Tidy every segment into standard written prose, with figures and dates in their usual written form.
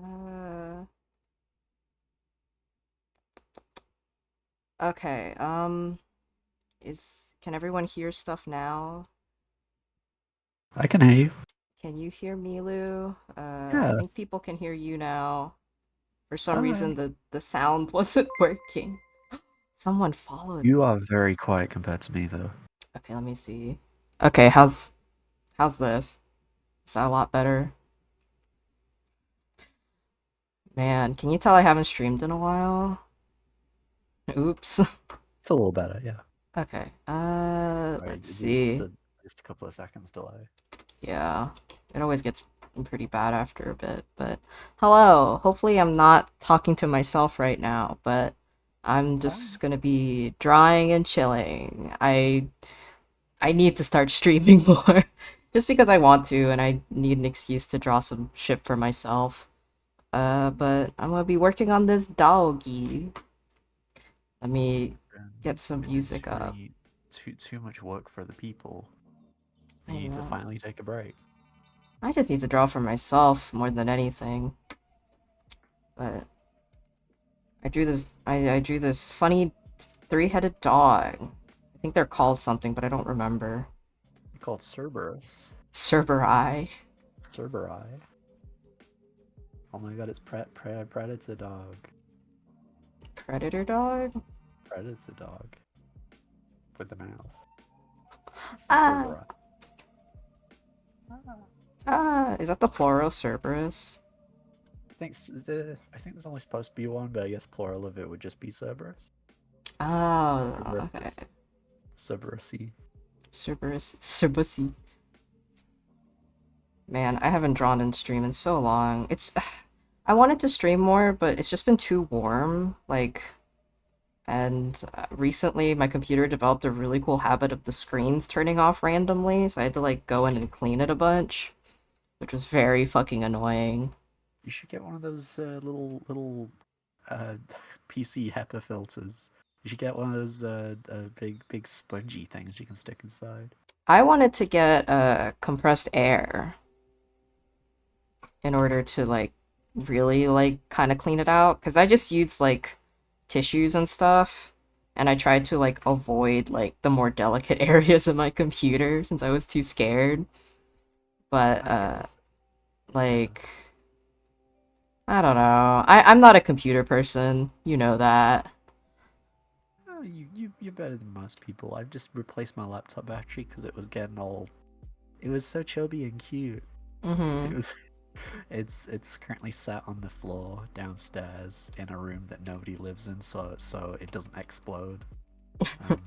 Uh, okay. Can everyone hear stuff now? I can hear you. Can you hear Milu? I Yeah. think people can hear you now. For some reason, Hi. the sound wasn't working. Someone followed You me. are very quiet compared to me, though. Okay, let me see. Okay, how's this? Is that a lot better? Man, can you tell I haven't streamed in a while? Oops. It's a little better, yeah. Okay. Right, Let's it is see. just a couple of seconds delay. Yeah, it always gets pretty bad after a bit, but hello. Hopefully, I'm not talking to myself right now, but I'm just gonna be drawing and chilling. I need to start streaming more just because I want to and I need an excuse to draw some shit for myself. But I'm gonna be working on this doggy. Let me get some If it's music too up. many, too much work for the people, I you need to know. finally take a break. I just need to draw for myself more than anything. But I drew this funny three-headed dog. I think they're called something, but I don't remember. Called Cerberus. Cerberus. Cerberi. Oh my god, it's predator dog. Predator dog? predator dog with the mouth. It's a Ah, Cerberus. is that the plural Cerberus? I think there's only supposed to be one, but I guess plural of it would just be Cerberus. Oh, okay. Versus Cerberusi. Cerberus. Cerberus. Man, I haven't drawn in stream in so long. I wanted to stream more, but it's just been too warm. And recently my computer developed a really cool habit of the screens turning off randomly, so I had to like go in and clean it a bunch, which was very fucking annoying. You should get one of those little uh, PC HEPA filters. You should get one of those big spongy things you can stick inside. I wanted to get compressed air in order to like really like kind of clean it out because I just used like tissues and stuff, and I tried to like avoid like the more delicate areas of my computer since I was too scared. But I get it. Yeah. like I don't know. I'm not a computer person, you know that. Oh, you're better than most people. I've just replaced my laptop battery because it was getting old. It was so chubby and cute. It Mm-hmm. was. It's currently sat on the floor downstairs in a room that nobody lives in, so it doesn't explode. Um,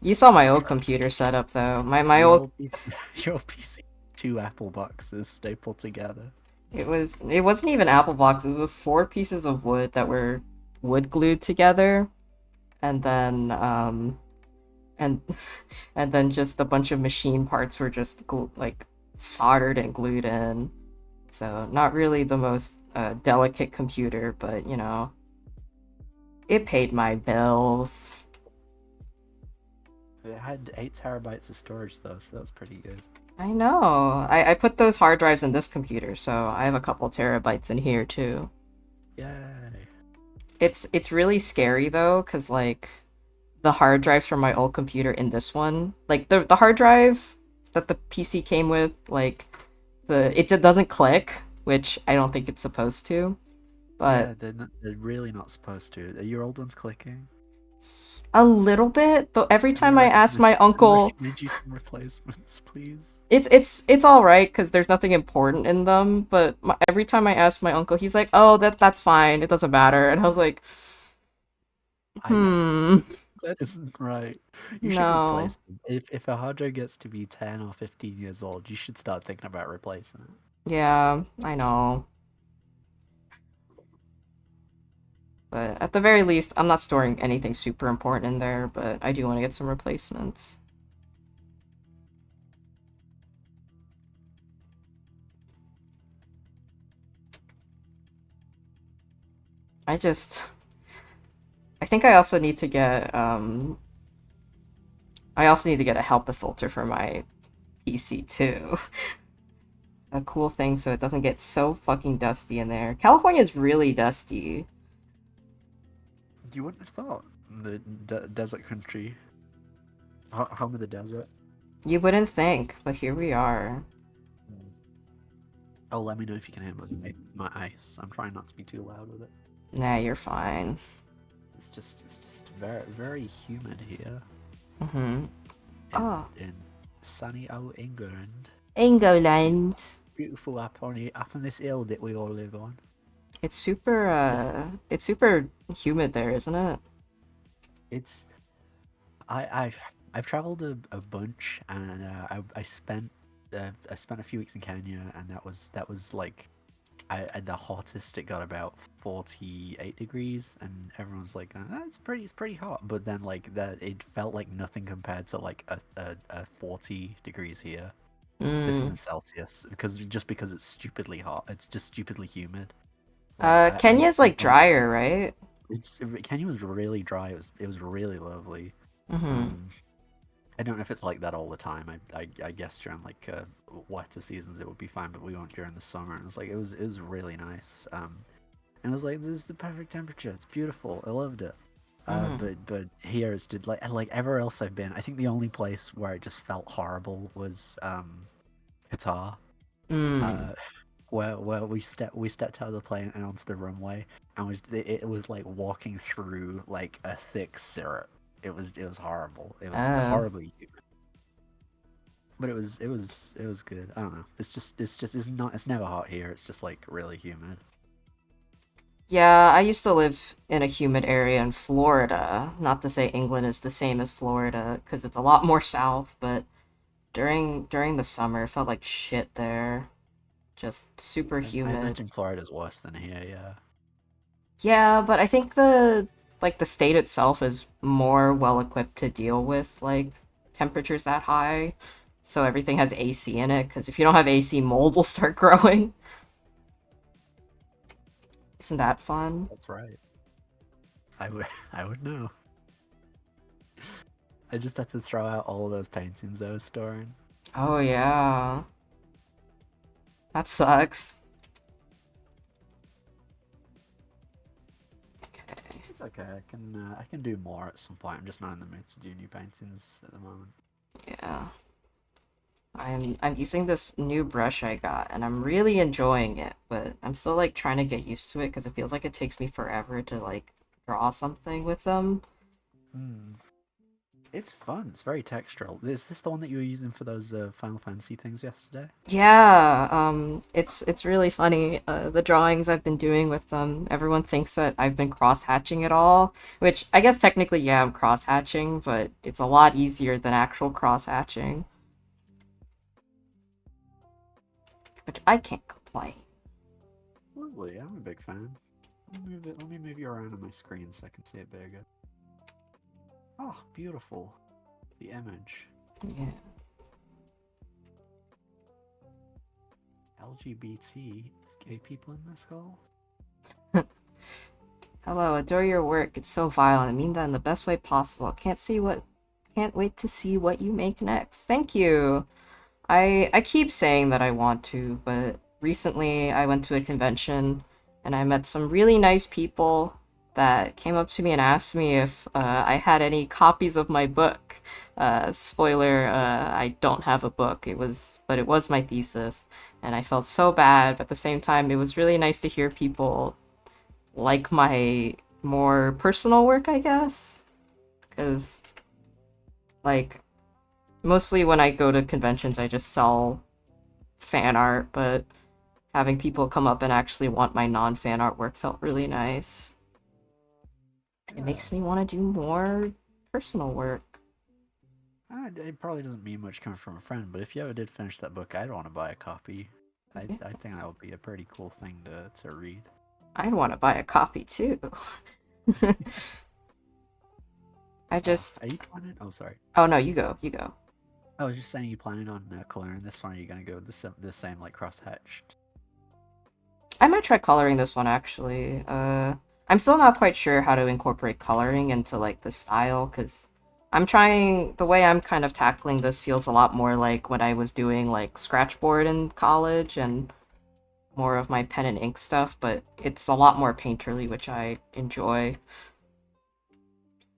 You saw my old your computer setup though. My your old old PC, your PC, two Apple boxes stapled together. it wasn't even Apple Box. It was four pieces of wood that were wood glued together, and then and and then just a bunch of machine parts were just like soldered and glued in. So not really the most delicate computer, but you know, it paid my bills. It had 8 terabytes of storage though, so that was pretty good. I know. I put those hard drives in this computer, so I have a couple terabytes in here too. Yay! It's really scary though, cause like the hard drives from my old computer in this one, like the hard drive that the PC came with, like doesn't click, which I don't think it's supposed to. But Yeah, they're really not supposed to. Are your old ones clicking? a little bit, but every Can I time I ask my uncle, recommend you some replacements, please? it's all right because there's nothing important in them. But every time I ask my uncle, he's like, "Oh, that's fine. It doesn't matter." And I was like, I "Hmm, That isn't right. You should no, replace them. If a hard drive gets to be 10 or 15 years old, you should start thinking about replacing it. yeah, I know." But at the very least, I'm not storing anything super important in there. But I do want to get some replacements. I just, I think I also need to get I also need to get a HEPA filter for my PC too. A cool thing so it doesn't get so fucking dusty in there. California's really dusty. You wouldn't have thought the desert country, home of the desert. You wouldn't think, but here we are. Oh, let me know if you can handle my ice. I'm trying not to be too loud with it. Nah, you're fine. It's just very humid here Mm-hmm. Oh, in sunny old England. England. Beautiful up on this hill that we all live on. So It's super humid there, isn't it? it's I've traveled a bunch, and I spent a few weeks in Kenya, and that was like at the hottest it got about 48 degrees, and everyone's like, it's pretty hot, but then like that it felt like nothing compared to like a 40 degrees here. This is Mm. in Celsius because it's stupidly hot. It's just stupidly humid. Like Kenya's I like don't. drier, right? Kenya was really dry. It was really lovely. Mm-hmm. Um, I don't know if it's like that all the time. I guess during like wetter seasons it would be fine, but we went during the summer, and it was really nice. And it was like, this is the perfect temperature. It's beautiful. I loved it. Mm-hmm. But here it's just like everywhere else I've been. I think the only place where it just felt horrible was Qatar. Mm. Uh, where we stepped out of the plane and onto the runway, and it was like walking through like a thick syrup. It was horrible. It was Uh, horribly humid, but it was good. I don't know. It's never hot here. It's just like really humid. yeah, I used to live in a humid area in Florida. Not to say England is the same as Florida, because it's a lot more south, but during the summer, it felt like shit there. Just super I humid. imagine Florida's worse than here. Yeah. Yeah, but I think the state itself is more well equipped to deal with like temperatures that high. So everything has AC in it, because if you don't have AC, mold will start growing. Isn't that fun? That's right. I would I would know. I just had to throw out all of those paintings I was storing. Oh yeah. That sucks. Okay. It's okay. I can do more at some point. I'm just not in the mood to do new paintings at the moment. Yeah. I'm using this new brush I got and I'm really enjoying it, but I'm still like trying to get used to it because it feels like it takes me forever to like draw something with them. Hmm. It's fun. It's very textural. Is this the one that you were using for those Final Fantasy things yesterday? Yeah, it's really funny. The drawings I've been doing with them, everyone thinks that I've been cross-hatching it all, which I guess technically, yeah, I'm cross-hatching, but it's a lot easier than actual cross-hatching, which I can't complain. Lovely. I'm a big fan. Let me move you around on my screen so I can see it bigger. Oh, beautiful. The image. Yeah. LGBT. Is gay people in this call? Hello, adore your work. It's so violent. I mean that in the best way possible. Can't wait to see what you make next. Thank you. I keep saying that I want to, but recently I went to a convention and I met some really nice people that came up to me and asked me if I had any copies of my book. Spoiler, I don't have a book. But it was my thesis, and I felt so bad. But at the same time, it was really nice to hear people like my more personal work, I guess, because like mostly when I go to conventions, I just sell fan art, but having people come up and actually want my non-fan artwork felt really nice. It Yeah. makes me want to do more personal work. It probably doesn't mean much coming from a friend, but if you ever did finish that book, I'd want to buy a copy. Yeah. I think that would be a pretty cool thing to read. I'd want to buy a copy too. I just. Are you planning? Oh, sorry. Oh no, you go. You go. I was just saying, you planning on coloring this one? Or are you gonna go with the same like cross-hatched? I might try coloring this one actually. I'm still not quite sure how to incorporate coloring into like the style because I'm trying the way I'm kind of tackling this feels a lot more like when I was doing like scratchboard in college and more of my pen and ink stuff, but it's a lot more painterly, which I enjoy.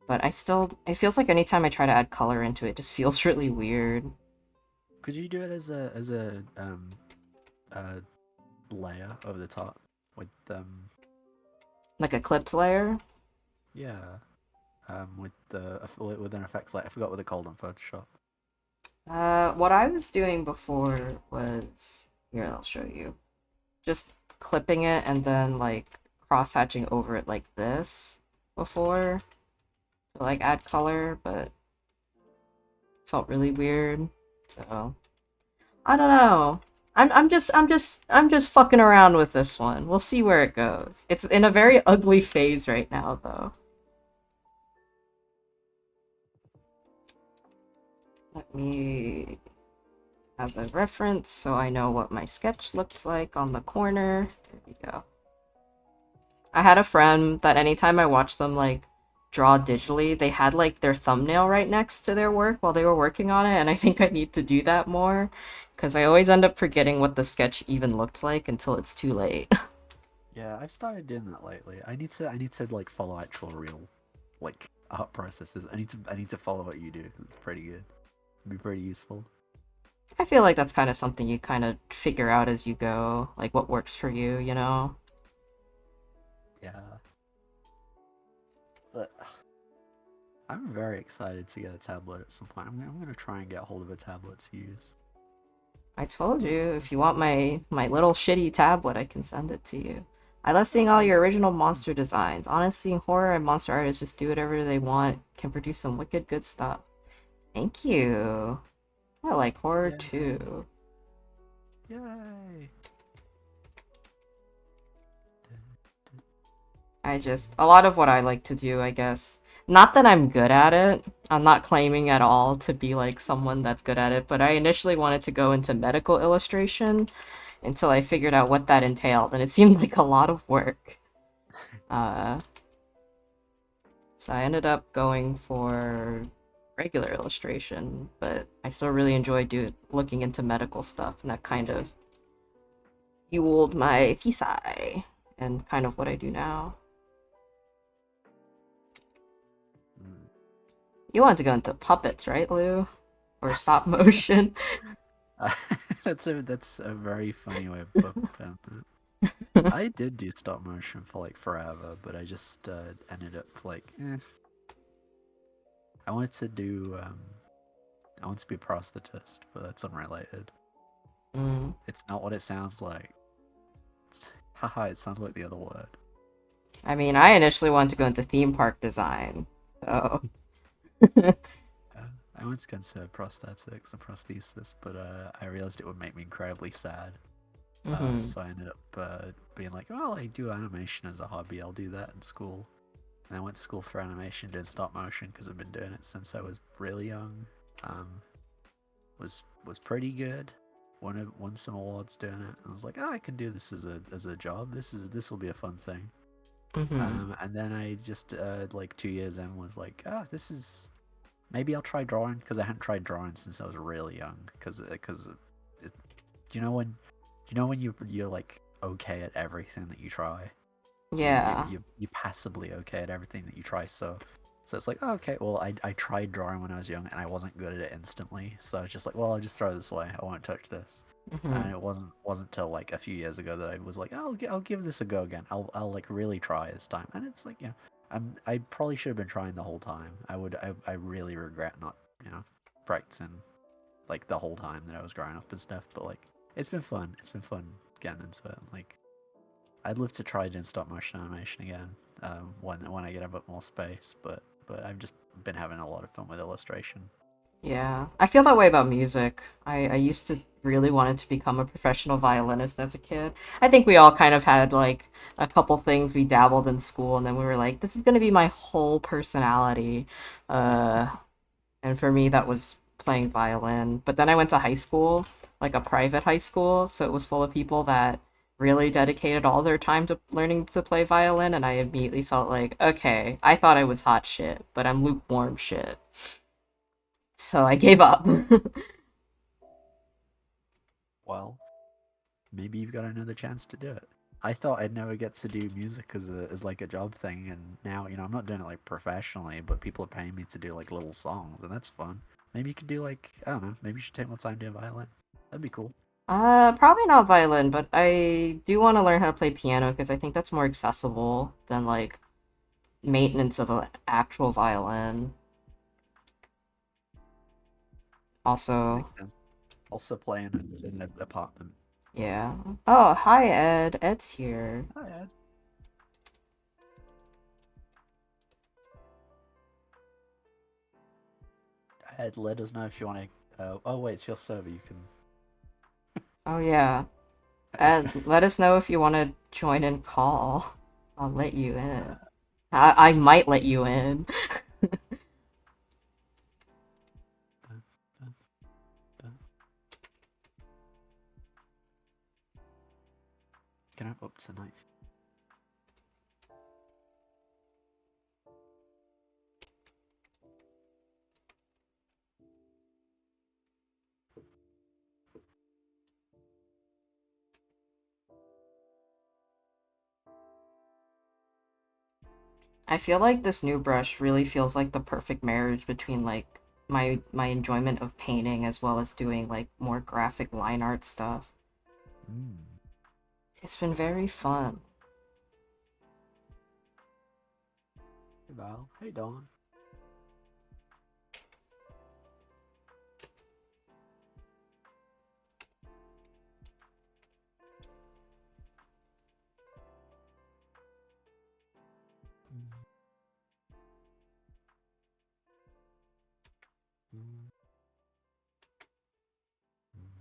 But it feels like anytime I try to add color into it, it just feels really weird. Could you do it as a uh layer over the top with Like a clipped layer. yeah with with an effects like I forgot what they're called on Photoshop. What I was doing before was here, I'll show you. Just clipping it and then like cross hatching over it like this before to like add color, but felt really weird. So I don't know. I'm just fucking around with this one. We'll see where it goes. It's in a very ugly phase right now though. Let me have a reference so I know what my sketch looked like on the corner. There we go. I had a friend that anytime I watched them like draw digitally, they had like their thumbnail right next to their work while they were working on it, and I think I need to do that more because I always end up forgetting what the sketch even looked like until it's too late. Yeah, I've started doing that lately. I need to like follow actual real like art processes. I need to follow what you do 'cause it's pretty good. It'd be pretty useful. I feel like that's kind of something you kind of figure out as you go, like what works for you, you know? Yeah, but I'm very excited to get a tablet at some point. I'm gonna try and get hold of a tablet to use. I told you, if you want my little shitty tablet, I can send it to you. I love seeing all your original monster designs. Honestly, horror and monster artists just do whatever they want, can produce some wicked good stuff. Thank you. I like horror Yeah, too. yay! A lot of what I like to do, I guess. Not that I'm good at it. I'm not claiming at all to be like someone that's good at it, but I initially wanted to go into medical illustration until I figured out what that entailed, and it seemed like a lot of work. Uh, so I ended up going for regular illustration, but I still really enjoy looking into medical stuff, and that kind of fueled my thesis and kind of what I do now. Mm. You wanted to go into puppets, right, Lou? Or stop motion? That's a very funny way of putting it. I did do stop motion for like forever, but I just ended up like, I wanted to do I want to be a prosthetist, but that's unrelated. Mm. It's not what it sounds like. Haha, it sounds like the other word. I mean, I initially wanted to go into theme park design, so. Uh, I went to consider prosthetics and prosthesis, but I realized it would make me incredibly sad. Hmm. So I ended up being like, well, I do animation as a hobby. I'll do that in school. And I went to school for animation, did stop motion because I've been doing it since I was really young. Um, was pretty good. Won some awards doing it. I was like, oh, I can do this as a job. This will be a fun thing. Hmm. And then I just like 2 years in was like, ah, this is maybe I'll try drawing because I hadn't tried drawing since I was really young. Because you know when you're like okay at everything that you try. Yeah. You're passably okay at everything that you try. So it's like, oh, okay, well, I tried drawing when I was young and I wasn't good at it instantly. So I was just like, well, I'll just throw this away. I won't touch this. Hmm. And it wasn't till like a few years ago that I was like, oh, I'll give this a go again. I'll like really try this time. And it's like, I probably should have been trying the whole time. I really regret not practicing like the whole time that I was growing up and stuff. But like, it's been fun. It's been fun getting into it. Like, I'd love to try doing stop motion animation again when I get a bit more space. But I've just been having a lot of fun with illustration. Yeah. I feel that way about music. I used to really wanted to become a professional violinist as a kid. I think we all kind of had like a couple things we dabbled in school, and then we were like, this is going to be my whole personality. Uh, and for me, that was playing violin. But then I went to high school, like a private high school, so it was full of people that really dedicated all their time to learning to play violin, and I immediately felt like, okay, I thought I was hot shit, but I'm lukewarm shit. So I gave up. Well, maybe you've got another chance to do it. I thought I'd never get to do music as like a job thing, and now I'm not doing it like professionally, but people are paying me to do like little songs, and that's fun. Maybe you could do like I don't know. Maybe you should take more time doing violin. That'd be cool. Probably not violin, but I do want to learn how to play piano because I think that's more accessible than like maintenance of an actual violin. Also, Makes sense. Also playing in an apartment. yeah. Oh, hi Ed. Ed's here. Hi, Ed. Ed, let us know if you want to. Oh wait, it's your server. You Oh yeah. Ed, let us know if you want to join in call. I'll let you in. can. I Just. might let you in. Can I up tonight? I feel like this new brush really feels like the perfect marriage between like my enjoyment of painting as well as doing like more graphic line art stuff. Mm. It's been very fun. Hey Val. Hey Dawn. Mm. Mm. Mm.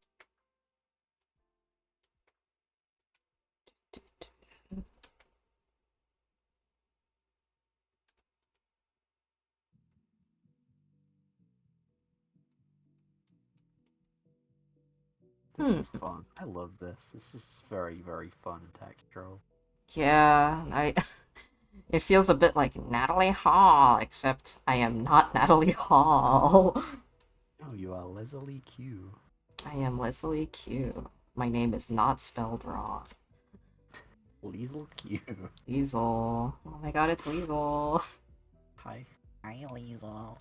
This Hmm. is fun. I love this. This is very, very fun and textural. Yeah, I it feels a bit like Natalie Hall, except I am not Natalie Hall. Oh, you are Leslie Q. I am Leslie Q. My name is not spelled wrong. Liesel Q. Liesel. Oh my god, it's Liesel. Hi. Hi, Liesel.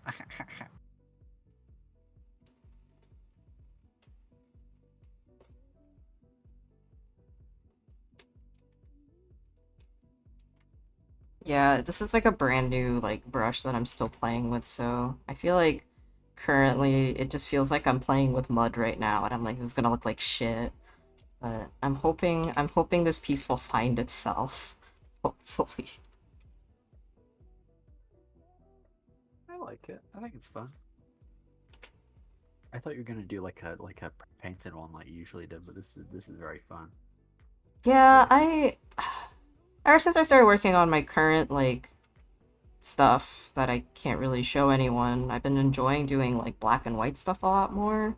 Yeah, this is like a brand new like brush that I'm still playing with, so I feel like currently it just feels like I'm playing with mud right now and I'm like this is gonna look like shit. But I'm hoping this piece will find itself. Hopefully. I like it. I think it's fun. I thought you were gonna do like a painted one like you usually do, but this is very fun. Yeah, Really cool. I ever since I started working on my current like stuff that I can't really show anyone, I've been enjoying doing like black and white stuff a lot more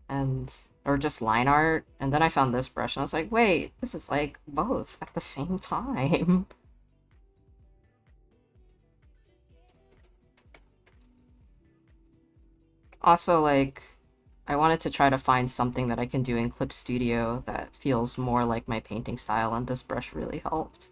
and or just line art. And then I found this brush and I was like, wait, this is like both at the same time. Also, like, I wanted to try to find something that I can do in Clip Studio that feels more like my painting style, and this brush really helped.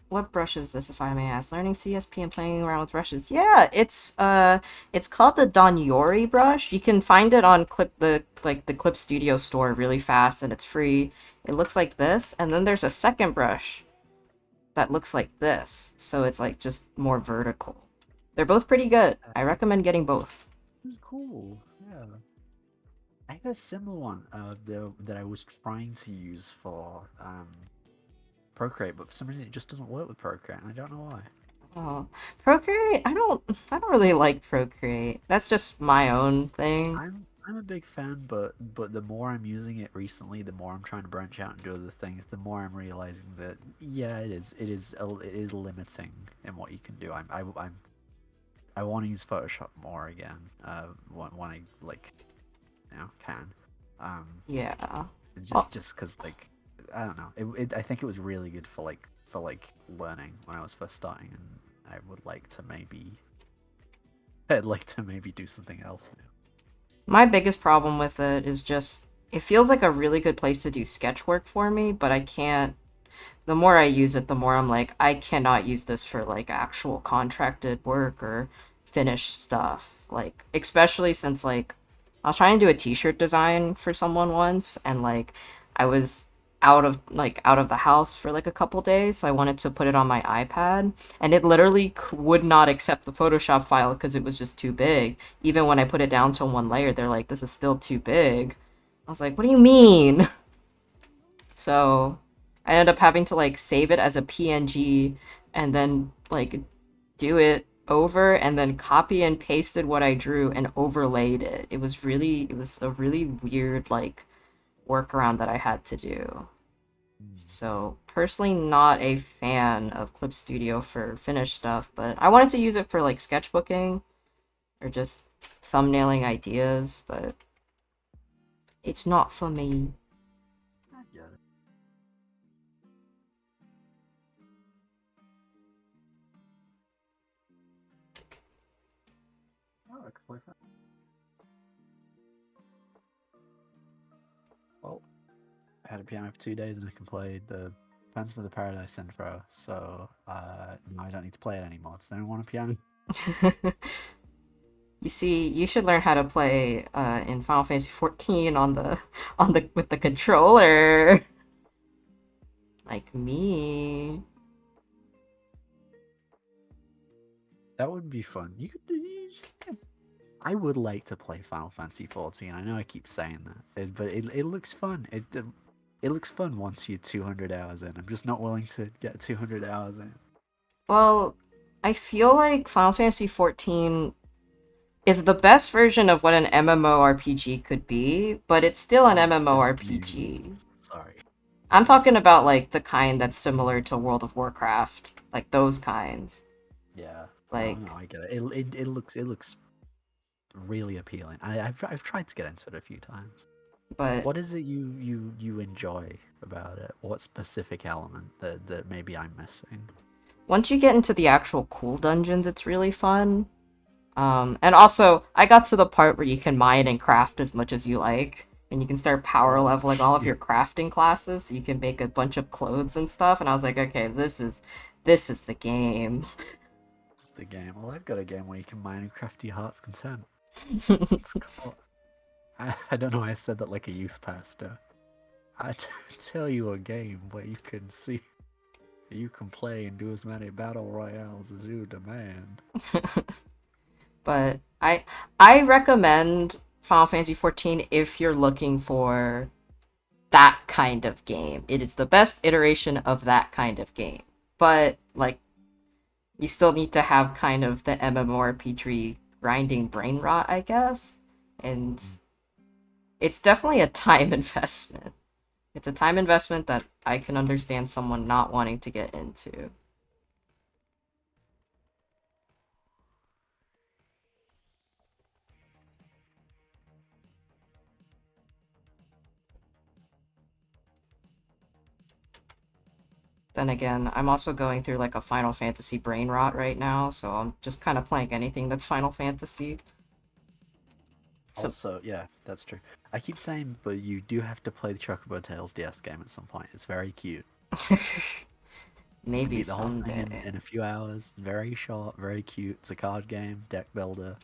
What brush is this, if I may ask? Learning CSP and playing around with brushes. Yeah, it's called the Donyori brush. You can find it on the Clip Studio store really fast and it's free. It looks like this, and then there's a second brush that looks like this. So it's like just more vertical. They're both pretty good. I recommend getting both. This is cool. Yeah. I had a similar one that I was trying to use for Procreate, but for some reason it just doesn't work with Procreate, and I don't know why. Oh, Procreate? I don't really like Procreate. That's just my own thing. I'm a big fan, but the more I'm using it recently, the more I'm trying to branch out and do other things, the more I'm realizing that yeah, it is limiting in what you can do. I want to use Photoshop more again. When I like can. Um, Yeah. it's Well, just because like I don't know. I think it was really good for like learning when I was first starting, and I would like to maybe I'd like to maybe do something else now. my biggest problem with it is just it feels like a really good place to do sketch work for me, but I can't. The more I use it, the more I'm like, I cannot use this for like actual contracted work or finished stuff. Like, especially since like I was trying to do a t-shirt design for someone once and like I was out of the house for like a couple days, so I wanted to put it on my iPad and it literally would not accept the Photoshop file because it was just too big. Even when I put it down to one layer, they're like, this is still too big. I was like, what do you mean? So I ended up having to like save it as a PNG and then like do it over and then copy and pasted what I drew and overlaid it. It was a really weird like workaround that I had to do. Mm. So personally not a fan of Clip Studio for finished stuff, but I wanted to use it for like sketchbooking or just thumbnailing ideas, but it's not for me. I get it. Oh, I could play that. Well, I had a piano for 2 days and I can play the Phantom of the Paradise intro, so now I don't need to play it anymore. Does anyone want a piano? You see, you should learn how to play in Final Fantasy 14 on the with the controller, like me. That would be fun. I would like to play Final Fantasy 14. I know I keep saying that, but it looks fun. It looks fun once you're 200 hours in. I'm just not willing to get 200 hours in. Well, I feel like Final Fantasy 14 is the best version of what an MMORPG could be, but it's still an Just MMORPG. users. Sorry. I'm talking It's about like the kind that's similar to World of Warcraft, like those kinds. yeah. No, no, Like, I get it. It looks really appealing. I've tried to get into it a few times. but What is it you enjoy about it? What specific element that maybe I'm missing? once you get into the actual cool dungeons, it's really fun. And also, I got to the part where you can mine and craft as much as you like, and you can start power Oh, that's leveling all of cute. your crafting classes, so you can make a bunch of clothes and stuff. And I was like, okay, this is the game. This is the game. Well, I've got a game where you can mine and craft to your heart's content. It's called. I don't know why I said that like a youth pastor. Tell you a game where you can see, you can play and do as many battle royales as you demand. But I recommend Final Fantasy 14 if you're looking for that kind of game. It is the best iteration of that kind of game. But like you still need to have kind of the MMORPG grinding brain rot, I guess. And it's definitely a time investment. It's a time investment that I can understand someone not wanting to get into. Then again, I'm also going through like a Final Fantasy brain rot right now, so I'm just kind of playing anything that's Final Fantasy. So Also, yeah, that's true. I keep saying, but you do have to play the Chocobo Tales DS game at some point. It's very cute. You can maybe beat the whole thing someday. in a few hours. Very short, very cute. It's a card game, deck builder.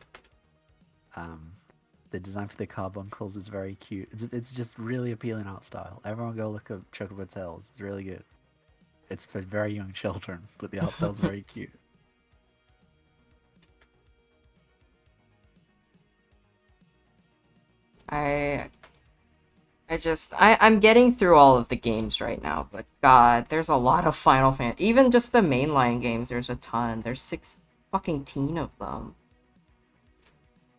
Um, the design for the carbuncles is very cute. It's just really appealing art style. Everyone go look up Chocobo Tales. It's really good. It's for very young children, but the art style's very cute. I I'm getting through all of the games right now, but God, there's a lot of Final Fantasy. Even just the mainline games, there's a ton. There's six fucking teen of them.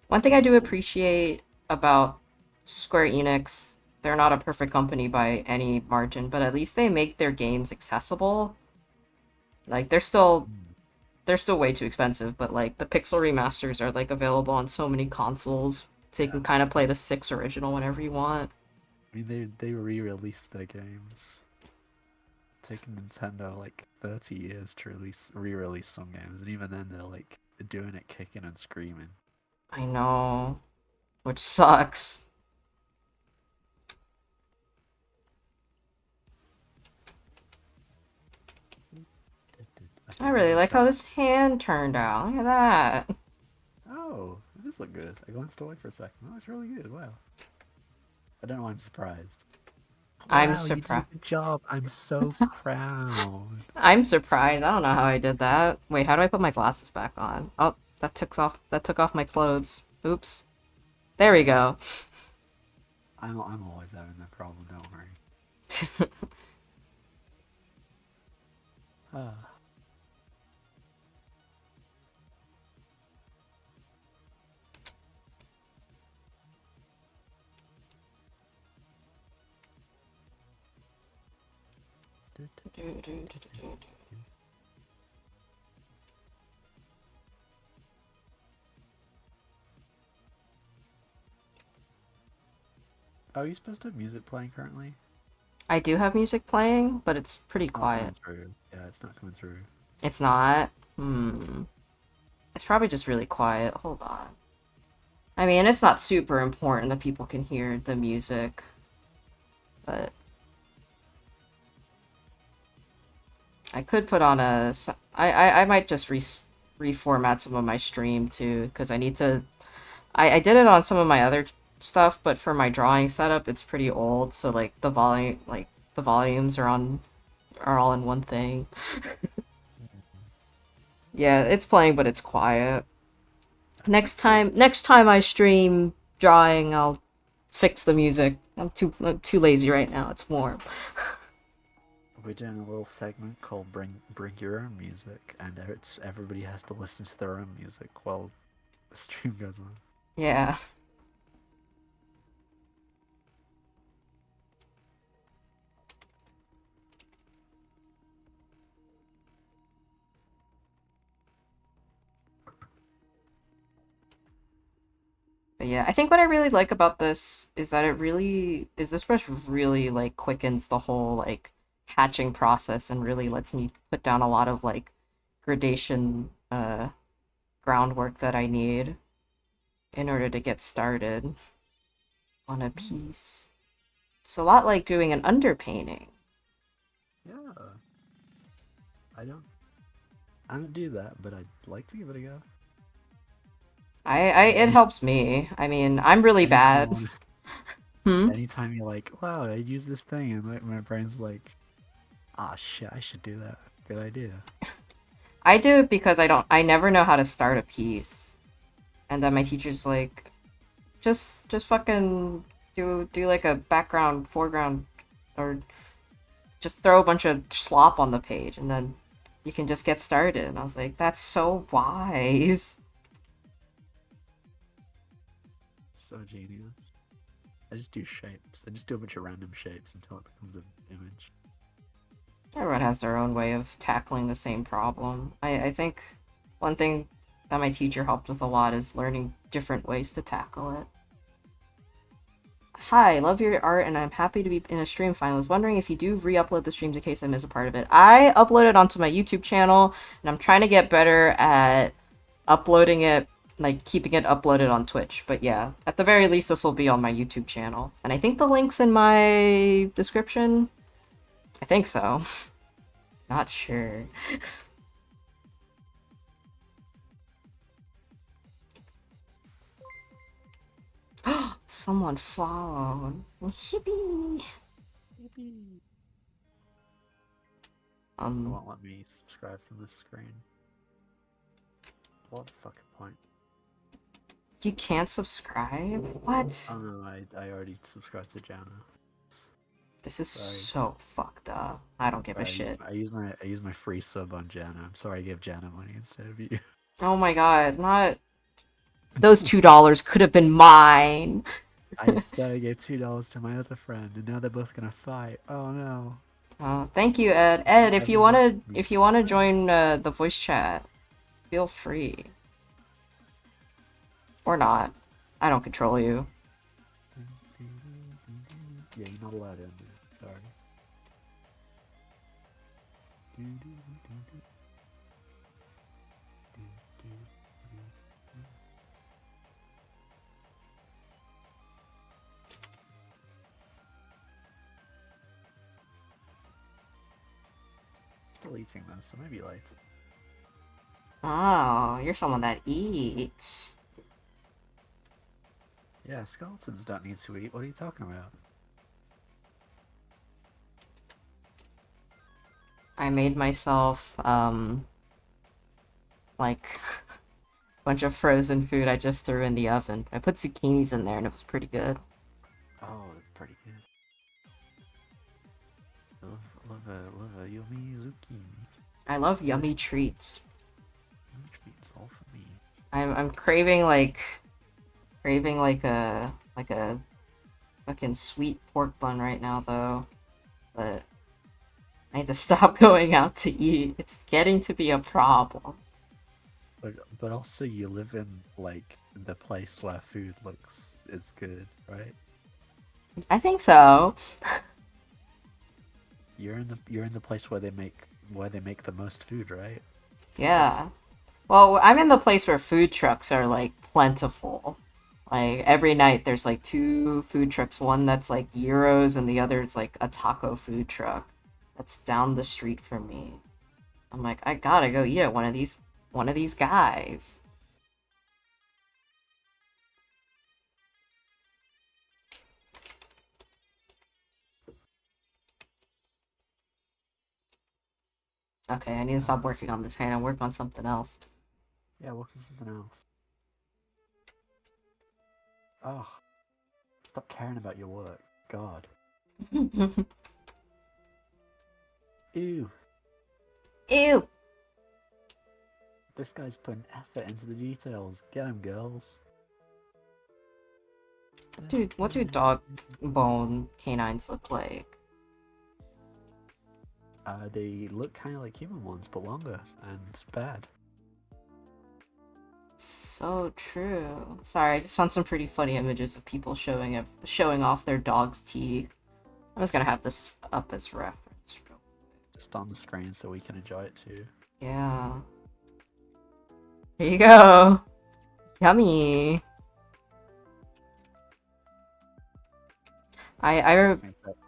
One thing I do appreciate about Square Enix, they're not a perfect company by any margin, but at least they make their games accessible. Like Mm. they're still way too expensive, but like the pixel remasters are like available on so many consoles, so you Yeah. can kind of play the six original whenever you want. I mean, they re-released their games. Taking Nintendo like 30 years to re-release some games, and even then they're like doing it kicking and screaming. I know, which sucks. I I think really like how that. this hand turned out. Look at that. Oh, it does look good. I glanced away for a second. That was really good. Wow. I don't know why I'm surprised. I'm Wow, you did a surprised. good job. I'm so proud. I'm surprised. I don't know how I did that. Wait, how do I put my glasses back on? Oh, that took off my clothes. Oops. There we go. I'm always having that problem. Don't worry. Oh, are you supposed to have music playing currently? I do have music playing, but it's pretty It's not quiet. coming through. Yeah, it's not coming through. It's not. Hmm. It's probably just really quiet. Hold on. I mean, it's not super important that people can hear the music, but I could put on I might just reformat some of my stream too, because I need to. I did it on some of my other stuff, but for my drawing setup, it's pretty old, so like the volumes are all in one thing. Yeah, it's playing, but it's quiet. That's weird. Next time I stream drawing, I'll fix the music. I'm too lazy right now. It's warm. We're doing a little segment called "Bring Your Own Music," and it's everybody has to listen to their own music while the stream goes on. Yeah. But yeah, I think what I really like about this is that this brush really like quickens the whole like hatching process and really lets me put down a lot of like gradation groundwork that I need in order to get started on a piece. It's a lot like doing an underpainting. Yeah, I don't, I don't do that, but I'd like to give it a go. It helps me. I mean, I'm really Anytime I bad. want, Hmm? anytime you're like, "Wow, I use this thing," and like my brain's like, "Ah, shit, I should do that. Good idea." I do it because I never know how to start a piece. And then my teacher's like, just fucking do like a background, foreground, or just throw a bunch of slop on the page and then you can just get started. And I was like, that's so wise. So genius. I just do shapes. I just do a bunch of random shapes until it becomes an image. Everyone has their own way of tackling the same problem. I think one thing that my teacher helped with a lot is learning different ways to tackle it. Hi, love your art, and I'm happy to be in a stream finally. I was wondering if you do re-upload the streams in case I miss a part of it. I upload it onto my YouTube channel, and I'm trying to get better at uploading it, like keeping it uploaded on Twitch. But yeah, at the very least, this will be on my YouTube channel. And I think the link's in my description. I think so. Not sure. Someone followed. Yippee! Yippee. It Um, won't let me subscribe from this screen. What the fucking point? you can't subscribe? What? Oh no, I already subscribed to Jana. This is Sorry. so fucked up. I don't give a Sorry, shit. I use my free sub on Jana. I'm sorry I gave Jana money instead of you. Oh my god, not. Those $2 could have been mine. I gave $2 to my other friend, and now they're both gonna fight. Oh no. Thank you, Ed. This Ed, never happened to me if you wanna before. join the voice chat, feel free. Or not. I don't control you. Yeah, you're not allowed in there. Sorry. Still eating though, so maybe late. Oh, you're someone that eats. Yeah, skeletons don't need to eat. What are you talking about? I made myself, like, a bunch of frozen food I just threw in the oven. I put zucchinis in there and it was pretty good. Oh, that's pretty good. Love a yummy zucchini. I love yummy treats. Treats all for me. I'm craving like a fucking sweet pork bun right now though. But I need to stop going out to eat. It's getting to be a problem. But also you live in like the place where food looks is good, right? I think so. You're in the place where they make the most food, right? It's Yeah. Well, I'm in the place where food trucks are like plentiful. Like every night there's like two food trucks, one that's like gyros and the other is like a taco food truck that's down the street from me. I'm like, I gotta go eat at one of these guys. Okay, I need to stop working on this hand and work on something else. yeah, what is something else? Oh, stop caring about your work. God. Ew. Ew! This guy's putting effort into the details. Get him, girls. Dude, what do dog bone canines look like? They look kind of like human ones, but longer and bad. So true. Sorry, I just found some pretty funny images of people showing off their dog's teeth. I'm just gonna have this up as reference. Just on the screen so we can enjoy it too. Yeah. Here you go. Yummy. I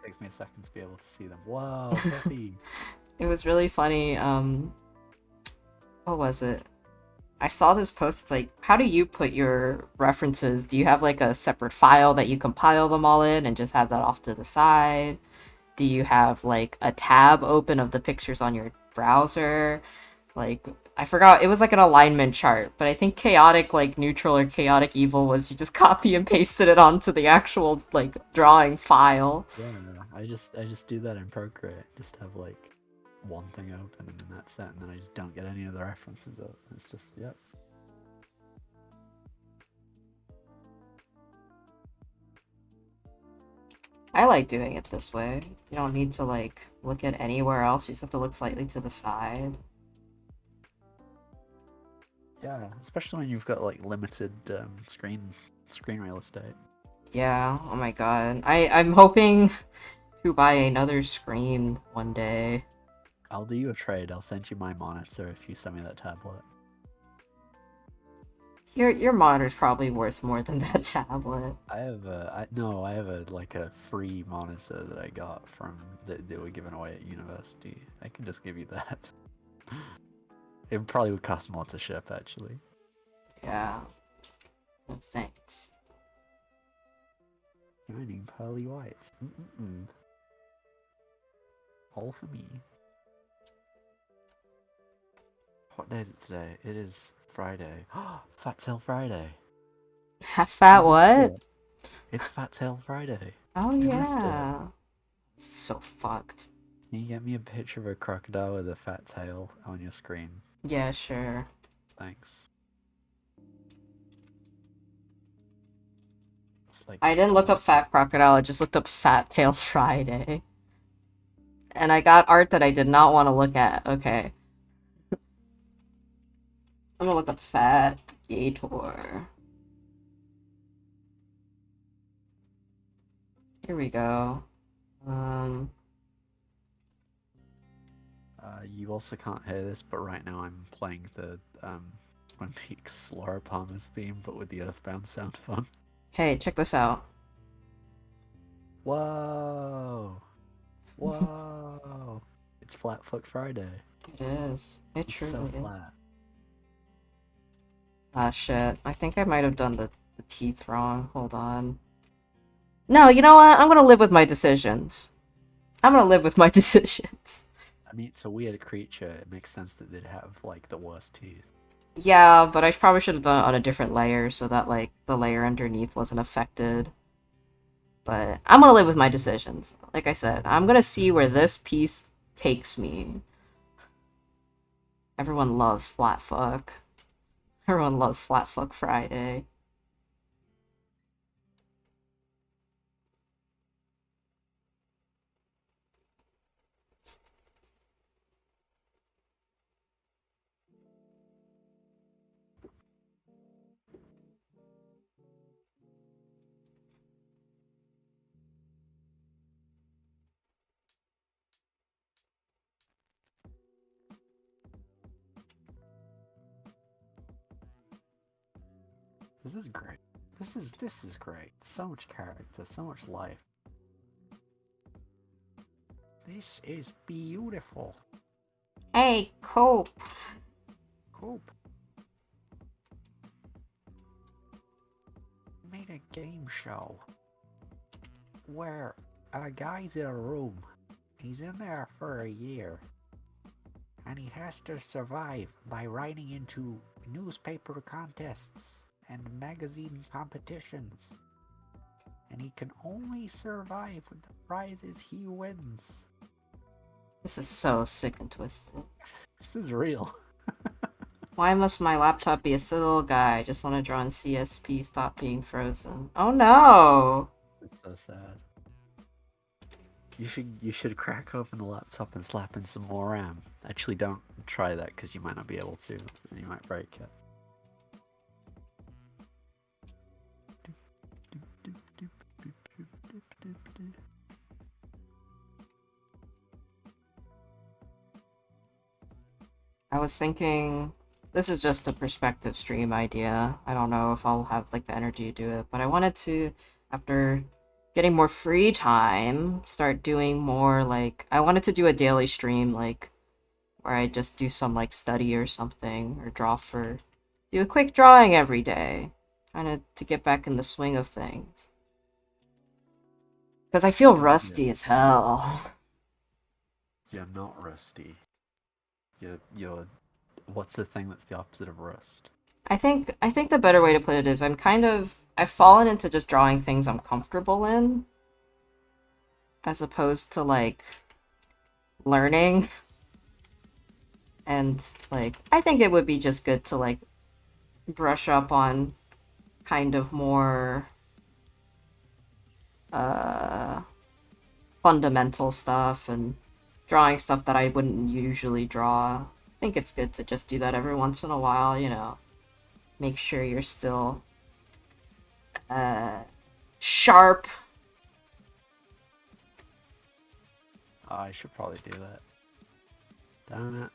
Takes me a second to be able to see them. Whoa, Peppy. it was really funny. What was it? I saw this post. It's like, how do you put your references? Do you have like a separate file that you compile them all in and just have that off to the side? Do you have like a tab open of the pictures on your browser? Like, I forgot, it was like an alignment chart, but I think chaotic, like neutral or chaotic evil was you just copy and pasted it onto the actual like drawing file. Yeah, I just do that in Procreate. Just have like one thing open and then that's it, and then I just don't get any of the references up. It's just yep. I like doing it this way. You don't need to like look at anywhere else, you just have to look slightly to the side. Yeah, especially when you've got like limited screen real estate. Yeah, oh my god. I'm hoping to buy another screen one day. I'll do you a trade. I'll send you my monitor if you send me that tablet. Your monitor's probably worth more than that tablet. I have I have a like a free monitor that I got from that they were given away at university. I can just give you that. It probably would cost more to ship actually. Yeah. No thanks. Shining pearly whites. All for me. What day is it today? It is Friday. Fat Tail Friday. Half fat You missed what? it. It's Fat Tail Friday. Oh You missed it. yeah. It's so fucked. Can you get me a picture of a crocodile with a fat tail on your screen? Yeah, sure. Thanks. It's like I didn't look up Fat Crocodile, I just looked up Fat Tail Friday. And I got art that I did not want to look at. Okay. I'm gonna look up Fat Gator. Here we go. You also can't hear this, but right now I'm playing the Twin Peaks Laura Palmer's theme, but with the Earthbound sound font. Hey, check this out. Whoa! Whoa! It's Flatfoot Friday. It is. It It's truly so is. flat. Ah, shit. I think I might have done the teeth wrong. Hold on. No, you know what? I'm gonna live with my decisions. I'm gonna live with my decisions. I mean, it's a weird creature. It makes sense that they'd have like the worst teeth. Yeah, but I probably should have done it on a different layer so that, like, the layer underneath wasn't affected. But I'm gonna live with my decisions. Like I said, I'm gonna see where this piece takes me. Everyone loves flat fuck. Everyone loves flat fuck Friday. This is great. This is great. So much character, so much life. This is beautiful. Hey, Cope. Coop made a game show where a guy's in a room. He's in there for a year. And he has to survive by writing into newspaper contests and magazine competitions. And he can only survive with the prizes he wins. This is so sick and twisted. This is real. Why must my laptop be a silly little guy? I just want to draw in CSP, stop being frozen. Oh no! It's so sad. You should crack open the laptop and slap in some more RAM. Actually, don't try that because you might not be able to, and you might break it. I was thinking, this is just a perspective stream idea. I don't know if I'll have like the energy to do it, but I wanted to, after getting more free time, start doing more like, I wanted to do a daily stream like where I just do some like study or something or do a quick drawing every day, kind of to get back in the swing of things. Because I feel rusty as hell. You're not rusty. You're. What's the thing that's the opposite of rust? I think the better way to put it is I've fallen into just drawing things I'm comfortable in as opposed to like learning. And like I think it would be just good to like brush up on kind of more uh fundamental stuff and drawing stuff that I wouldn't usually draw. I think it's good to just do that every once in a while, you know. Make sure you're still uh sharp. Oh, I should probably do that. Damn it.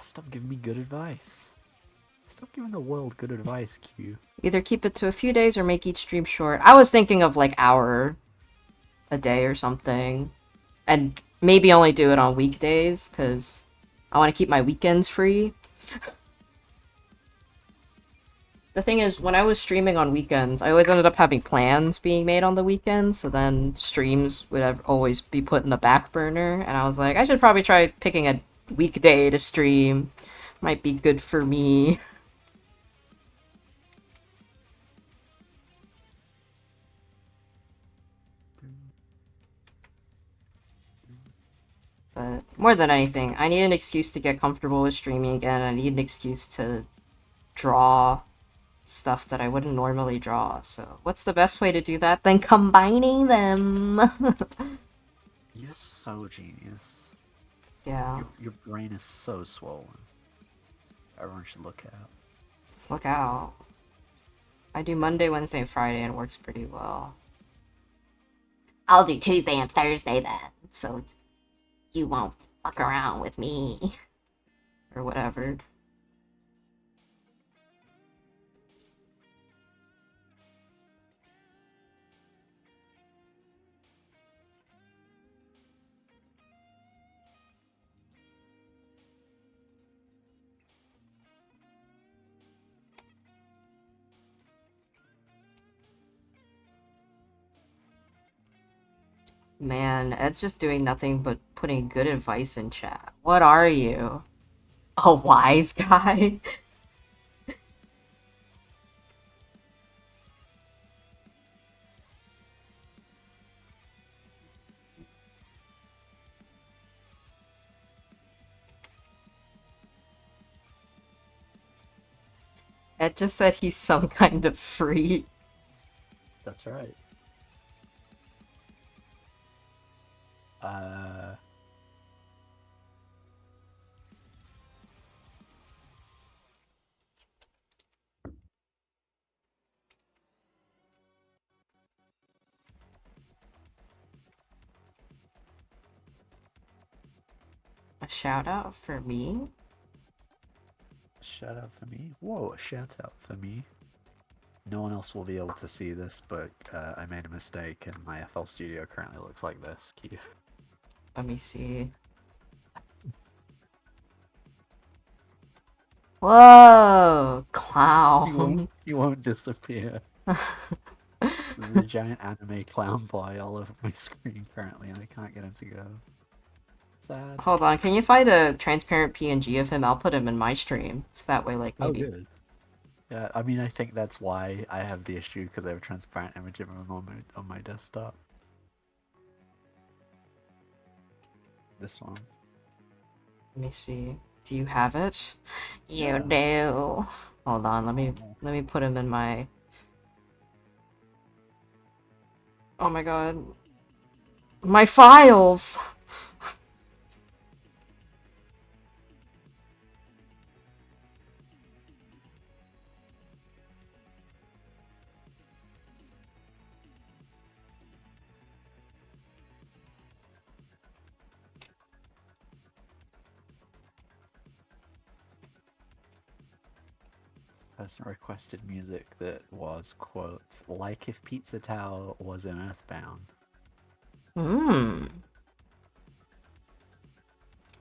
Stop giving me good advice. Stop giving the world good advice, Q. Either keep it to a few days or make each stream short. I was thinking of like hour a day or something. And maybe only do it on weekdays because I want to keep my weekends free. The thing is, when I was streaming on weekends, I always ended up having plans being made on the weekends, so then streams would always be put in the back burner, and I was like, I should probably try picking a weekday to stream. Might be good for me. But more than anything, I need an excuse to get comfortable with streaming again. I need an excuse to draw stuff that I wouldn't normally draw. So, what's the best way to do that than combining them? You're so genius. Yeah, Your brain is so swollen. Everyone should look out. look out. I do Monday, Wednesday, and Friday, and it works pretty well. I'll do Tuesday and Thursday then, so you won't fuck around with me. Or whatever. Man, Ed's just doing nothing but putting good advice in chat. What are you? A wise guy? Ed just said he's some kind of freak. That's right. Uh. A shout out for me? Shout out for me. Whoa, a shout out for me. no one else will be able to see this, but I made a mistake, and my FL Studio currently looks like this. Let me see. Whoa, clown. You won't disappear. There's a giant anime clown boy all over my screen currently, and I can't get him to go. Sad. Hold on, can you find a transparent PNG of him? I'll put him in my stream. So that way, like, Oh, maybe. good. Yeah, I mean, I think that's why I have the issue, because I have a transparent image of him on my desktop. This one. Let me see. Do you have it? You Yeah. do. Hold on, Oh. let me put him in my. Oh my god. My files! Person requested music that was, quote, like if Pizza Tower was in Earthbound. Hmm.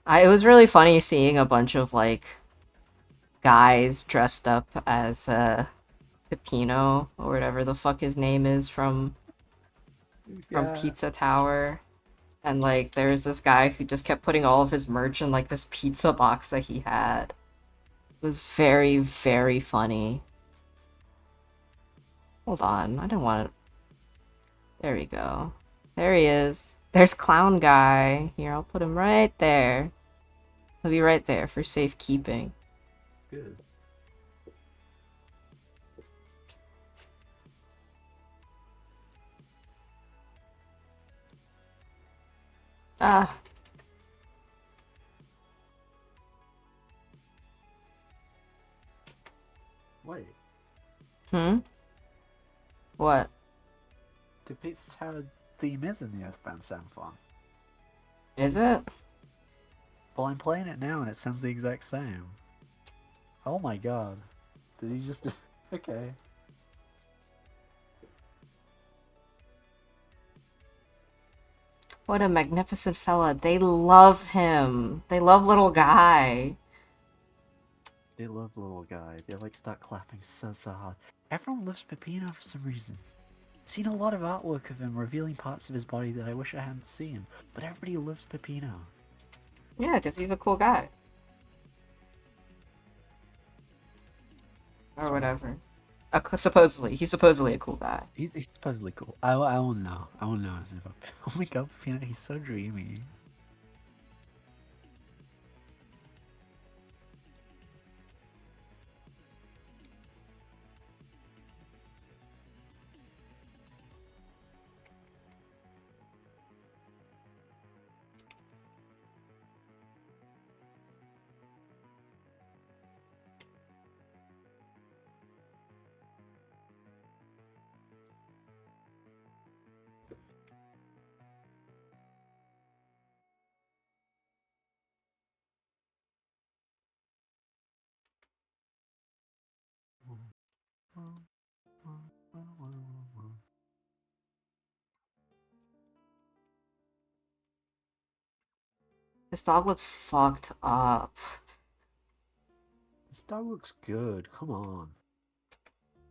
It was really funny seeing a bunch of, like, guys dressed up as, Peppino, or whatever the fuck his name is from Yeah. Pizza Tower. And, like, there's this guy who just kept putting all of his merch in, like, this pizza box that he had. It was very, very funny. Hold on, I don't want it. There we go. There he is. There's Clown Guy. Here, I'll put him right there. He'll be right there for safekeeping. Good. Ah. Wait, Hmm? What? the Pizza Tower theme is in the Earthbound sound font. Is it? Well, I'm playing it now and it sounds the exact same. Oh my god. Did he just... Okay. What a magnificent fella. They love him. They love little guy. They love little guy. They like start clapping so hard. Everyone loves Peppino for some reason. Seen a lot of artwork of him revealing parts of his body that I wish I hadn't seen, but everybody loves Peppino. Yeah, because he's a cool guy. Or That's right. whatever. Supposedly. He's supposedly a cool guy. He's supposedly cool. I won't know. I won't know. Oh my god, Peppino, he's so dreamy. This dog looks fucked up. This dog looks good. Come on.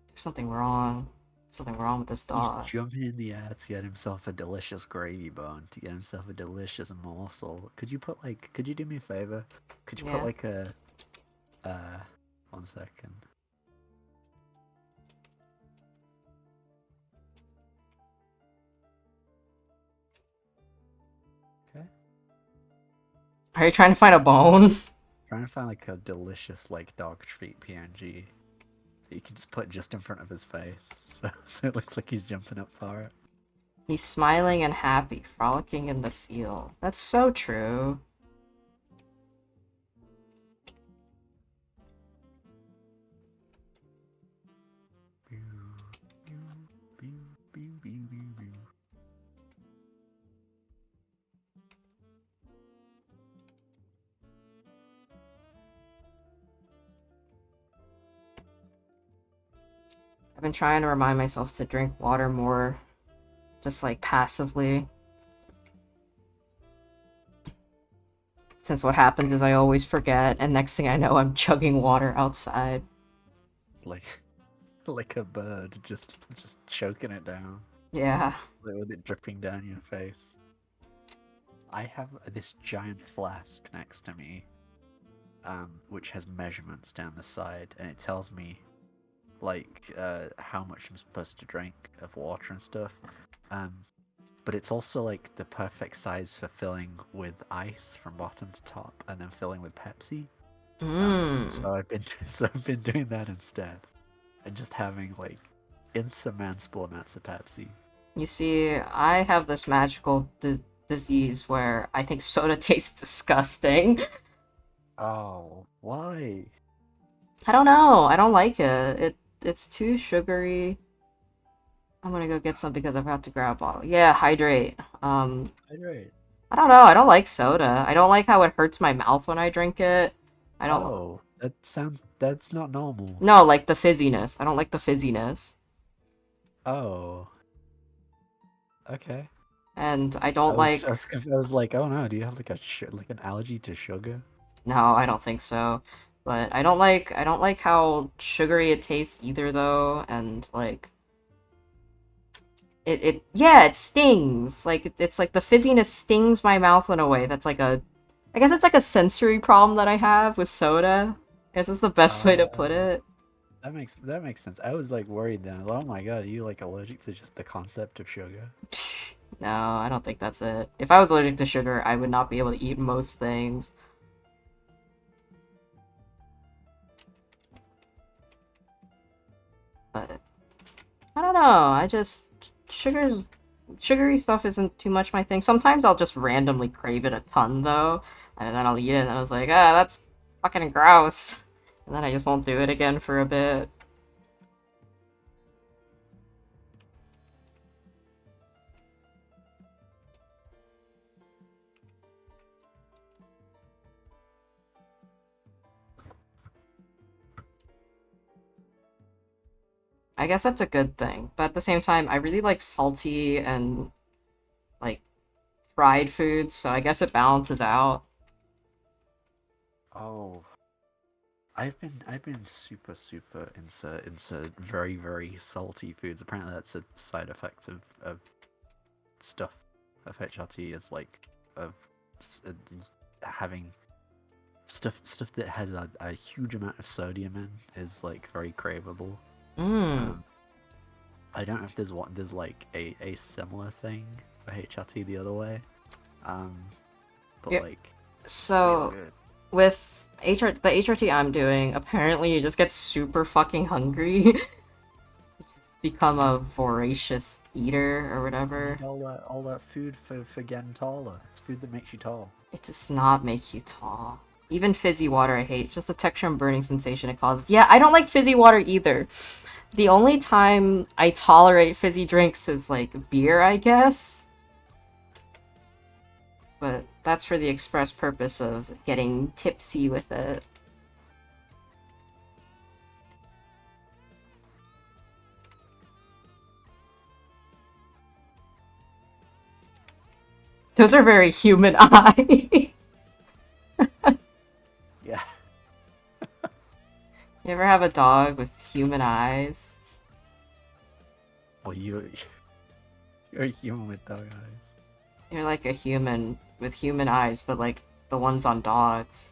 There's something wrong. Something wrong with this He's dog. jumping in the air to get himself a delicious gravy bone, to get himself a delicious morsel. Could you put like, could you do me a favor? Could you put Yeah. like a, uh, 1 second. Okay. Are you trying to find a bone? Trying to find like a delicious like dog treat PNG that you can just put just in front of his face, so it looks like he's jumping up for it. He's smiling and happy, frolicking in the field. That's so true. I've been trying to remind myself to drink water more, just like passively. Since what happens is I always forget, and next thing I know, I'm chugging water outside. Like like a bird, just choking it down, Yeah. with it dripping down your face. I have this giant flask next to me, which has measurements down the side, and it tells me like how much I'm supposed to drink of water and stuff. Um, but it's also like the perfect size for filling with ice from bottom to top, and then filling with Pepsi. Mmm. So I've been so I've been doing that instead, and just having like insurmountable amounts of Pepsi. You see, I have this magical disease where I think soda tastes disgusting. Oh, why? I don't know. I don't like it. It's too sugary. I'm gonna go get some because I forgot to grab a bottle. Yeah, hydrate. Hydrate. I don't know. I don't like soda. I don't like how it hurts my mouth when I drink it. I don't. Oh, that's not normal. No, like the fizziness. I don't like the fizziness. Oh, okay. And I don't like. I was like, oh no, do you have like like an allergy to sugar? No, I don't think so. But I don't like how sugary it tastes either though, and like yeah, it stings. Like it's like the fizziness stings my mouth in a way that's like a I guess it's like a sensory problem that I have with soda. I guess it's the best way to put Uh, it. that makes sense. I was like worried then. Oh my god, are you like allergic to just the concept of sugar? No, I don't think that's it. If I was allergic to sugar, I would not be able to eat most things. But I don't know. I just sugary stuff isn't too much my thing. Sometimes I'll just randomly crave it a ton though, and then I'll eat it and I was like, ah, that's fucking gross. And then I just won't do it again for a bit. I guess that's a good thing. But at the same time, I really like salty and like fried foods, so I guess it balances out. Oh, I've been super into very salty foods. Apparently, that's a side effect of stuff of HRT is like of having stuff that has a huge amount of sodium in is like very craveable. Mmm. Um, I don't know if there's like a similar thing for HRT the other way. Um, but Yeah. like real So good. with the HRT I'm doing, apparently you just get super fucking hungry. You just become a voracious eater or You whatever. need all that food for getting taller. It's food that makes you tall. It does not make you tall. Even fizzy water I hate. It's just the texture and burning sensation it causes. Yeah, I don't like fizzy water either. The only time I tolerate fizzy drinks is like beer, I guess. But that's for the express purpose of getting tipsy with it. Those are very human eyes. Yeah. You ever have a dog with human eyes? Well, you're a human with dog eyes. You're like a human with human eyes, but like the ones on dogs.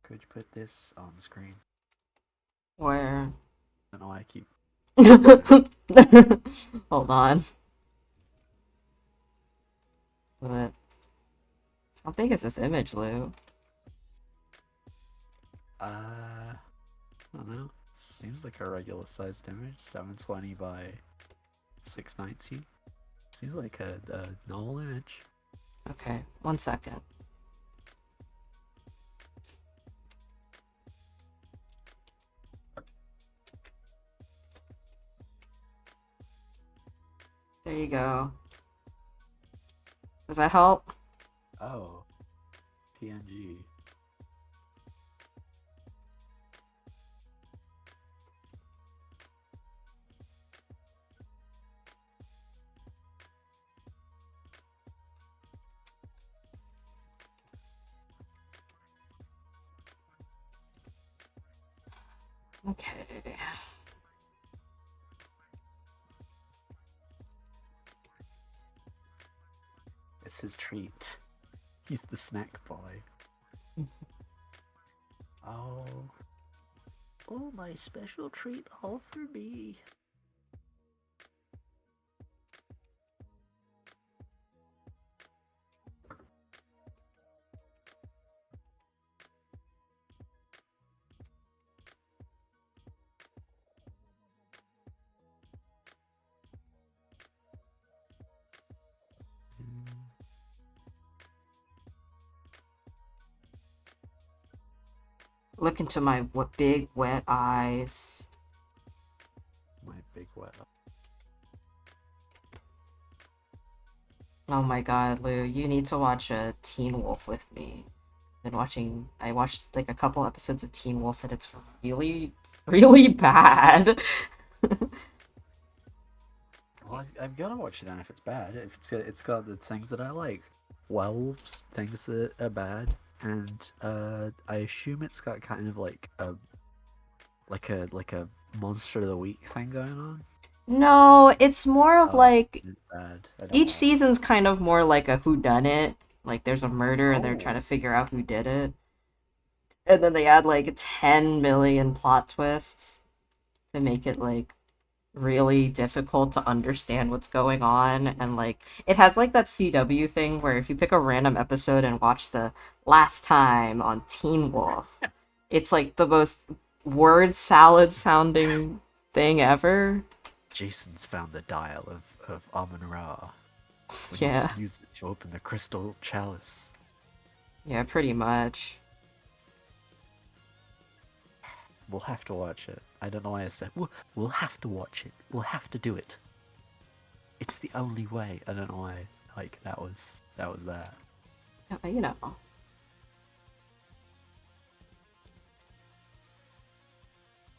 Could you put this on the screen? Where? I don't know why I keep. Hold on. What? How big is this image, Lou? I don't know. Seems like a regular sized image, 720 by 690. Seems like a normal image. Okay, 1 second. There you go. Does that help? Oh, PNG. Okay. It's his treat. He's the snack boy. Oh. Oh, my special treat all for me. Mm, Look into my big wet eyes. my big wet. Oh my god, Lou, you need to watch Teen Wolf with me. I watched like a couple episodes of Teen Wolf and it's really, really bad. Well, I've got to watch it then if it's bad. If it's got the things that I like, wolves, things that are bad, and I assume it's got kind of like a monster of the week thing going on. No, it's more of Oh, like it's bad. I don't each like it. season's kind of more like a whodunit. Like there's a murder and they're trying Oh, to figure out who did it. And then they add like 10 million plot twists to make it like really difficult to understand what's going on. And like it has like that CW thing where if you pick a random episode and watch the last time on Teen Wolf, it's like the most word salad sounding thing ever. Jason's found the dial of Amun Ra. We need Yeah. to use it to open the crystal chalice. Yeah, pretty much. We'll have to watch it. I don't know why I said we'll have to watch it. We'll have to do it. It's the only way. I don't know why. Like that was that. You know.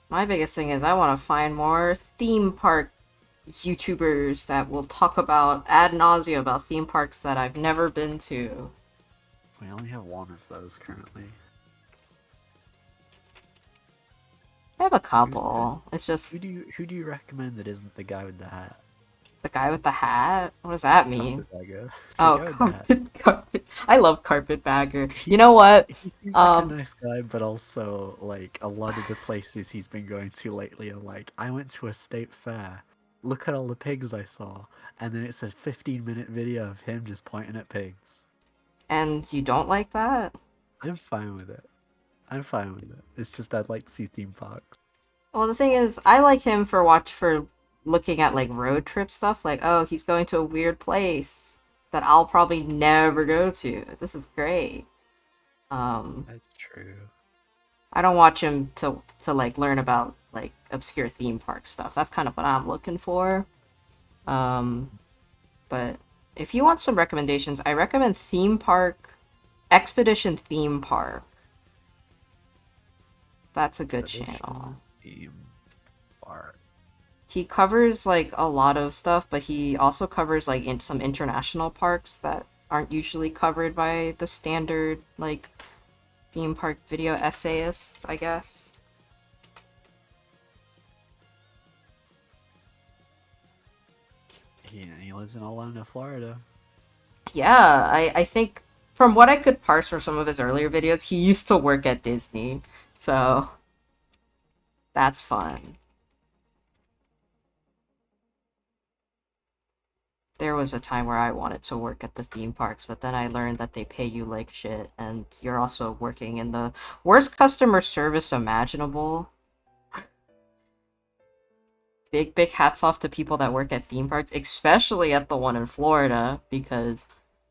My biggest thing is I want to find more theme park YouTubers that will talk about ad nauseum about theme parks that I've never been to. We only have one of those currently. I have a Who's good? couple. It's just Who do you recommend that isn't the guy with the hat? the guy with the hat. What does that mean? Carpetbagger. The Oh, guy with the hat. carpet. I love Carpetbagger. You He know what? he seems like a Um, nice guy, but also like a lot of the places he's been going to lately are like, I went to a state fair. Look at all the pigs I saw, and then it's a 15-minute video of him just pointing at pigs. and you don't like that? I'm fine with it. I'm fine with it. It's just I'd like to see theme parks. Well, the thing is, I like him for looking at like road trip stuff. Like, oh, he's going to a weird place that I'll probably never go to. This is great. Um, That's true. I don't watch him to like learn about like obscure theme park stuff. That's kind of what I'm looking for. Um, but if you want some recommendations, I recommend Theme Park Expedition Theme Park. That's a good channel. Expedition theme park. He covers like a lot of stuff, but he also covers like in some international parks that aren't usually covered by the standard like theme park video essayist, I guess. He lives in Orlando, Florida. Yeah, I think from what I could parse from some of his earlier videos, he used to work at Disney. So that's fun. There was a time where I wanted to work at the theme parks, but then I learned that they pay you like shit, and you're also working in the worst customer service imaginable. Big hats off to people that work at theme parks, especially at the one in Florida, because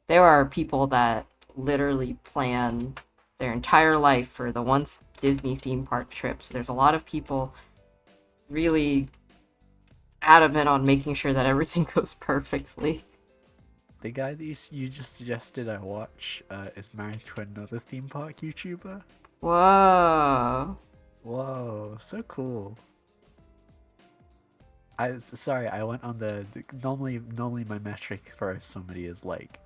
there are people that literally plan their entire life for the one Disney theme park trip. So there's a lot of people really adamant on making sure that everything goes perfectly. The guy that you just suggested I watch is married to another theme park YouTuber. Whoa. Whoa, so cool. Sorry, I went on normally my metric for if somebody is like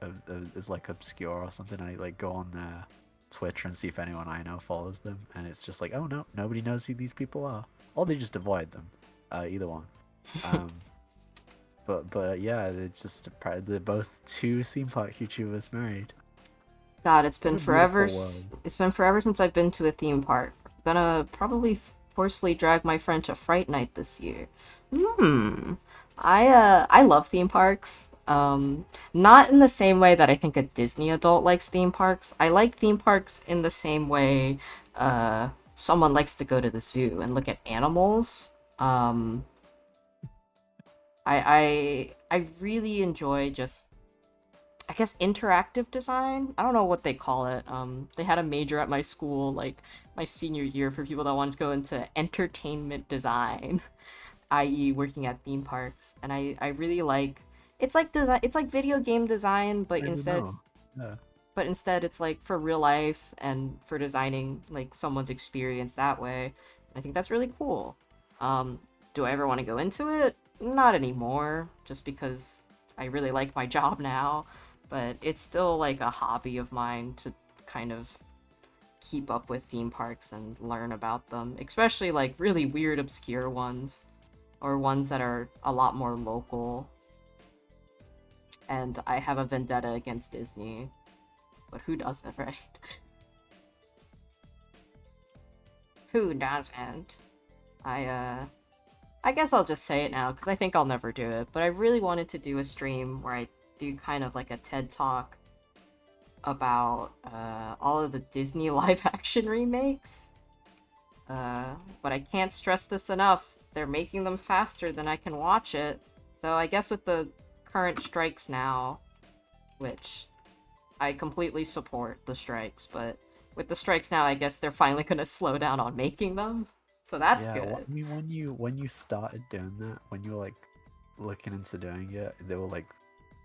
is like obscure or something. I like go on their Twitter and see if anyone I know follows them, and it's just like, oh no, nobody knows who these people are, or they just avoid them. Either one. Um, but yeah, they're both two theme park YouTubers married. God, What a beautiful world. it's been forever since I've been to a theme park. I'm gonna probably forcefully drag my friend to Fright Night this year. Hmm. I love theme parks. Not in the same way that I think a Disney adult likes theme parks. I like theme parks in the same way someone likes to go to the zoo and look at animals. Um I really enjoy just, I guess, interactive design. I don't know what they call it. They had a major at my school, like my senior year, for people that wanted to go into entertainment design, i.e., working at theme parks. And I really like, it's like design. It's like video game design, I don't know. Yeah. but instead it's like for real life and for designing like someone's experience that way. I think that's really cool. Do I ever want to go into it? Not anymore, just because I really like my job now, but it's still like a hobby of mine to kind of keep up with theme parks and learn about them, especially like really weird, obscure ones or ones that are a lot more local. And I have a vendetta against Disney, but who doesn't, right? Who doesn't? I I guess I'll just say it now because I think I'll never do it, but I really wanted to do a stream where I do kind of like a TED talk about all of the Disney live action remakes. But I can't stress this enough. They're making them faster than I can watch it. Though I guess with the current strikes now, which I completely support the strikes, but with the strikes now, I guess they're finally gonna slow down on making them. So that's Yeah, good. I mean, when you started doing that, when you were like looking into doing it, there were like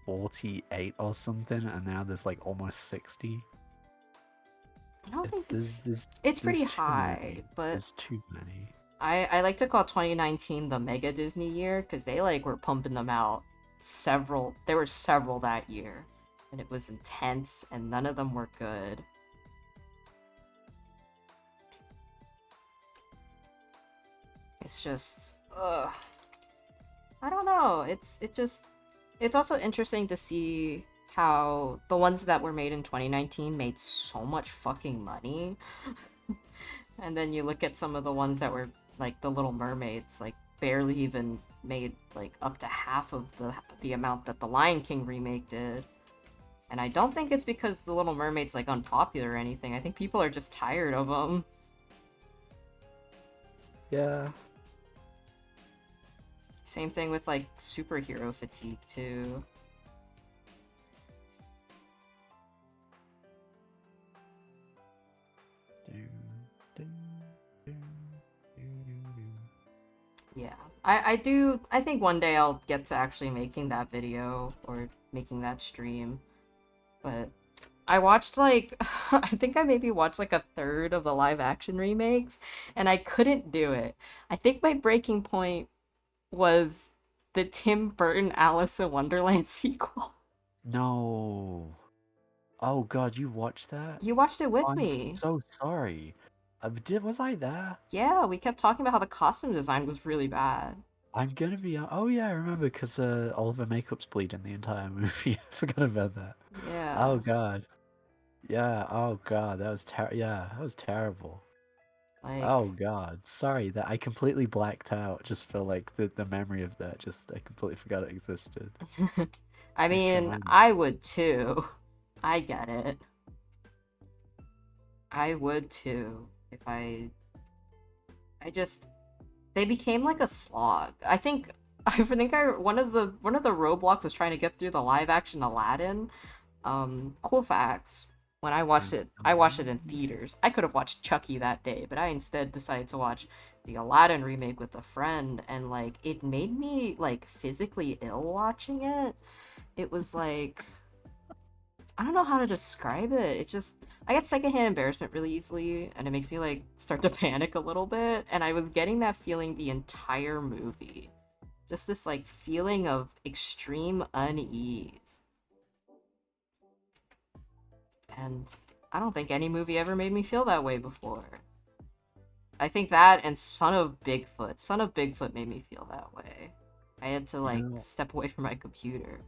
48 or something, and now there's like almost 60. I don't think it's There's pretty too high, many. but There's too many. I like to call 2019 the Mega Disney year because they like were pumping them out several. There were several that year, and it was intense, and none of them were good. It's just, ugh. I don't know. It's also interesting to see how the ones that were made in 2019 made so much fucking money. And then you look at some of the ones that were like the Little Mermaids, like barely even made like up to half of the amount that the Lion King remake did. And I don't think it's because the Little Mermaid's like unpopular or anything. I think people are just tired of them. Yeah. Same thing with like superhero fatigue too. Yeah. I think one day I'll get to actually making that video or making that stream. But I watched like I think I maybe watched like a third of the live action remakes and I couldn't do it. I think my breaking point was the Tim Burton Alice in Wonderland sequel. No. Oh God, you watched that? You watched it with I'm me. so sorry. Was I there? Yeah, we kept talking about how the costume design was really bad. I'm gonna be. Oh yeah, I remember because all of her makeup's bleeding the entire movie. I forgot about that. Yeah. Oh God. Yeah. Oh God, that was Yeah, that was terrible. Like Oh God, sorry that I completely blacked out. Just for like the memory of that. Just I completely forgot it existed. I Thanks for mean, reminding. I would too. I get it. I would too if I just they became like a slog. I think one of the roadblocks was trying to get through the live action Aladdin. Cool facts. When I watched Thanks. it, I watched it in theaters. I could have watched Chucky that day, but I instead decided to watch the Aladdin remake with a friend, and like it made me like physically ill watching it. It was like I don't know how to describe it. It just I get secondhand embarrassment really easily, and it makes me like start to panic a little bit. And I was getting that feeling the entire movie, just this like feeling of extreme unease. And I don't think any movie ever made me feel that way before. I think that and Son of Bigfoot. Son of Bigfoot made me feel that way. I had to You like know, step away from my computer.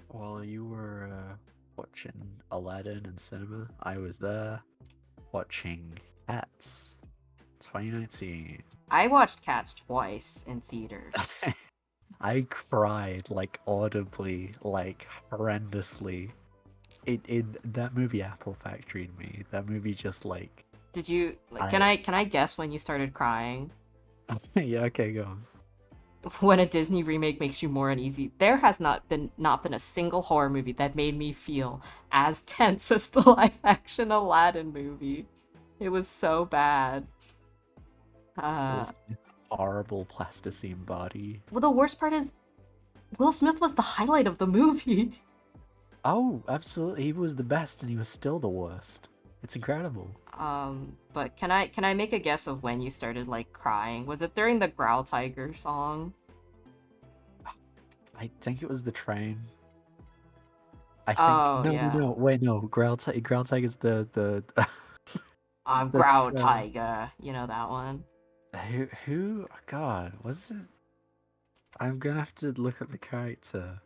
while you were watching Aladdin in cinema, I was there watching Cats 2019. I watched Cats twice in theaters. I cried like audibly, like horrendously. It that movie Apple Factory'd me. That movie just like Did you like I can I guess when you started crying? yeah, okay, go on. When a Disney remake makes you more uneasy. There has not been a single horror movie that made me feel as tense as the live action Aladdin movie. It was so bad. Will Uh Smith's horrible plasticine body. well the worst part is Will Smith was the highlight of the movie. Oh, absolutely. He was the best and he was still the worst. It's incredible. But can I make a guess of when you started like crying? Was it during the Growl Tiger song? I think it was the train. I think Oh yeah. wait, no. Growl Tiger's the I'm that's Growl Tiger. You know that one. who oh, God, was it? I'm gonna have to look up the character.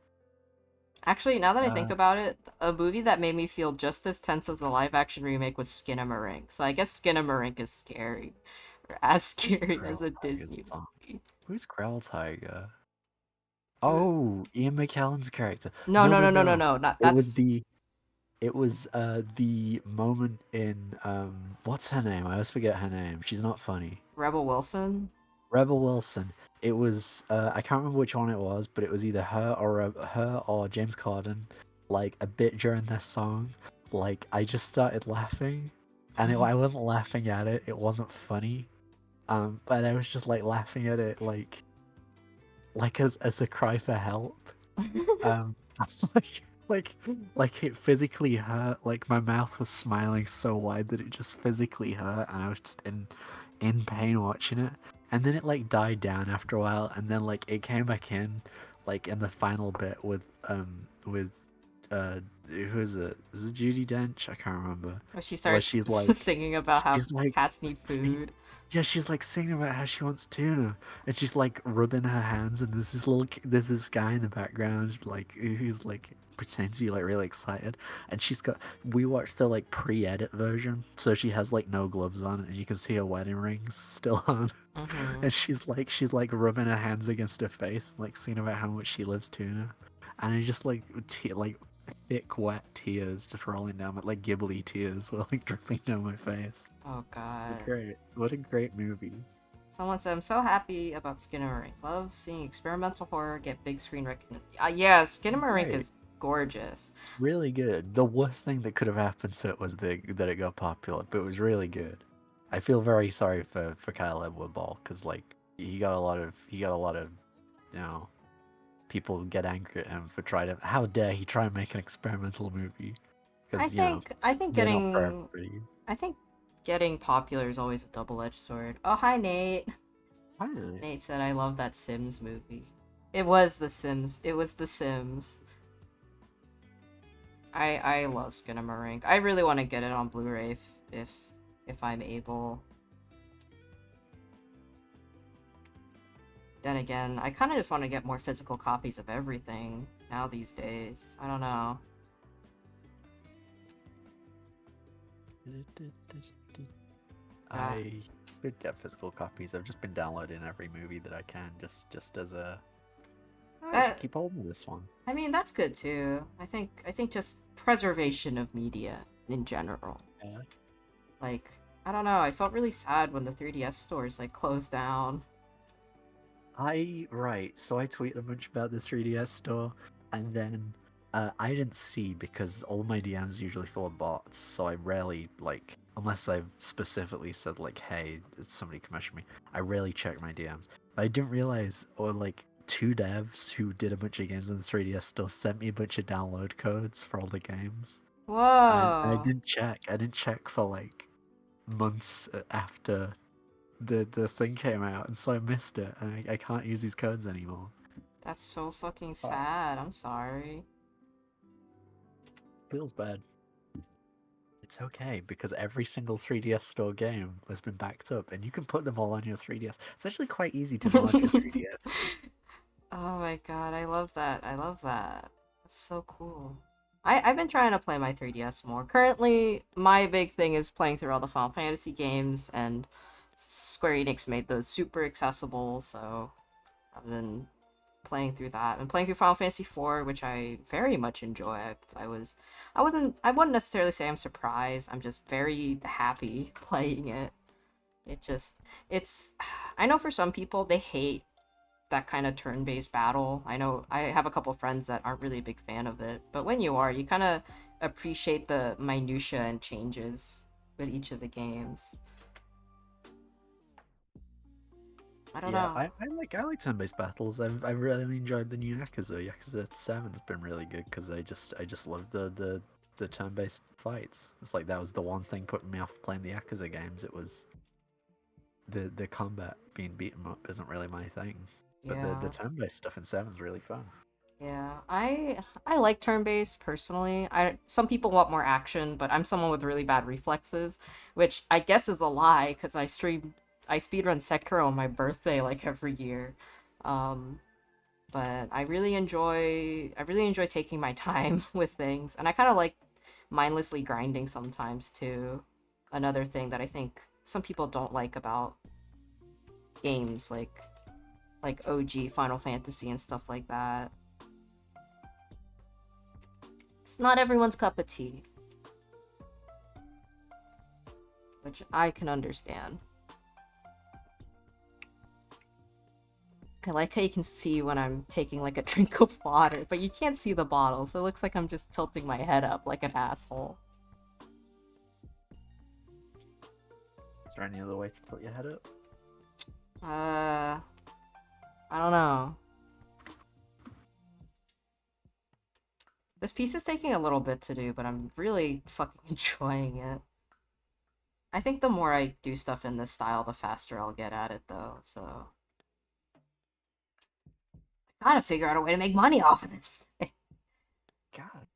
Actually, now that I think Uh about it, a movie that made me feel just as tense as the live action remake was Skinamarink. So I guess Skinamarink is scary. Or as scary as Growl a Tiger's Disney song. movie. Who's Growl Tiger? Uh, Oh, Ian McKellen's character. No, No, no, no, no, no, no, no. no. Not It was that's the moment in what's her name? I always forget her name. She's not funny. Rebel Wilson. Rebel Wilson. It was I can't remember which one it was, but it was either her or James Corden. Like a bit during this song, like I just started laughing, and I wasn't laughing at it. It wasn't funny. But I was just like laughing at it, like as a cry for help. I was like it physically hurt. Like my mouth was smiling so wide that it just physically hurt, and I was just in pain watching it. And then it like died down after a while, and then like it came back in, like in the final bit with who is it? Is it Judy Dench? I can't remember. Where she Where starts she's like singing about how she's like cats need sing- food. yeah, she's like singing about how she wants tuna, and she's like rubbing her hands, and there's this guy in the background, like who's like pretending to be like really excited, and we watched the like pre-edit version, so she has like no gloves on, and you can see her wedding rings still on, Mm-hmm. and she's like rubbing her hands against her face, like singing about how much she loves tuna, and it just like like thick wet tears just rolling down, like ghibli tears were like dripping down my face. Oh It's god. great. What a great movie. Someone said, I'm so happy about Skinamarink. Love seeing experimental horror get big screen recognition. Yeah, It's Skinamarink great. is gorgeous. Really good. The worst thing that could have happened to it was that it got popular, but it was really good. I feel very sorry for Kyle Edward Ball because like he got a lot of you know people get angry at him for trying to how dare he try and make an experimental movie because I think they're not for getting everybody. I think getting popular is always a double-edged sword. Oh, hi Nate. I know. Nate said I love that Sims movie. It was The Sims. It was The Sims. I love Skinamarink. I really want to get it on Blu-ray if I'm able. Then again, I kind of just want to get more physical copies of everything now these days. I don't know. I should get physical copies. I've just been downloading every movie that I can, just as a. I should That keep holding this one. I mean that's good too. I think just preservation of media in general. Yeah. Like I don't know. I felt really sad when the 3DS stores like closed down. Right. So I tweeted a bunch about the 3DS store, and then I didn't see because all my DMs usually full of bots, so I rarely like unless I've specifically said like, "Hey, somebody commission me." I rarely check my DMs. But I didn't realize, or like two devs who did a bunch of games on the 3DS still sent me a bunch of download codes for all the games. I Whoa. didn't check. I didn't check for like months after the thing came out, and so I missed it, and I can't use these codes anymore. That's so fucking Fuck. sad. I'm sorry. Feels bad. It's okay because every single 3DS store game has been backed up, and you can put them all on your 3DS. It's actually quite easy to mod your 3DS. Oh my god, I love that. I love that. That's so cool. I've been trying to play my 3DS more. Currently, my big thing is playing through all the Final Fantasy games, and Square Enix made those super accessible, so I've been playing through that. And playing through Final Fantasy IV, which I very much enjoy. I wouldn't necessarily say I'm surprised. I'm just very happy playing it. It just, it's, I know for some people they hate that kind of turn-based battle. I know I have a couple friends that aren't really a big fan of it, but when you are, you kind of appreciate the minutia and changes with each of the games. I don't Yeah, know. I like turn-based battles. I've really enjoyed the new Yakuza. Yakuza 7's been really good because I just love the turn-based fights. It's like that was the one thing putting me off playing the Yakuza games. It was the combat being beaten up isn't really my thing. But the Yeah. turn-based stuff in 7's really fun. Yeah, I like turn-based personally. I some people want more action, but I'm someone with really bad reflexes, which I guess is a lie because I speedrun Sekiro on my birthday like every year. Um, but I really enjoy taking my time with things, and I kind of like mindlessly grinding sometimes too. Another thing that I think some people don't like about games like OG Final Fantasy and stuff like that. It's not everyone's cup of tea, which I can understand. I like how you can see when I'm taking like a drink of water, but you can't see the bottle, so it looks like I'm just tilting my head up like an asshole. Is there any other way to tilt your head up? I don't know. This piece is taking a little bit to do, but I'm really fucking enjoying it. I think the more I do stuff in this style, the faster I'll get at it, though, so. I gotta figure out a way to make money off of this thing. God.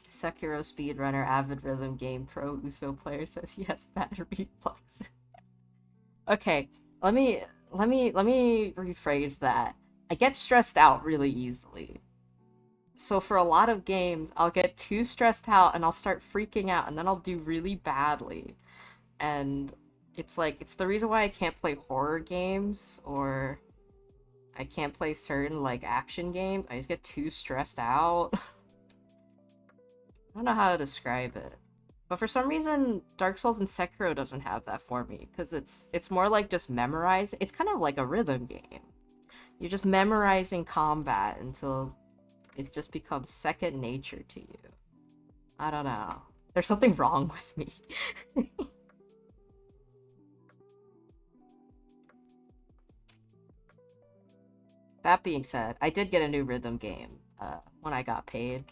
Sekiro speedrunner, avid rhythm game pro Uso player says he has bad reflexes. Okay, let me rephrase that. I get stressed out really easily. So for a lot of games, I'll get too stressed out and I'll start freaking out and then I'll do really badly. And it's like it's the reason why I can't play horror games or I can't play certain like action games. I just get too stressed out. I don't know how to describe it. But for some reason, Dark Souls and Sekiro doesn't have that for me because it's more like just memorize. It's kind of like a rhythm game. You're just memorizing combat until it just becomes second nature to you. I don't know. There's something wrong with me. That being said, I did get a new rhythm game when I got paid.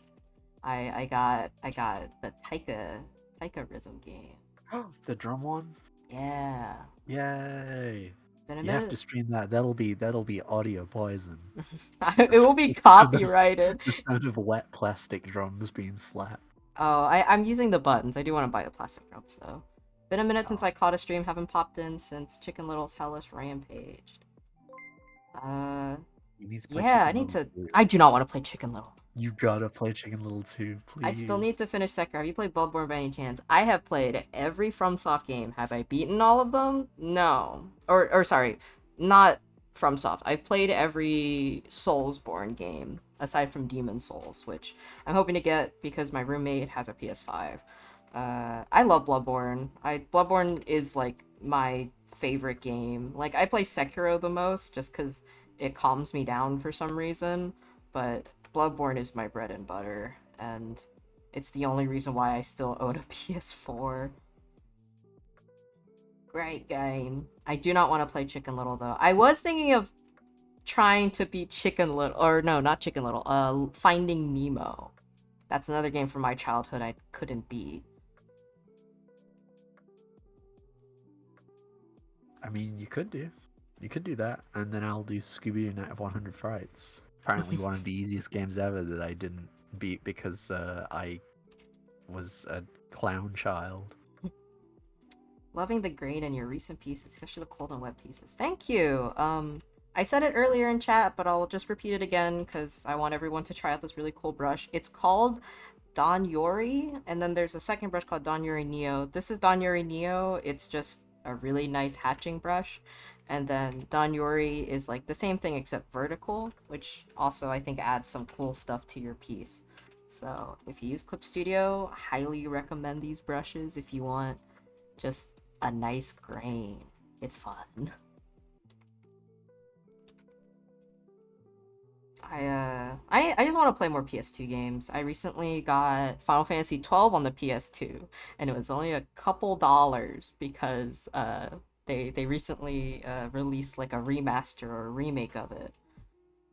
I got the Taika rhythm game. Oh, the drum one? Yeah. Yay! Been a You have to minute. stream that. That'll be audio poison. It will be The sound of copyrighted. the sound of wet plastic drums being slapped. Oh, I'm using the buttons. I do want to buy the plastic drums though. Been a minute since Oh, I caught a stream. Haven't popped in since Chicken Little's Hellish rampaged. Uh, you need to play yeah, I Chicken need Little to. 2. I do not want to play Chicken Little. You gotta play Chicken Little 2, I still need please. to finish Sekiro. Have you played Bloodborne by any chance? I have played every FromSoft game. Have I beaten all of them? No. Or sorry, not FromSoft. I've played every Soulsborne game aside from Demon Souls, which I'm hoping to get because my roommate has a PS5. I love Bloodborne. Bloodborne is like my favorite game. Like, I play Sekiro the most just because it calms me down for some reason, but Bloodborne is my bread and butter, and it's the only reason why I still own a PS4. Great game. I do not want to play Chicken Little, though. I was thinking of trying to beat Chicken Little, or no, not Chicken Little, Finding Nemo. That's another game from my childhood I couldn't beat. I mean, you could do that, and then I'll do Scooby-Doo Night of 100 Frights. Apparently, one of the easiest games ever that I didn't beat because I was a clown child. Loving the grain in your recent pieces, especially the cold and wet pieces. Thank you. I said it earlier in chat, but I'll just repeat it again because I want everyone to try out this really cool brush. It's called Don Yori, and then there's a second brush called Don Yori Neo. This is Don Yori Neo. It's just a really nice hatching brush. And then Don Yori is like the same thing except vertical, which also I think adds some cool stuff to your piece. So if you use Clip Studio, highly recommend these brushes if you want just a nice grain. It's fun. I just want to play more PS2 games. I recently got Final Fantasy 12 on the PS2, and it was only a couple dollars because they recently released like a remaster or a remake of it.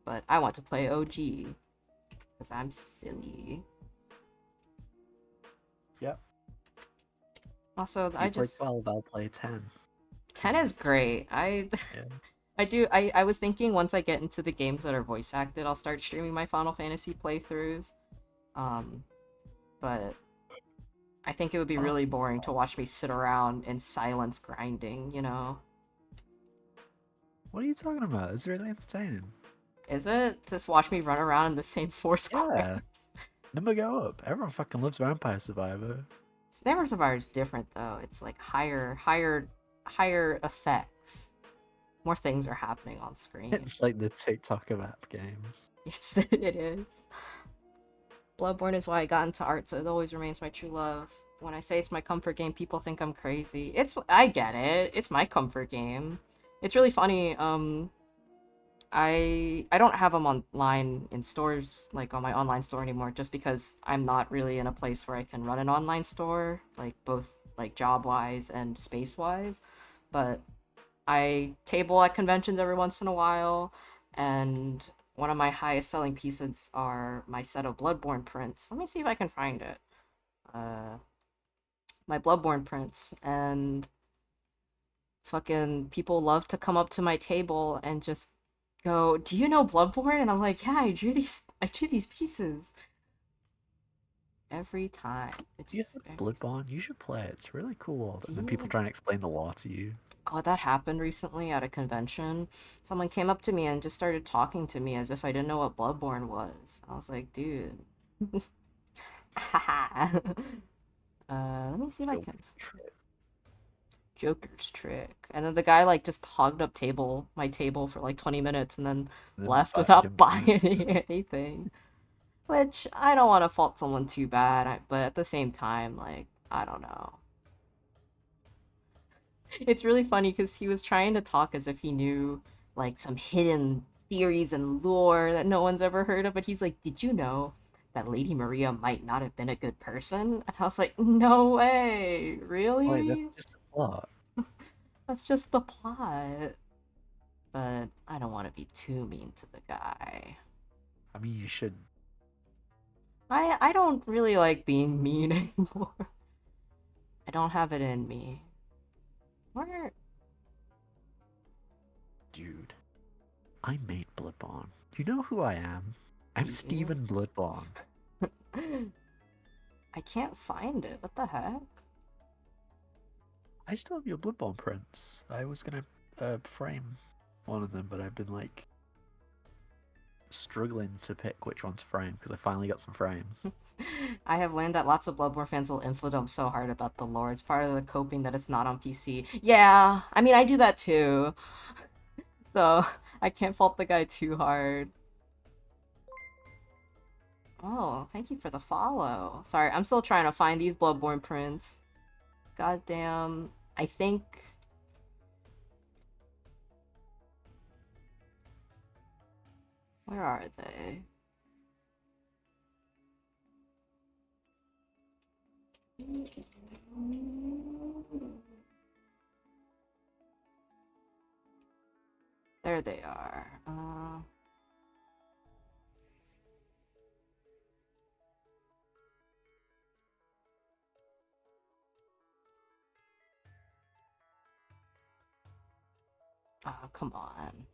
But I want to play OG because I'm silly. Yep. Also, You I play just 12, I'll play 10. 10 is great. Yeah. I was thinking once I get into the games that are voice acted, I'll start streaming my Final Fantasy playthroughs. Um, but I think it would be Oh, really boring to watch me sit around in silence grinding, you know? what are you talking about? It's really entertaining. Is it? Just watch me run around in the same four squares. Yeah. Never go up. Everyone fucking loves Vampire Survivor. Never Survivor is different though. It's like higher effects. More things are happening on screen. It's like the TikTok of app games. It is. Bloodborne is why I got into art, so it always remains my true love. When I say it's my comfort game, people think I'm crazy. I get it. It's my comfort game. It's really funny. I don't have them online in stores, like on my online store anymore, just because I'm not really in a place where I can run an online store, like both like job wise and space wise. But I table at conventions every once in a while, and one of my highest selling pieces are my set of Bloodborne prints. Let me see if I can find it. My Bloodborne prints, and fucking people love to come up to my table and just go, "Do you know Bloodborne?" And I'm like, "Yeah, I drew these pieces." Every time. It's Do you have Bloodborne? You should play it. It's really cool. Do And then you people like try and explain the law to you. Oh, that happened recently at a convention. Someone came up to me and just started talking to me as if I didn't know what Bloodborne was. I was like, dude. Haha. Let me see if I So, can. Joker's trick. And then the guy like just hogged up my table for like 20 minutes and then then left you without didn't buy buying it. anything. Which I don't want to fault someone too bad, but at the same time, like, I don't know. It's really funny because he was trying to talk as if he knew like some hidden theories and lore that no one's ever heard of, but he's like, "Did you know that Lady Maria might not have been a good person?" And I was like, "No way, Wait, that's really? just a plot. That's just the plot." But I don't want to be too mean to the guy. I mean, you should. I don't really like being mean anymore. I don't have it in me. Where? Dude, I made Bloodborne. You know who I am? I'm Do you? Steven Bloodborne. I can't find it. What the heck? I still have your Bloodborne prints. I was gonna frame one of them, but I've been like struggling to pick which one to frame because I finally got some frames. I have learned that lots of Bloodborne fans will infodump so hard about the lore. It's part of the coping that it's not on PC. Yeah, I mean, I do that too. So, I can't fault the guy too hard. Oh, thank you for the follow. Sorry, I'm still trying to find these Bloodborne prints. Goddamn. I think Where are they? There they are. Oh, come on.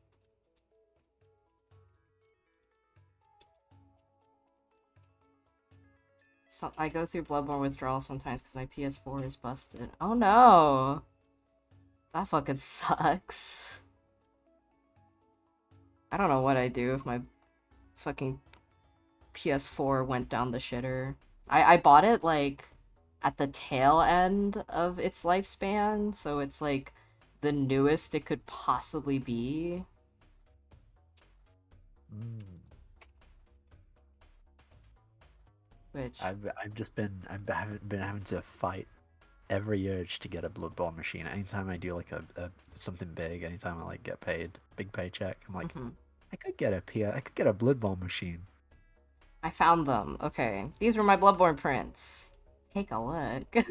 So I go through Bloodborne withdrawal sometimes because my PS4 is busted. Oh no! That fucking sucks. I don't know what I'd do if my fucking PS4 went down the shitter. I bought it like at the tail end of its lifespan, so it's like the newest it could possibly be. Mm. Which I've just been haven't been having to fight every urge to get a Bloodborne machine. Anytime I do like a something big, anytime I like get paid, big paycheck, I'm like, mhm. I could get a Bloodborne machine. I found them. Okay, these were my Bloodborne prints. Take a look.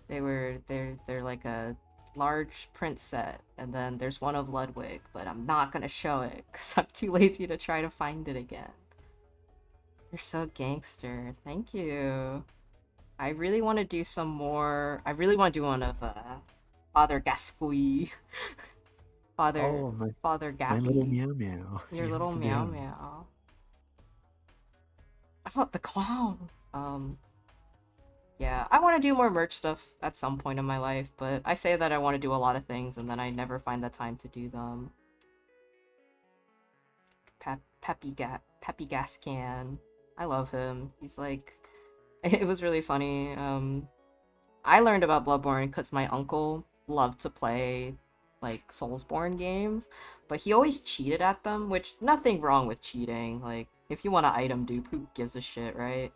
They're like a large print set, and then there's one of Ludwig, but I'm not gonna show it because I'm too lazy to try to find it again. You're so gangster. Thank you. I really want to do some more. I really want to do one of Father Gascoigne, Father Oh Father my little Gappy, meow meow. your You have little to meow do. meow. Oh, the clown. Yeah, I want to do more merch stuff at some point in my life, but I say that I want to do a lot of things and then I never find the time to do them. Peppy Gascan. I love him. He's like, it was really funny. I learned about Bloodborne because my uncle loved to play like Soulsborne games, but he always cheated at them, which nothing wrong with cheating. Like, if you want to item dupe, who gives a shit, right?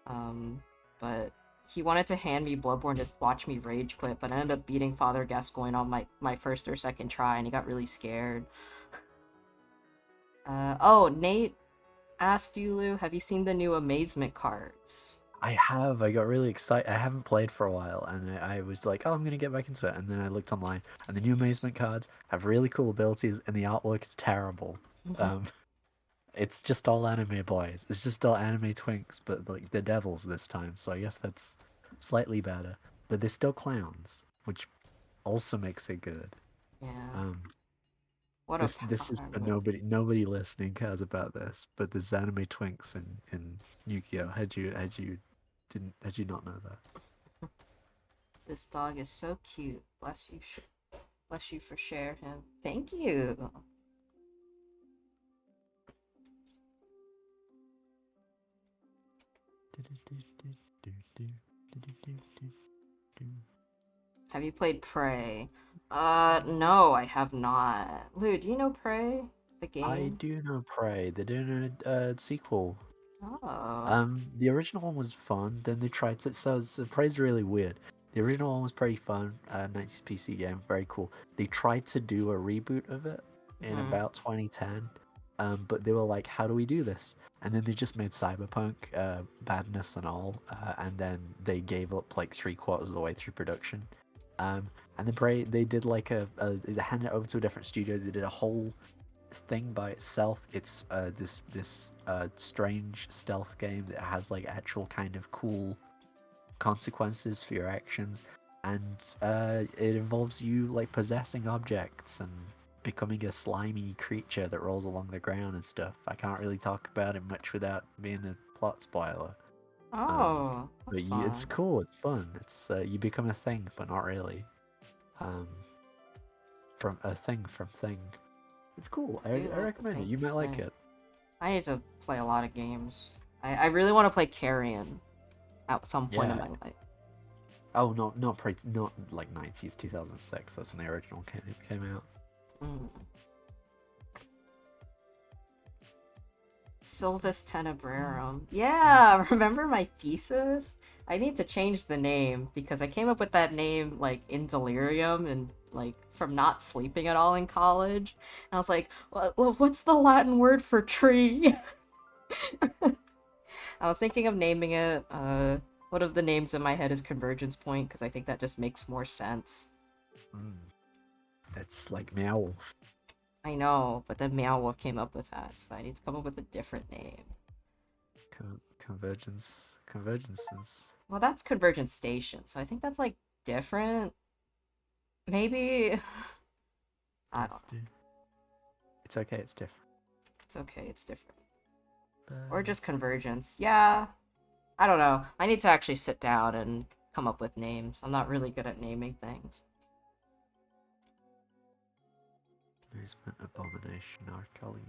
Um, but he wanted to hand me Bloodborne to watch me rage quit, but I ended up beating Father Gascoigne on my first or second try, and he got really scared. Oh, Nate asked you, Lou, have you seen the new Amazement cards? I have. I got really excited. I haven't played for a while, and I was like, "Oh, I'm gonna get back into it." And then I looked online, and the new Amazement cards have really cool abilities, and the artwork is terrible. Um, it's just all anime boys. It's just all anime twinks, but like the devils this time. So I guess that's slightly better. But they're still clowns, which also makes it good. Yeah. Um, What a this is for power. nobody listening cares about this, but there's anime twinks in Yu-Gi-Oh. Had you not know that? This dog is so cute. Bless you for sharing him. Thank you. Have you played Prey? No, I have not. Lou, do you know Prey? The I game? do know Prey. They're doing a sequel. Oh. The original one was fun. Then they tried to. So Prey's really weird. The original one was pretty fun. 90s PC game, very cool. They tried to do a reboot of it in Hmm. about 2010. But they were like, "How do we do this?" And then they just made Cyberpunk, badness and all. And then they gave up like 3/4 of the way through production. And then Prey, they did like they handed it over to a different studio. They did a whole thing by itself. It's this strange stealth game that has like actual kind of cool consequences for your actions, and it involves you like possessing objects and becoming a slimy creature that rolls along the ground and stuff. I can't really talk about it much without being a plot spoiler. Um, Oh, that's but it's fun. cool. It's fun. It's you become a thing, but not really. Um, from a thing from thing. It's cool. I do I love the recommend it. thing You might like thing. it. I need to play a lot of games. I really want to play Carrion at some point in Yeah. my life. Oh, not like 90s, 2006. That's when the original came out. Mm. Silvus Tenebrarum. Yeah, remember my thesis? I need to change the name because I came up with that name like in delirium and like from not sleeping at all in college. And I was like, what's the Latin word for tree? I was thinking of naming it. One of the names in my head is Convergence Point because I think that just makes more sense. Mm. That's like Meow. I know, but then Meow Wolf came up with that, so I need to come up with a different name. Convergences. Well, that's Convergence Station, so I think that's like different. Maybe. I don't know. It's okay, it's different. It's okay, it's different. But... Or just Convergence. Yeah. I don't know. I need to actually sit down and come up with names. I'm not really good at naming things. Movement Abomination Arcali.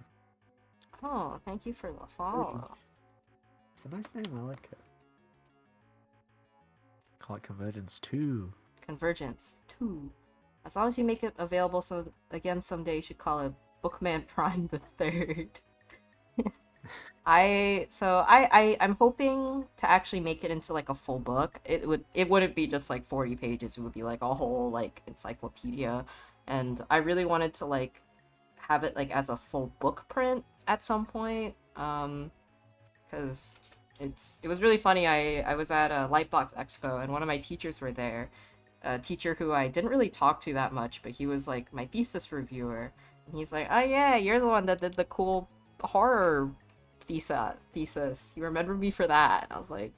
Oh, thank you for the follow. It's a nice name, I like it. Call it Convergence 2. Convergence 2. As long as you make it available so again someday, you should call it Bookman Prime the Third. I'm hoping to actually make it into like a full book. It wouldn't be just like 40 pages. It would be like a whole like encyclopedia. And I really wanted to like have it like as a full book print at some point. Because it was really funny. I was at a Lightbox Expo and one of my teachers were there. A teacher who I didn't really talk to that much, but he was like my thesis reviewer. And he's like, "Oh yeah, you're the one that did the cool horror thesis. You remember me for that?" And I was like,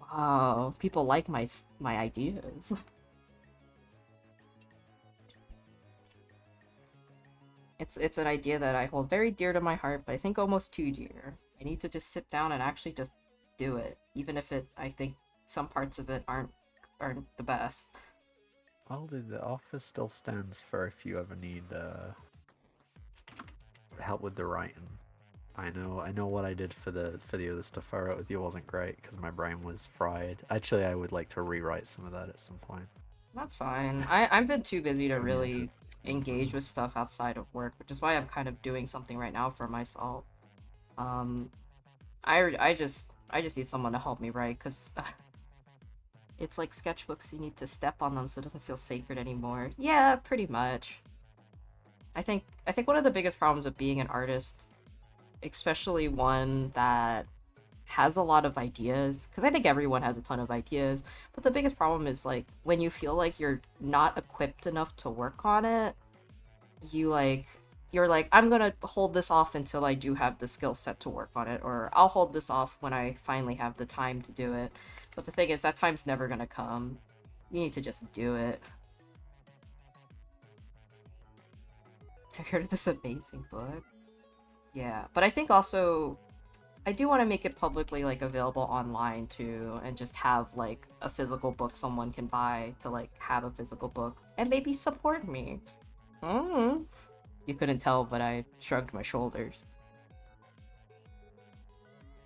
"Wow, people like my ideas." It's an idea that I hold very dear to my heart, but I think almost too dear. I need to just sit down and actually just do it, even if I think some parts of it aren't the best. Well, the office still stands for if you ever need help with the writing. I know what I did for the other stuff I wrote with you wasn't great because my brain was fried. Actually, I would like to rewrite some of that at some point. That's fine. I've been too busy to really engage with stuff outside of work, which is why I'm kind of doing something right now for myself. I just need someone to help me write because it's like sketchbooks. You need to step on them so it doesn't feel sacred anymore. Yeah, pretty much. I think one of the biggest problems of being an artist, especially one that has a lot of ideas, because I think everyone has a ton of ideas, but the biggest problem is like when you feel like you're not equipped enough to work on it, you're like, I'm gonna hold this off until I do have the skill set to work on it, or I'll hold this off when I finally have the time to do it. But the thing is, that time's never gonna come. You need to just do it. I heard of this amazing book. Yeah, but I think also I do want to make it publicly like available online too, and just have like a physical book someone can buy to like have a physical book and maybe support me. Mm-hmm. You couldn't tell, but I shrugged my shoulders.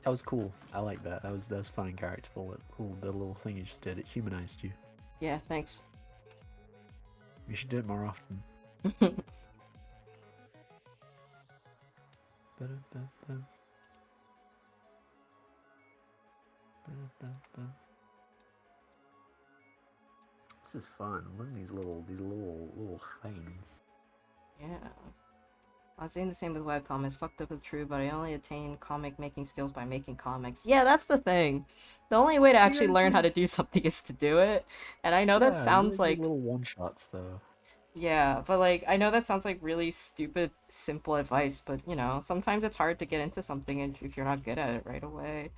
That was cool. I like that. That was fun and characterful. The little thing you just did, it humanized you. Yeah, thanks. You should do it more often. This is fun. Look at these little things. Yeah. I was doing the same with webcomics. Fucked up is true, but I only attain comic making skills by making comics. Yeah, that's the thing. The only way to actually learn how to do something is to do it. And I know that sounds like little one shots though. Yeah, but like I know that sounds like really stupid, simple advice, but you know, sometimes it's hard to get into something if you're not good at it right away.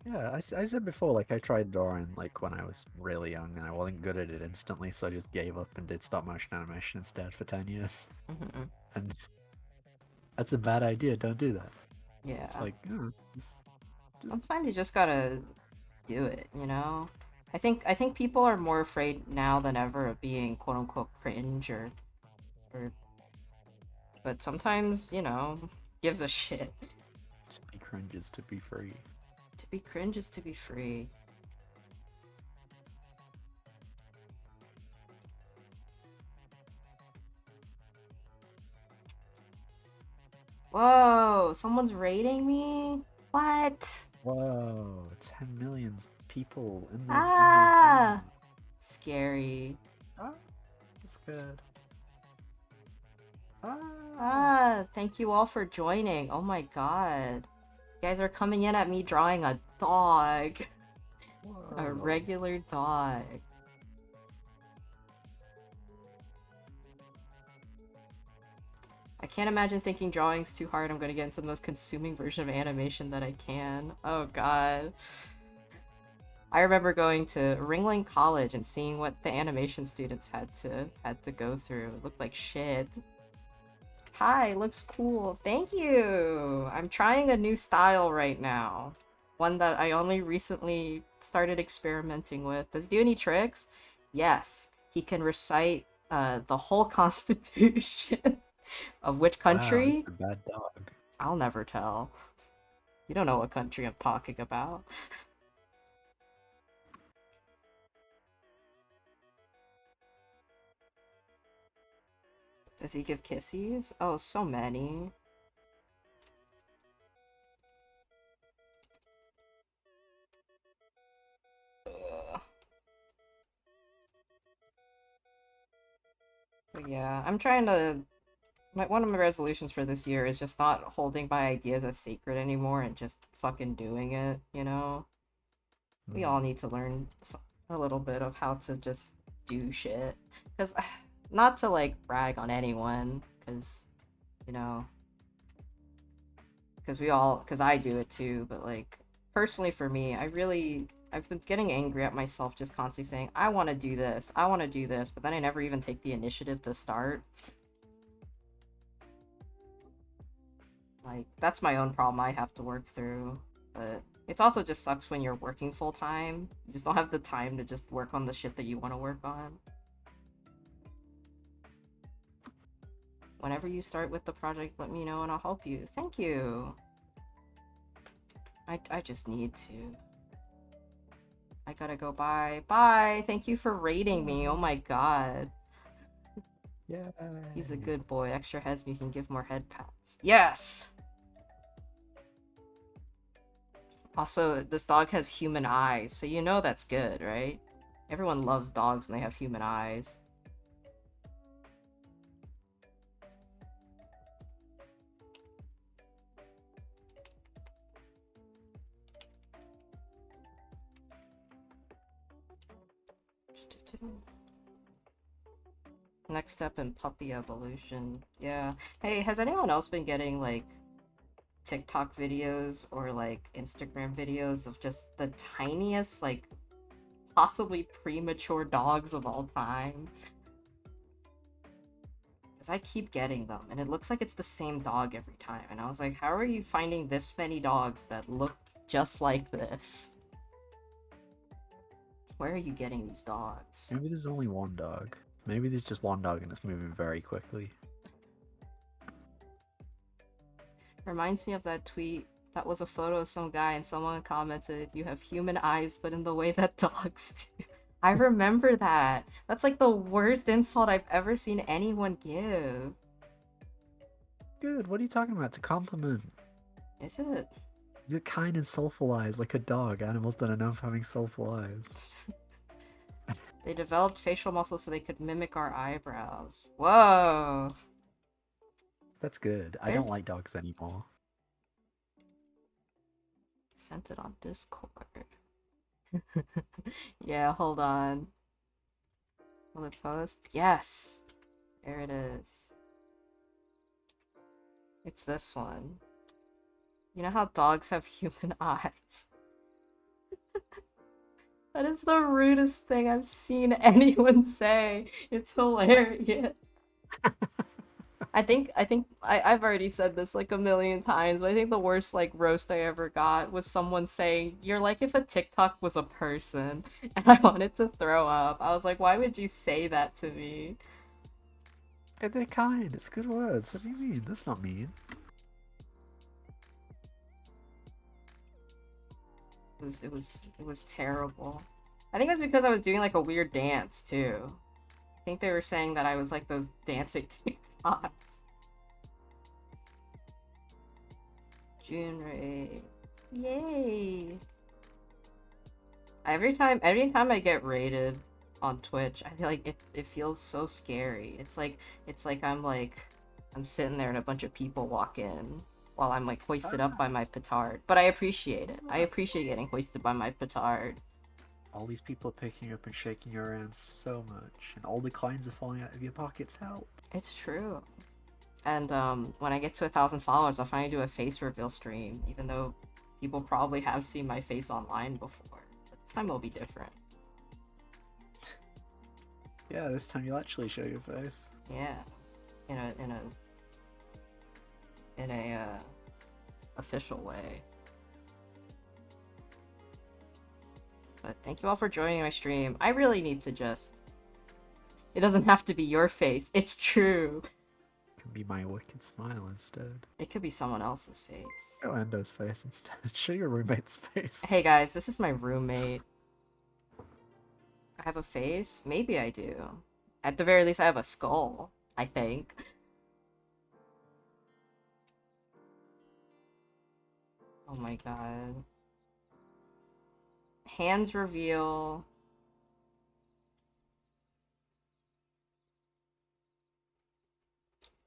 Yeah, I said before, like I tried drawing like when I was really young and I wasn't good at it instantly, so I just gave up and did stop motion animation instead for 10 years. Mm-hmm. And that's a bad idea. Don't do that. Yeah. It's like, sometimes you just gotta do it, you know? I think people are more afraid now than ever of being quote unquote cringe or but sometimes, you know, gives a shit. To be cringe is to be free. To be cringe is to be free. Whoa, someone's rating me? What? Whoa, 10 million people in the Ah! Scary. Ah, that's good. Ah, Thank you all for joining. Oh my god. You guys are coming in at me drawing a dog. A whoa. regular dog. I can't imagine thinking drawing's too hard. I'm gonna get into the most consuming version of animation that I can. Oh god. I remember going to Ringling College and seeing what the animation students had to go through. It looked like shit. Hi, looks cool. Thank you. I'm trying a new style right now. One that I only recently started experimenting with. Does he do any tricks? Yes. He can recite the whole constitution of which Wow, it's country? a bad dog. I'll never tell. You don't know what country I'm talking about. Does he give kissies? Oh, so many. Ugh. But yeah, I'm trying to. One of my resolutions for this year is just not holding my ideas as sacred anymore and just fucking doing it, you know? We all need to learn a little bit of how to just do shit. Because, not to like brag on anyone, because, you know, because I do it too, but like, personally for me, I've been getting angry at myself just constantly saying, I want to do this, I want to do this, but then I never even take the initiative to start. Like, that's my own problem I have to work through. But it also just sucks when you're working full time. You just don't have the time to just work on the shit that you want to work on. Whenever you start with the project, let me know and I'll help you. Thank you. I just need to. I gotta go. Bye. Bye. Thank you for rating me. Oh my god. Yeah. He's a good boy. Extra heads mean you can give more head pats. Yes! Also, this dog has human eyes, so you know that's good, right? Everyone loves dogs when they have human eyes. Next step in puppy evolution. Yeah. Hey, has anyone else been getting, like, TikTok videos or, like, Instagram videos of just the tiniest, like, possibly premature dogs of all time? Because I keep getting them, and it looks like it's the same dog every time. And I was like, how are you finding this many dogs that look just like this? Where are you getting these dogs? Maybe there's only one dog. Maybe there's just one dog and it's moving very quickly. Reminds me of that tweet that was a photo of some guy and someone commented, you have human eyes but in the way that dogs do. I remember that. That's like the worst insult I've ever seen anyone give. Good, what are you talking about? It's a compliment. Is it? These are kind and soulful eyes, like a dog. Animals that are known for having soulful eyes. They developed facial muscles so they could mimic our eyebrows. Whoa! That's good. I don't like dogs anymore. Sent it on Discord. Yeah, hold on. Will it post? Yes! There it is. It's this one. You know how dogs have human eyes? That is the rudest thing I've seen anyone say. It's hilarious. I've already said this like a million times, but I think the worst like roast I ever got was someone saying, "You're like if a TikTok was a person," and I wanted to throw up. I was like, "Why would you say that to me?" And they're kind. It's good words. What do you mean? That's not mean. It was terrible. I think it was because I was doing like a weird dance too. I think they were saying that I was like those dancing TikToks. Junrei. Yay. Every time I get rated on Twitch, I feel like it feels so scary. It's like I'm sitting there and a bunch of people walk in while I'm like hoisted up by Ah, my petard. But I appreciate it. I ah. appreciate getting hoisted by my petard. All these people are picking you up and shaking you around so much, and all the coins are falling out of your pockets. Help! It's true. And when I get to 1,000 followers, I'll finally do a face reveal stream, even though people probably have seen my face online before. But this time it'll be different. Yeah, this time you'll actually show your face. Yeah, in a official way. But thank you all for joining my stream. I really need to just. It doesn't have to be your face. It's true. Can be my wicked smile instead. It could be someone else's face. Show Endo's face instead. Show your roommate's face. Hey guys, this is my roommate. I have a face? Maybe I do. At the very least, I have a skull, I think. Oh my god. Hands reveal.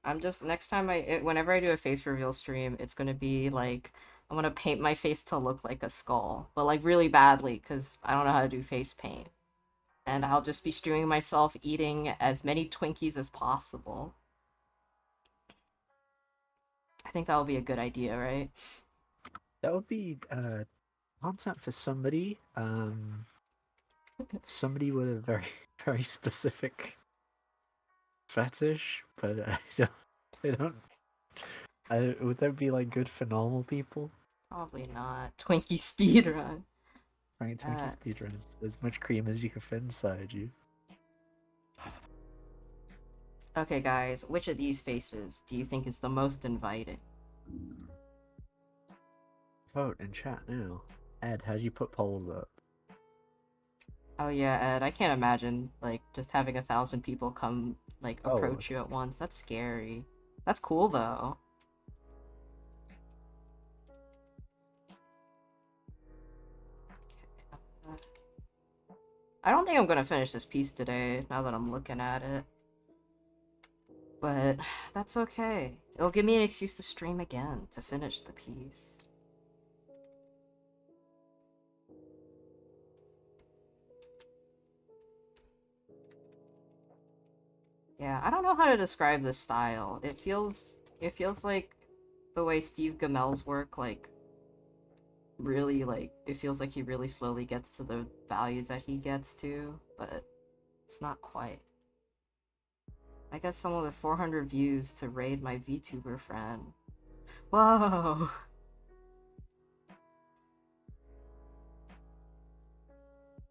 I'm just next time whenever I do a face reveal stream, it's gonna be like I'm gonna paint my face to look like a skull, but like really badly because I don't know how to do face paint. And I'll just be streaming myself eating as many Twinkies as possible. I think that would be a good idea, right? That would be content for somebody. Somebody with a very very specific fetish, but I don't. Would that be like good for normal people? Probably not. Twinkie speedrun. Trying Twinkie speedrun is as much cream as you can fit inside you. Okay, guys, which of these faces do you think is the most inviting? Vote in chat now. Ed, how'd you put polls up? Oh yeah, Ed, I can't imagine like just having 1,000 people come like approach you at once. That's scary. That's cool though. I don't think I'm gonna finish this piece today, now that I'm looking at it. But that's okay. It'll give me an excuse to stream again, to finish the piece. Yeah, I don't know how to describe this style. It feels like the way Steve Gamel's work, like, really, like, it feels like he really slowly gets to the values that he gets to, but it's not quite. I got someone with 400 views to raid my VTuber friend. Whoa!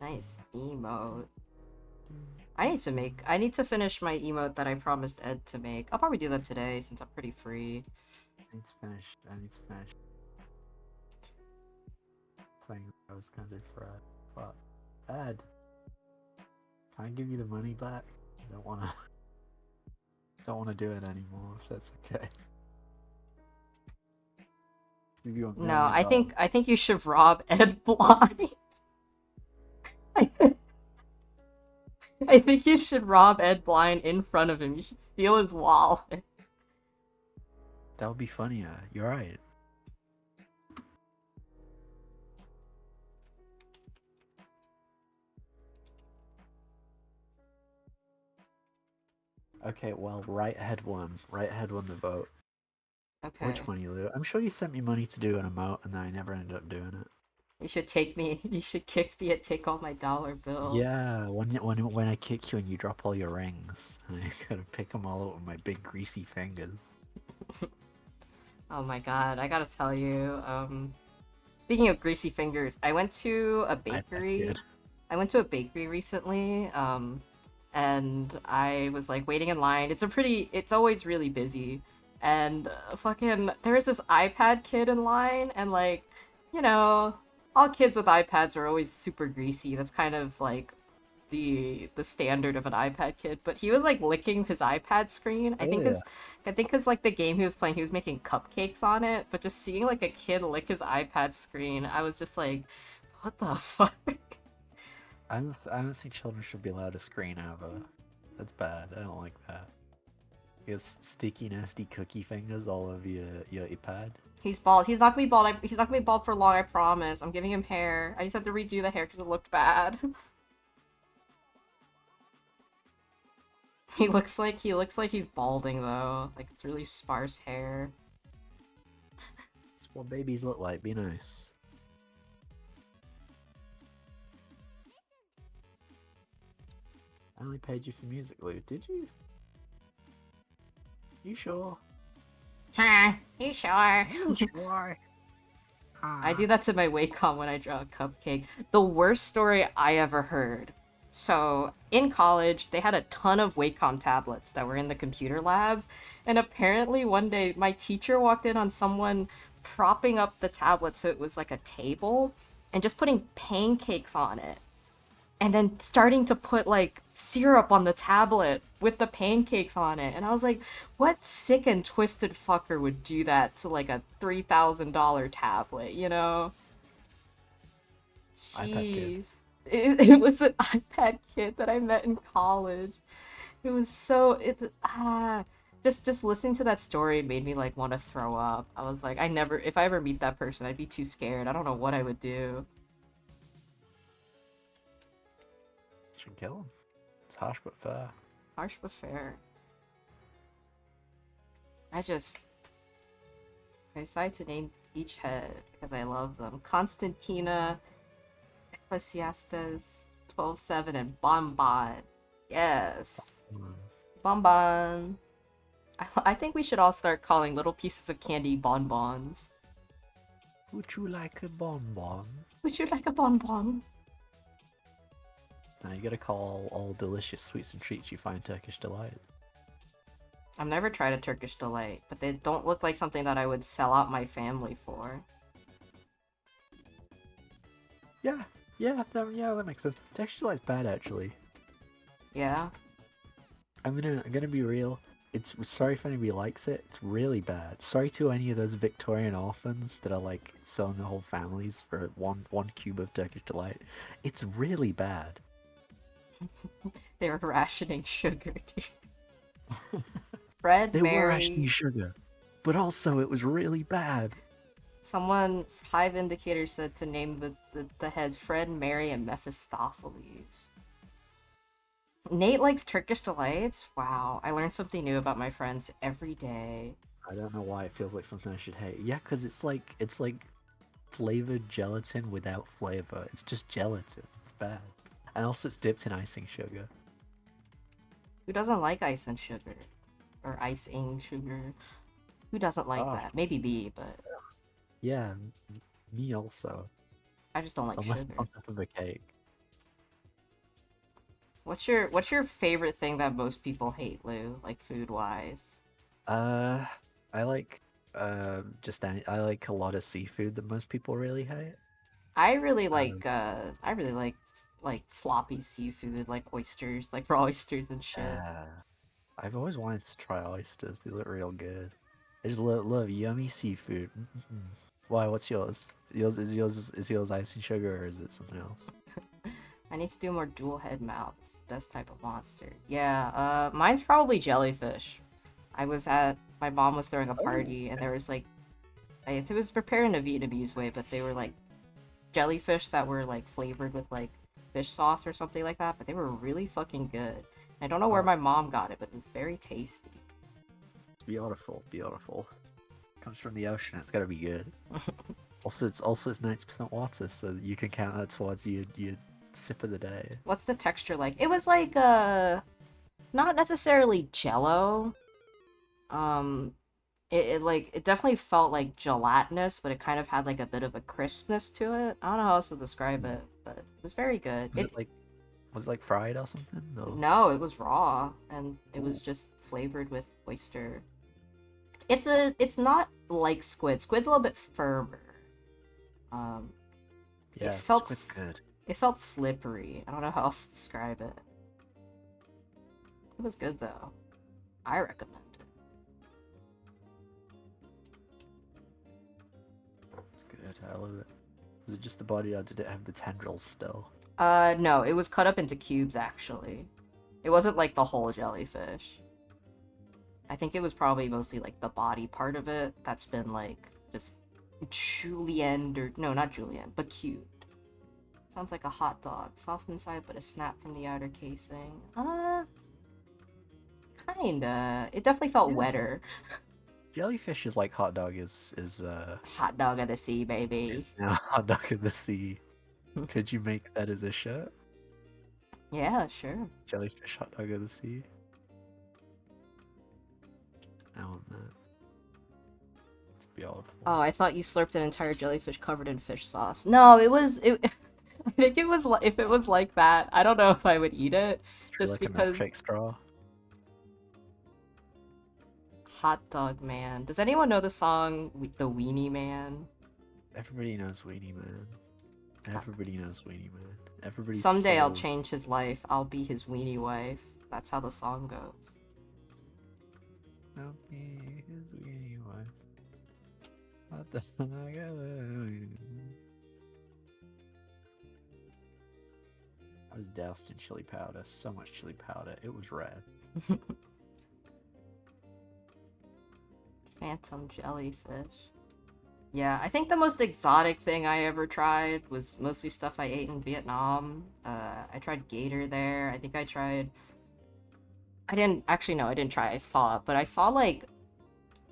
Nice emote. I need to finish my emote that I promised Ed to make. I'll probably do that today since I'm pretty free. I need to finish. Thing I was gonna do for Ed. But Ed, can I give you the money back? I don't wanna do it anymore if that's okay. Give you $1 No, million. I think you should rob Ed blind. I think you should rob Ed blind in front of him. You should steal his wallet. That would be funnier. You're right. Okay, well, Right won the vote. Okay. Which money, Lou? I'm sure you sent me money to do an emote, and then I never ended up doing it. You should kick me and take all my dollar bills. Yeah, when I kick you and you drop all your rings, and I gotta pick them all up with my big greasy fingers. Oh my god, I gotta tell you, speaking of greasy fingers, I went to a bakery. I went to a bakery recently, and I was like waiting in line. It's always really busy. And fucking, there was this iPad kid in line, and like, you know, all kids with iPads are always super greasy. That's kind of like the standard of an iPad kid. But he was like licking his iPad screen. I think cause like the game he was playing, he was making cupcakes on it. But just seeing like a kid lick his iPad screen, I was just like, what the fuck? I don't think children should be allowed to screen ever. That's bad. I don't like that. You have sticky, nasty cookie fingers all over your iPad. He's bald. He's not gonna be bald. He's not gonna be bald for long. I promise. I'm giving him hair. I just have to redo the hair because it looked bad. he looks like he's balding though. Like it's really sparse hair. That's what babies look like. Be nice. I only paid you for music, Lou. Did you? You sure? Huh? You sure? Why? I do that to my Wacom when I draw a cupcake. The worst story I ever heard. So, in college, they had a ton of Wacom tablets that were in the computer labs, and apparently one day my teacher walked in on someone propping up the tablet so it was like a table and just putting pancakes on it and then starting to put like syrup on the tablet with the pancakes on it. And I was like, what sick and twisted fucker would do that to like a $3,000 tablet, you know? iPad kid. Jeez. It was an iPad kid that I met in college. It was so just listening to that story made me like want to throw up. I was like, I never if I ever meet that person, I'd be too scared. I don't know what I would do. Should kill him. It's harsh but fair. Harsh but fair. I decided to name each head because I love them. Constantina, Ecclesiastes, 12-7, and Bonbon. Yes. Bonbon. I think we should all start calling little pieces of candy bonbons. Would you like a bonbon? Would you like a bonbon? Now you gotta call all delicious sweets and treats you find Turkish delight. I've never tried a Turkish delight, but they don't look like something that I would sell out my family for. Yeah, that makes sense. Turkish delight's bad actually. Yeah? I'm gonna be real. It's sorry if anybody likes it. It's really bad. Sorry to any of those Victorian orphans that are like selling their whole families for one cube of Turkish delight. It's really bad. They were rationing sugar, dude. Fred, They were rationing Mary... sugar, but also it was really bad. Someone, Hive Indicator said to name the heads Fred, Mary, and Mephistopheles. Nate likes Turkish delights? Wow, I learn something new about my friends every day. I don't know why it feels like something I should hate. Yeah, because it's like flavored gelatin without flavor. It's just gelatin. It's bad. And also it's dipped in icing sugar. Who doesn't like ice and sugar? Or icing sugar? Who doesn't like Oh, that? Maybe me, but yeah, me also. I just don't like Unless it's sugar. on top of a cake. What's your favorite thing that most people hate, Lou? Like food wise? I like I like a lot of seafood that most people really hate. Um, I really like sloppy seafood, like oysters, like raw oysters and shit. uh, I've always wanted to try oysters. They look real good. I just love yummy seafood. Mm-mm. Why? What's yours? Yours icing sugar or is it something else? I need to do more dual head mouths. Best type of monster. Yeah, mine's probably jellyfish. My mom was throwing a Oh, party and there was like, it was prepared in a Vietnamese way, but they were like jellyfish that were like flavored with like fish sauce or something like that, but they were really fucking good. I don't know where oh, my mom got it, but it was very tasty. beautiful, beautiful. Comes from the ocean. It's gotta be good. Also it's 90% water, so you can count that towards your sip of the day. What's the texture like? It was like not necessarily jello. Um it definitely felt like gelatinous, but it kind of had like a bit of a crispness to it. I don't know how else to describe it, but it was very good. Was it like fried or something? No. No, it was raw and it Ooh. was just flavored with oyster. It's not like squid. Squid's a little bit firmer. Um it Yeah, felt squid's good. it felt slippery. I don't know how else to describe it. It was good though. I recommend it. It's good. I love it. Was it just the body, or did it have the tendrils still? No, it was cut up into cubes actually. It wasn't like the whole jellyfish. I think it was probably mostly like the body part of it that's been like just julienned or no, not julienne, but cubed. Sounds like a hot dog, soft inside but a snap from the outer casing. Kinda. It definitely felt Yeah. wetter. Jellyfish is like hot dog Hot dog of the sea, is baby. now hot dog of the sea. Could you make that as a shirt? Yeah, sure. Jellyfish hot dog of the sea. I want that. It's beautiful. Oh, I thought you slurped an entire jellyfish covered in fish sauce. No, it was it. I think it was if it was like that, I don't know if I would eat it, Through just like a because milkshake straw. Hot Dog Man. Does anyone know the song The Weenie Man? Everybody knows Weenie Man. Everybody knows Weenie Man. Everybody's Someday I'll souls. change his life. I'll be his weenie wife. That's how the song goes. I'll be his weenie wife. Hot dog of the- I was doused in chili powder. So much chili powder. It was red. Phantom jellyfish. Yeah, I think the most exotic thing I ever tried was mostly stuff I ate in Vietnam. I tried gator there. I think I tried. I didn't actually no, I didn't try. I saw it, but I saw like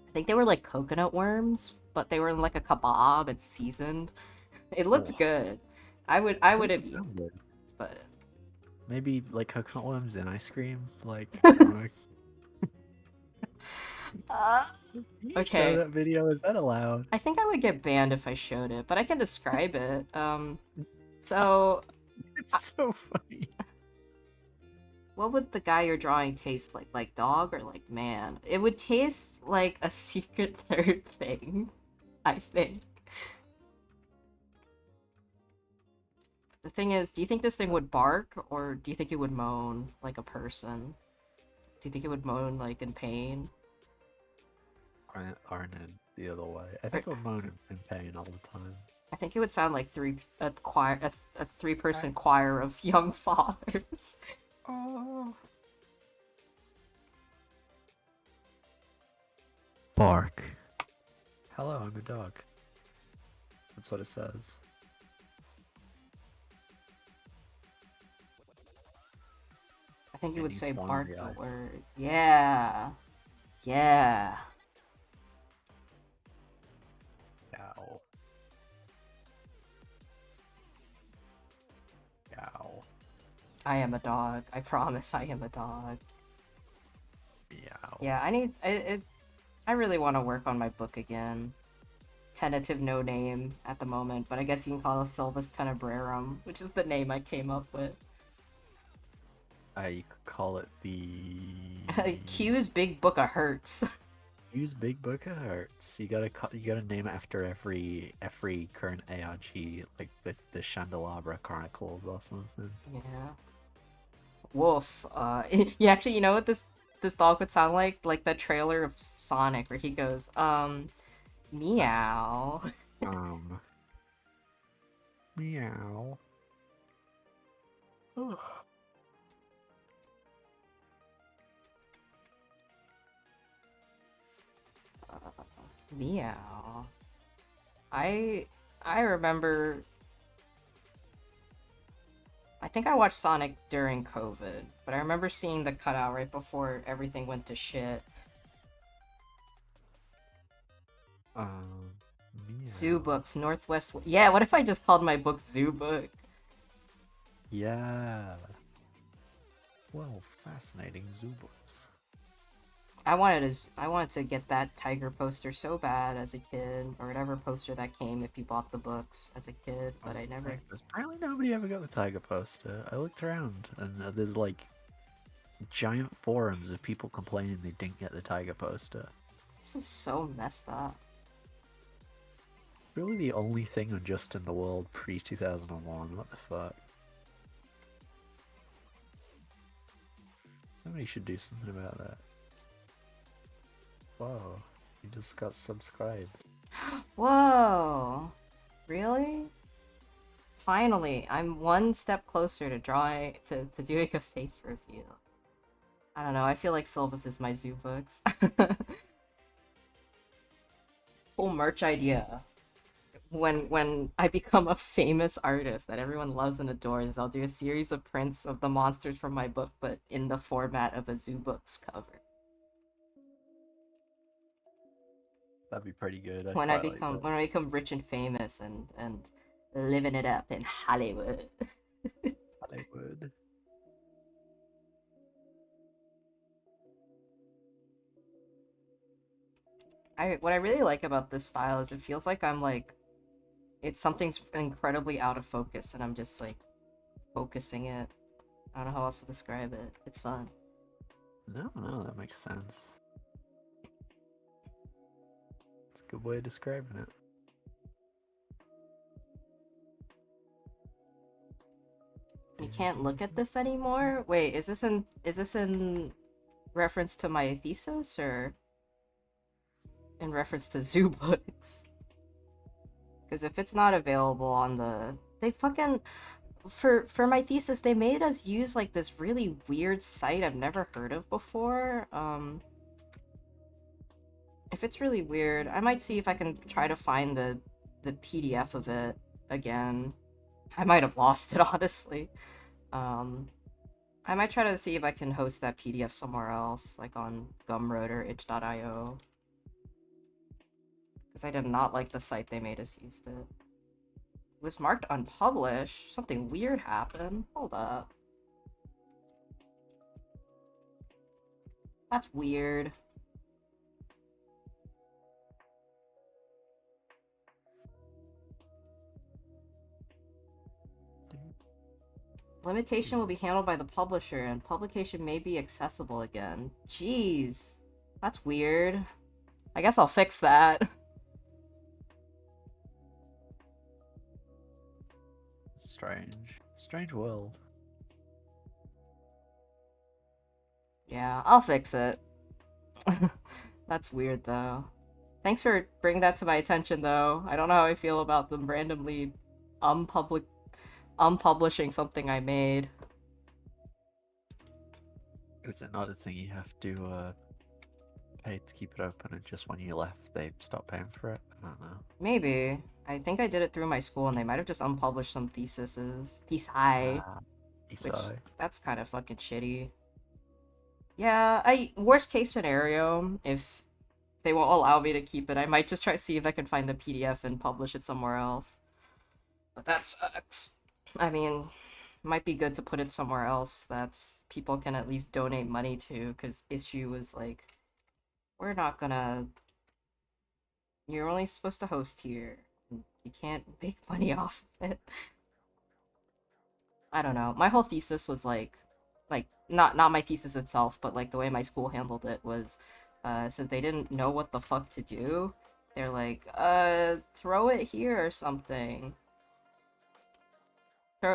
I think they were like coconut worms, but they were in like a kebab and seasoned. It looked Oh, good. I would have doesn't eaten, sound good. but Maybe like coconut worms and ice cream. Like, uh, can you show okay. that video? Is that allowed? I think I would get banned if I showed it, but I can describe it. So It's so funny. what would the guy you're drawing taste like? Like dog or like man? It would taste like a secret third thing, I think. The thing is, do you think this thing would bark or do you think it would moan like a person? Do you think it would moan like in pain? Aren't it the other way? I Or, think I'm moaning in pain all the time. I think it would sound like a three-person choir of young fathers. Oh. Bark. Hello, I'm a dog. That's what it says. I think you It would needs say one bark on the the eyes. word. Yeah. Yeah. Yow. Yow. I am a dog. I promise I am a dog. Yow. Yeah, I really want to work on my book again. Tentative no name at the moment, but I guess you can call it Silvus Tenebrarum, which is the name I came up with. You could call it the Q's Big Book of Hurts. Use Big Book of Hearts. You gotta name it after every current ARG, like the Chandelabra Chronicles or something. Yeah. Wolf. Yeah, actually, you know what this dog would sound like? Like the trailer of Sonic where he goes, meow. Um, meow. Meow. I remember I think I watched Sonic during COVID, but I remember seeing the cutout right before everything went to shit. Um, Zoo meow. Books, Northwest. Yeah, what if I just called my book Zoo Book? Yeah. Well, fascinating zoo books. I wanted to get that tiger poster so bad as a kid, or whatever poster that came if you bought the books as a kid, but I never. Apparently nobody ever got the tiger poster. I looked around and there's like giant forums of people complaining they didn't get the tiger poster. This is so messed up. Really the only thing unjust in the world pre 2001. What the fuck? Somebody should do something about that. Whoa, you just got subscribed. Whoa! Really? Finally, I'm one step closer to drawing to doing a face review. I don't know. I feel like Sylva's is my zoo books. Whole merch idea. When I become a famous artist that everyone loves and adores, I'll do a series of prints of the monsters from my book, but in the format of a zoo books cover. That'd be pretty good. I'd quite like that. When I become rich and famous and living it up in Hollywood. Hollywood. What I really like about this style is it feels like I'm like it's something's incredibly out of focus and I'm just like focusing it. I don't know how else to describe it. It's fun. No, no, that makes sense. It's a good way of describing it. You can't look at this anymore? Wait, is this in reference to my thesis or in reference to zoo books? Because if it's not available on the they fucking for my thesis they made us use like this really weird site I've never heard of before. If it's really weird, I might see if I can try to find the PDF of it again. I might have lost it honestly. Um, I might try to see if I can host that PDF somewhere else, like on Gumroad or itch.io. Because I did not like the site they made us use it. It was marked unpublished. Something weird happened. Hold up. That's weird. Limitation will be handled by the publisher, and publication may be accessible again. Jeez. That's weird. I guess I'll fix that. Strange. Strange world. Yeah, I'll fix it. That's weird, though. Thanks for bringing that to my attention, though. I don't know how I feel about them randomly unpublic unpublishing something I made. It's another thing you have to pay to keep it open, and just when you left, they stopped paying for it. I don't know. Maybe. I think I did it through my school, and they might have just unpublished some theses. Thesi. Ah, Which, Isai. that's kind of fucking shitty. Yeah, worst case scenario, if they won't allow me to keep it, I might just try to see if I can find the PDF and publish it somewhere else. But that sucks. I mean, might be good to put it somewhere else that's people can at least donate money to, because issue was like, we're not gonna. You're only supposed to host here. You can't make money off of it. I don't know. My whole thesis was like not my thesis itself, but like the way my school handled it was, since they didn't know what the fuck to do, they're like, throw it here or something.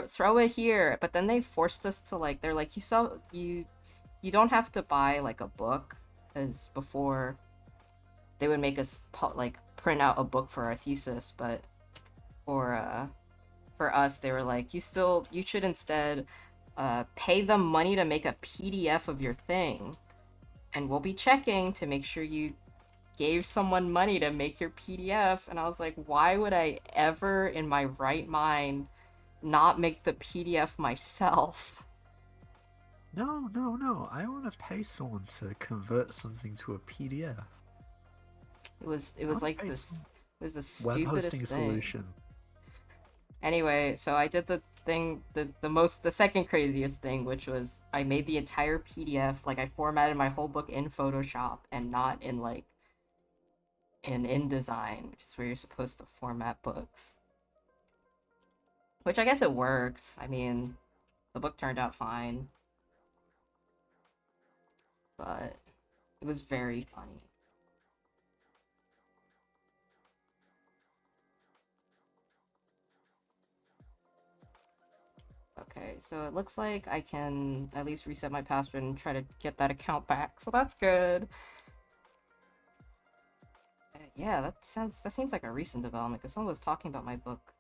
Throw it here, but then they forced us to like. They're like, you don't have to buy like a book, because before they would make us like print out a book for our thesis, but for us they were like, you should instead pay them money to make a PDF of your thing, and we'll be checking to make sure you gave someone money to make your PDF. And I was like, why would I ever in my right mind not make the PDF myself? No, no, no. I want to pay someone to convert something to a PDF. It was like this. It was the Web stupidest hosting thing. solution. Anyway, so I did the thing, the second craziest thing, which was I made the entire PDF, like I formatted my whole book in Photoshop and not in like in InDesign, which is where you're supposed to format books. Which I guess it works. I mean, the book turned out fine. But it was very funny. Okay, so it looks like I can at least reset my password and try to get that account back, so that's good. Yeah, that seems like a recent development, because someone was talking about my book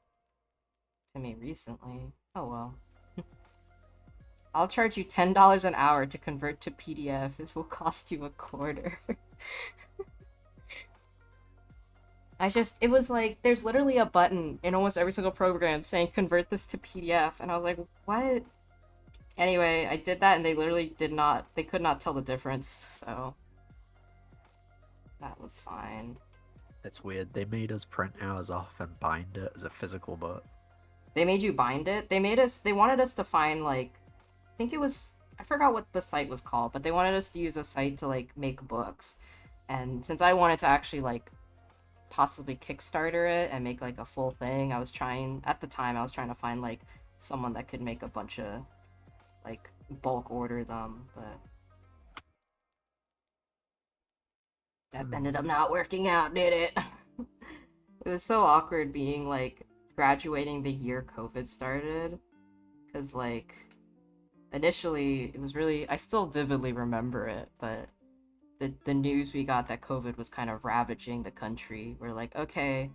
to me recently. Oh well. I'll charge you $10 an hour to convert to PDF. It will cost you a quarter. It was like, there's literally a button in almost every single program saying convert this to PDF. And I was like, what? Anyway, I did that and they literally they could not tell the difference. So that was fine. It's weird. They made us print ours off and bind it as a physical book. They made you bind it. They wanted us to find, like, I think it was, I forgot what the site was called, but they wanted us to use a site to, like, make books. And since I wanted to actually, like, possibly Kickstarter it and make, like, a full thing, at the time, I was trying to find, like, someone that could make a bunch of, like, bulk order them, but that ended up not working out, did it? It was so awkward being, like, graduating the year COVID started, because, like, initially it was really, I still vividly remember it, but the news we got that COVID was kind of ravaging the country, we're like, okay,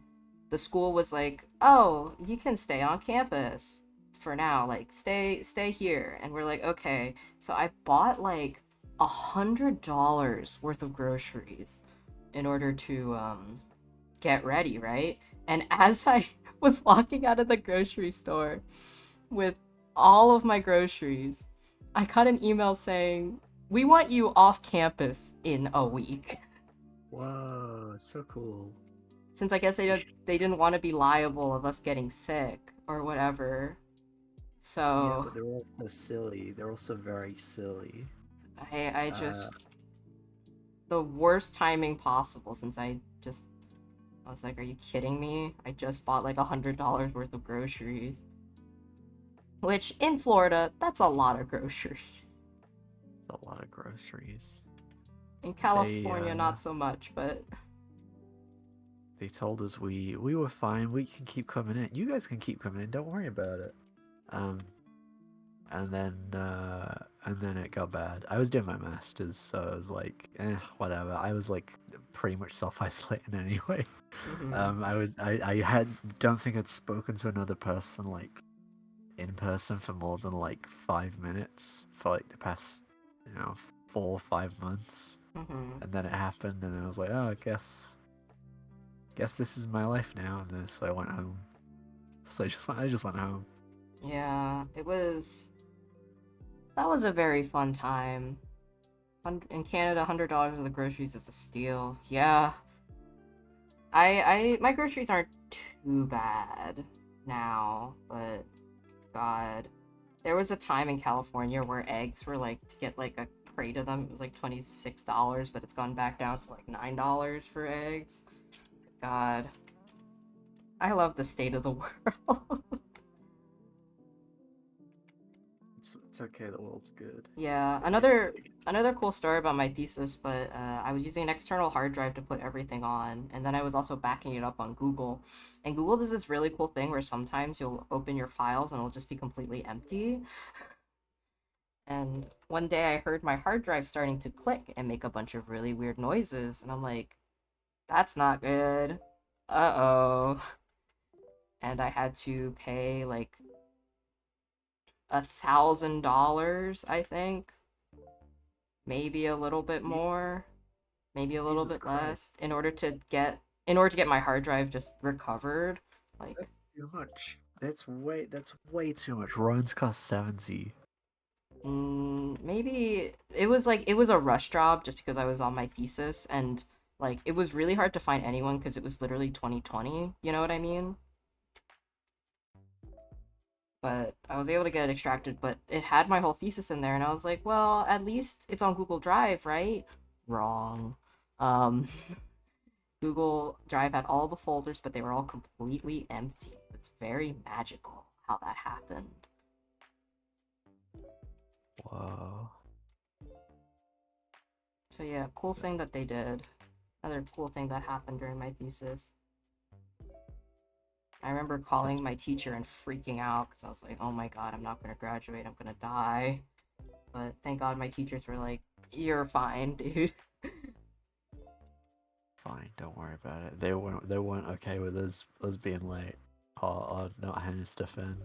the school was like, oh, you can stay on campus for now, like, stay here. And we're like, okay. So I bought like $100 worth of groceries in order to get ready, right? And as I was walking out of the grocery store with all of my groceries, I got an email saying, we want you off campus in a week. Whoa, so cool. Since I guess they didn't want to be liable of us getting sick or whatever. Yeah, So but they're also silly. They're also very silly. I Uh, just, the worst timing possible, since I was like, are you kidding me? I just bought like $100 worth of groceries. Which in Florida, that's a lot of groceries. it's a lot of groceries. In They California, not so much, but they told us we were fine. We can keep coming in. You guys can keep coming in. Don't worry about it. Um, and then it got bad. I was doing my masters, so I was like, whatever. I was like pretty much self-isolating anyway. mhm, I had don't think I'd spoken to another person like in person for more than like 5 minutes for like the past, 4 or 5 months. mhm. And then it happened, and I was like, oh, guess this is my life now. And then so I went home. So I just went home. Yeah, that was a very fun time. In Canada, $100 of the groceries is a steal. Yeah, my groceries aren't too bad now, but God, there was a time in California where eggs were like, to get like a crate of them, it was like $26, but it's gone back down to like $9 for eggs. God, I love the state of the world. It's okay. The world's good. Yeah, It ain't another cool story about my thesis, but I was using an external hard drive to put everything on, and then I was also backing it up on Google. And Google does this really cool thing where sometimes you'll open your files and it'll just be completely empty. And one day I heard my hard drive starting to click and make a bunch of really weird noises, and I'm like, that's not good. Uh-oh. And I had to pay like $1,000, I think, maybe a little bit Je- more, maybe a little Jesus bit Christ. less, in order to get my hard drive just recovered. Like, That's too much. That's way too much. Runs cost 70. maybe it was a rush job just because I was on my thesis, and like it was really hard to find anyone because it was literally 2020. You know what I mean? But I was able to get it extracted, but it had my whole thesis in there, and I was like, well, at least it's on Google Drive, right? Wrong. Um, Google Drive had all the folders, but they were all completely empty. It's very magical how that happened. Whoa. So yeah, cool thing that they did. Another cool thing that happened during my thesis. I remember That's calling my teacher and freaking out because I was like, oh my god, I'm not going to graduate, I'm going to die. But thank god my teachers were like, you're fine, dude. fine. Don't worry about it. They weren't okay with us being late. or not handing stuff in.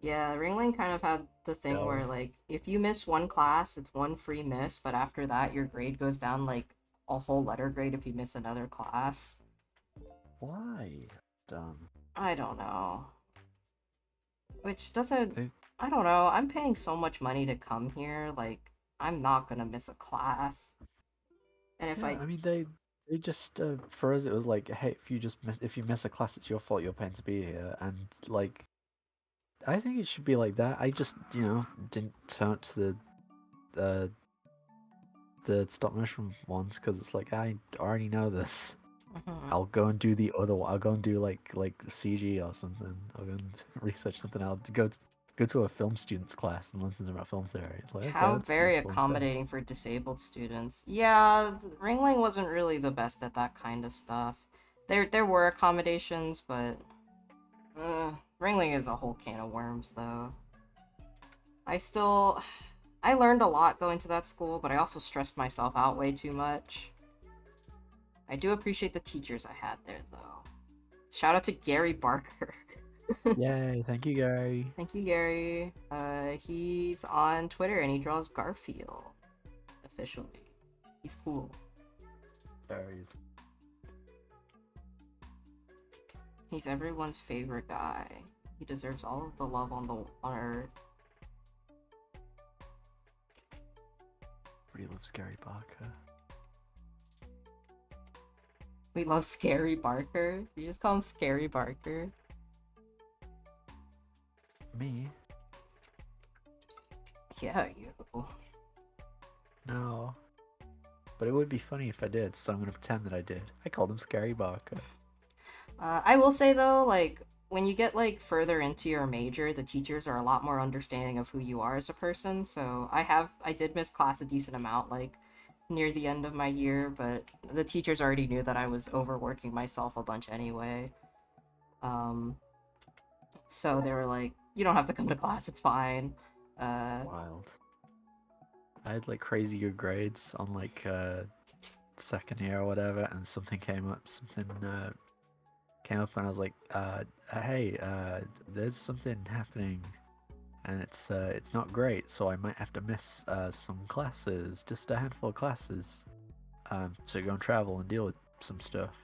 Yeah, Ringling kind of had the thing where, So like, if you miss one class, it's one free miss, but after that, your grade goes down, like, a whole letter grade if you miss another class. why? Dumb. I don't know. Which doesn't. They I don't know. I'm paying so much money to come here, like, I'm not gonna miss a class. And if Yeah, I. I mean they just for us it was like, hey, if you miss a class, it's your fault. You're paying to be here, and like I think it should be like that. I just didn't turn up to uh, the stop motion ones because it's like I already know this. Mhm. I'll go and do the other one. I'll go and do like CG or something. I'll go and research something. Go to a film students class and listen about film theory. It's like, okay, How that's very useful instead. accommodating for disabled students. Yeah, Ringling wasn't really the best at that kind of stuff. There were accommodations, but Ringling is a whole can of worms, though. I still, I learned a lot going to that school, but I also stressed myself out way too much. I do appreciate the teachers I had there, though. Shout out to Gary Barker. Yay! Thank you, Gary. Thank you, Gary. He's on Twitter and he draws Garfield officially. He's cool. Gary's He's everyone's favorite guy. He deserves all of the love on Earth. Everybody loves Gary Barker. We love Scary Barker. You just call him Scary Barker. Me? Yeah, you. No. But it would be funny if I did, so I'm gonna pretend that I did. I called him Scary Barker. I will say though, like when you get like further into your major, the teachers are a lot more understanding of who you are as a person. So I did miss class a decent amount, like near the end of my year, but the teachers already knew that I was overworking myself a bunch anyway. Um, so they were like, "You don't have to come to class. It's fine." Uh, Wild. I had like crazy good grades on like second year or whatever, and something came up, and I was like, hey, there's something happening, and it's not great, so I might have to miss some classes, just a handful of classes, to go and travel and deal with some stuff.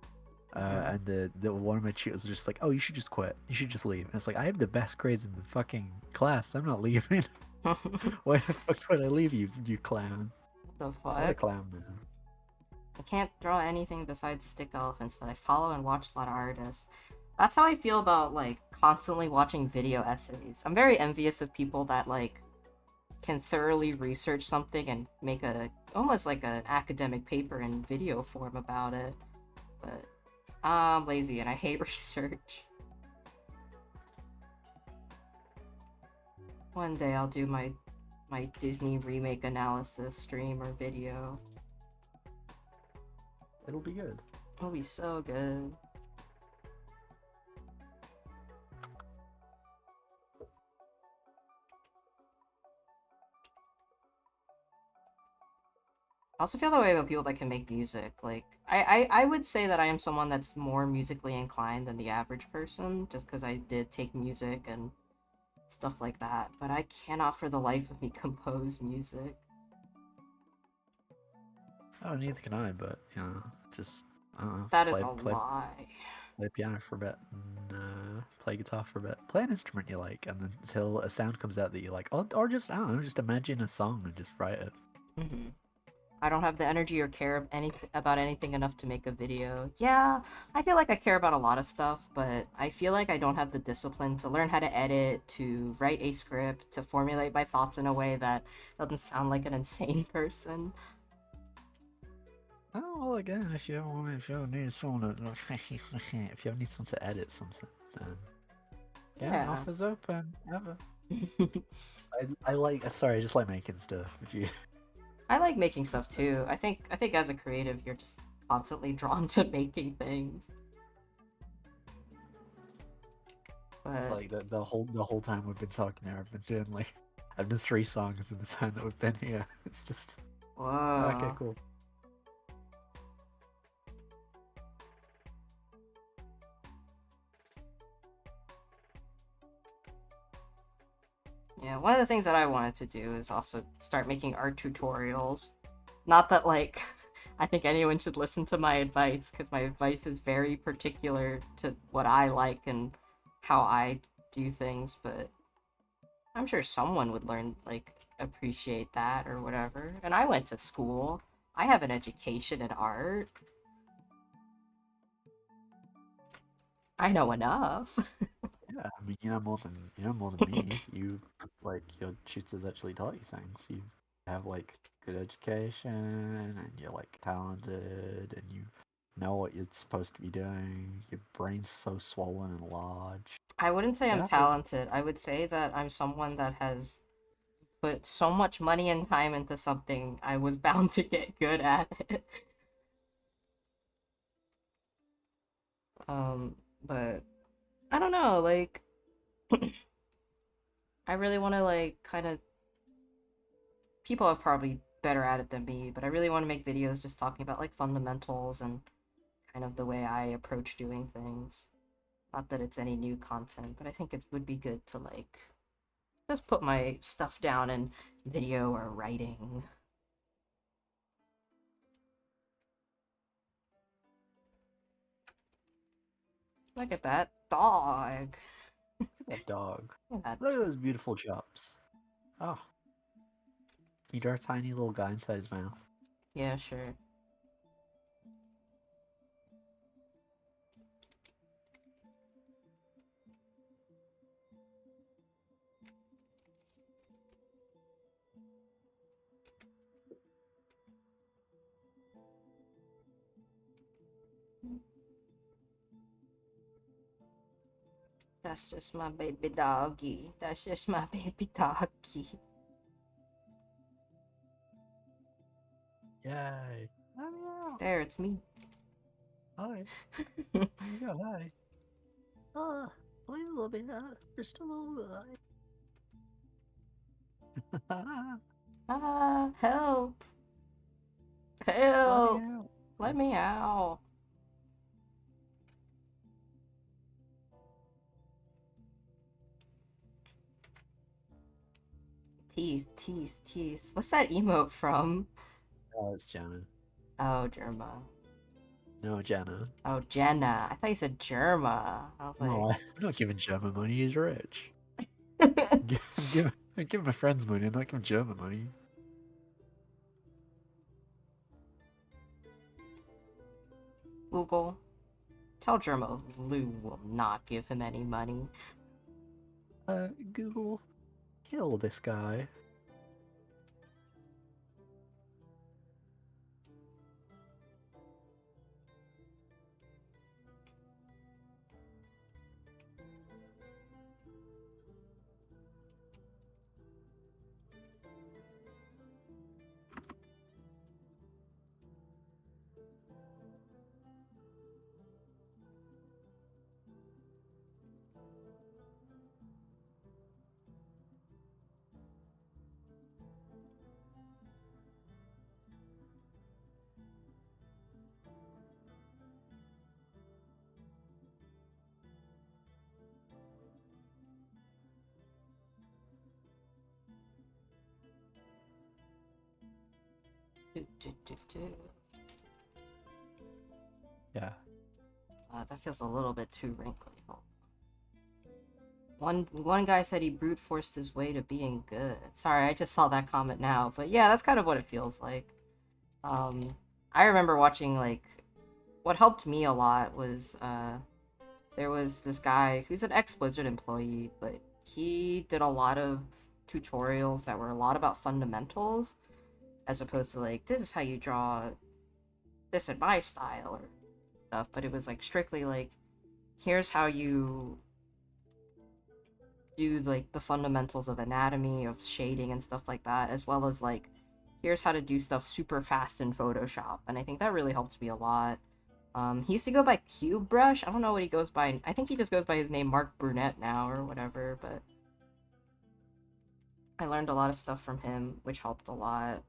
mhm. And the one of my tutors was just like, "Oh, you should just quit. You should just leave." And it's like, I have the best grades in the fucking class. I'm not leaving. Why the fuck would I leave you, you clown? What the What a fuck? clown, man. I can't draw anything besides stick elephants, but I follow and watch a lot of artists. That's how I feel about like constantly watching video essays. I'm very envious of people that like can thoroughly research something and make a almost like an academic paper in video form about it. But I'm lazy and I hate research. One day I'll do my Disney remake analysis stream or video. It'll be good. It'll be so good. I also feel that way about people that can make music. Like, I would say that I am someone that's more musically inclined than the average person, just because I did take music and stuff like that. But I cannot for the life of me compose music. Oh, neither can I, but just I don't know, That is a lie. play piano for a bit, and play guitar for a bit. Play an instrument you like, and then until a sound comes out that you like, or just I don't know, just imagine a song and just write it. Hmm. I don't have the energy or care about anything enough to make a video. Yeah, I feel like I care about a lot of stuff, but I feel like I don't have the discipline to learn how to edit, to write a script, to formulate my thoughts in a way that doesn't sound like an insane person. Oh well, again, if you ever need someone to, if you ever need someone to edit something, then yeah, Yeah. offers open. Ever. I like. Sorry, I just like making stuff. If you I like making stuff too. I think as a creative, you're just constantly drawn to making things. But like the whole time we've been talking here, I've been doing like I've done 3 songs in the time that we've been here. It's just okay, whoa. cool. Yeah, one of the things that I wanted to do is also start making art tutorials. Not that, like, I think anyone should listen to my advice, because my advice is very particular to what I like and how I do things, but I'm sure someone would learn, like, appreciate that or whatever. And I went to school. I have an education in art. I know enough. Yeah, I mean, you know more than me. You like your tutors actually taught you things. You have like good education, and you're like talented, and you know what you're supposed to be doing. Your brain's so swollen and large. I wouldn't say I'm Yeah, but talented. I would say that I'm someone that has put so much money and time into something, I was bound to get good at it. Um, but I don't know, like I really want to like kind of people have probably better at it than me, but I really want to make videos just talking about like fundamentals and kind of the way I approach doing things. Not that it's any new content, but I think it would be good to like just put my stuff down in video or writing. Look at that dog. that dog. Yeah, Look at those beautiful chops. Oh, he drew a tiny little guy inside his mouth. yeah, sure. That's just my baby doggy. That's just my baby doggy. Yay! Oh There, it's me. yeah. Hi. Yeah, hi. Ah, a little bit. Just a little bit. Help! Let me Help! out. Let me out. Teeth, teeth, teeth. What's that emote from? Oh, it's Jenna. Oh, Germa. No, Jenna. Oh, Jenna. I thought you said Germa. I was No, like, I'm not giving German money. He's rich. I'm giving my friends money. I'm not giving German money. Google. Tell Germa Lou will not give him any money. Google, kill this guy. Do, do, do, do. Yeah. That feels a little bit too wrinkly. Oh. One guy said he brute forced his way to being good. Sorry, I just saw that comment now, but yeah, that's kind of what it feels like. I remember watching like what helped me a lot was there was this guy who's an ex-Blizzard employee, but he did a lot of tutorials that were a lot about fundamentals as opposed to like this is how you draw this in my style or stuff, but it was like strictly like here's how you do like the fundamentals of anatomy, of shading and stuff like that, as well as like here's how to do stuff super fast in Photoshop. And I think that really helped me a lot. He used to go by Cube Brush. I don't know what he goes by. I think he just goes by his name Mark Brunette now or whatever, but I learned a lot of stuff from him, which helped a lot.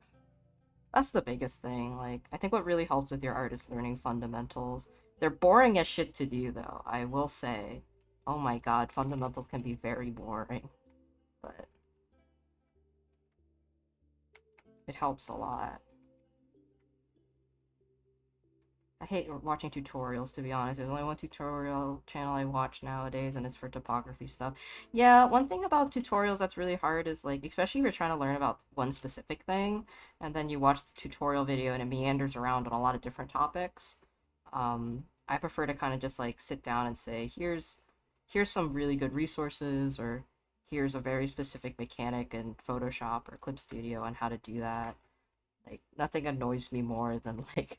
That's the biggest thing. Like, I think what really helps with your art is learning fundamentals. They're boring as shit to do, though, I will say. Oh my god, fundamentals can be very boring. But It helps a lot. I hate watching tutorials, to be honest. There's only one tutorial channel I watch nowadays, and it's for topography stuff. Yeah, one thing about tutorials that's really hard is, like, especially if you're trying to learn about one specific thing, and then you watch the tutorial video and it meanders around on a lot of different topics. I prefer to kind of just, like, sit down and say, here's some really good resources, or here's a very specific mechanic in Photoshop or Clip Studio on how to do that. Like, nothing annoys me more than, like,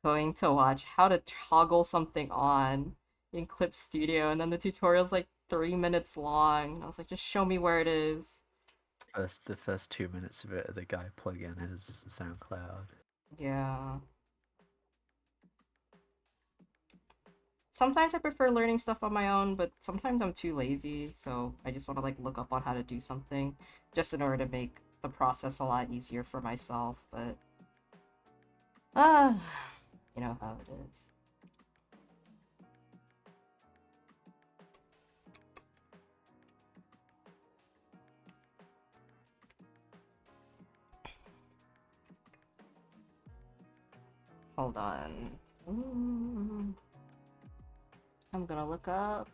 going to watch how to toggle something on in Clip Studio, and then the tutorial's like 3 minutes long. I was like, just show me where it is. The first 2 minutes of it, the guy plug in his SoundCloud. Yeah. Sometimes I prefer learning stuff on my own, but sometimes I'm too lazy, so I just want to like look up on how to do something just in order to make the process a lot easier for myself, but uh you know how it is. Hold on. I'm gonna look up.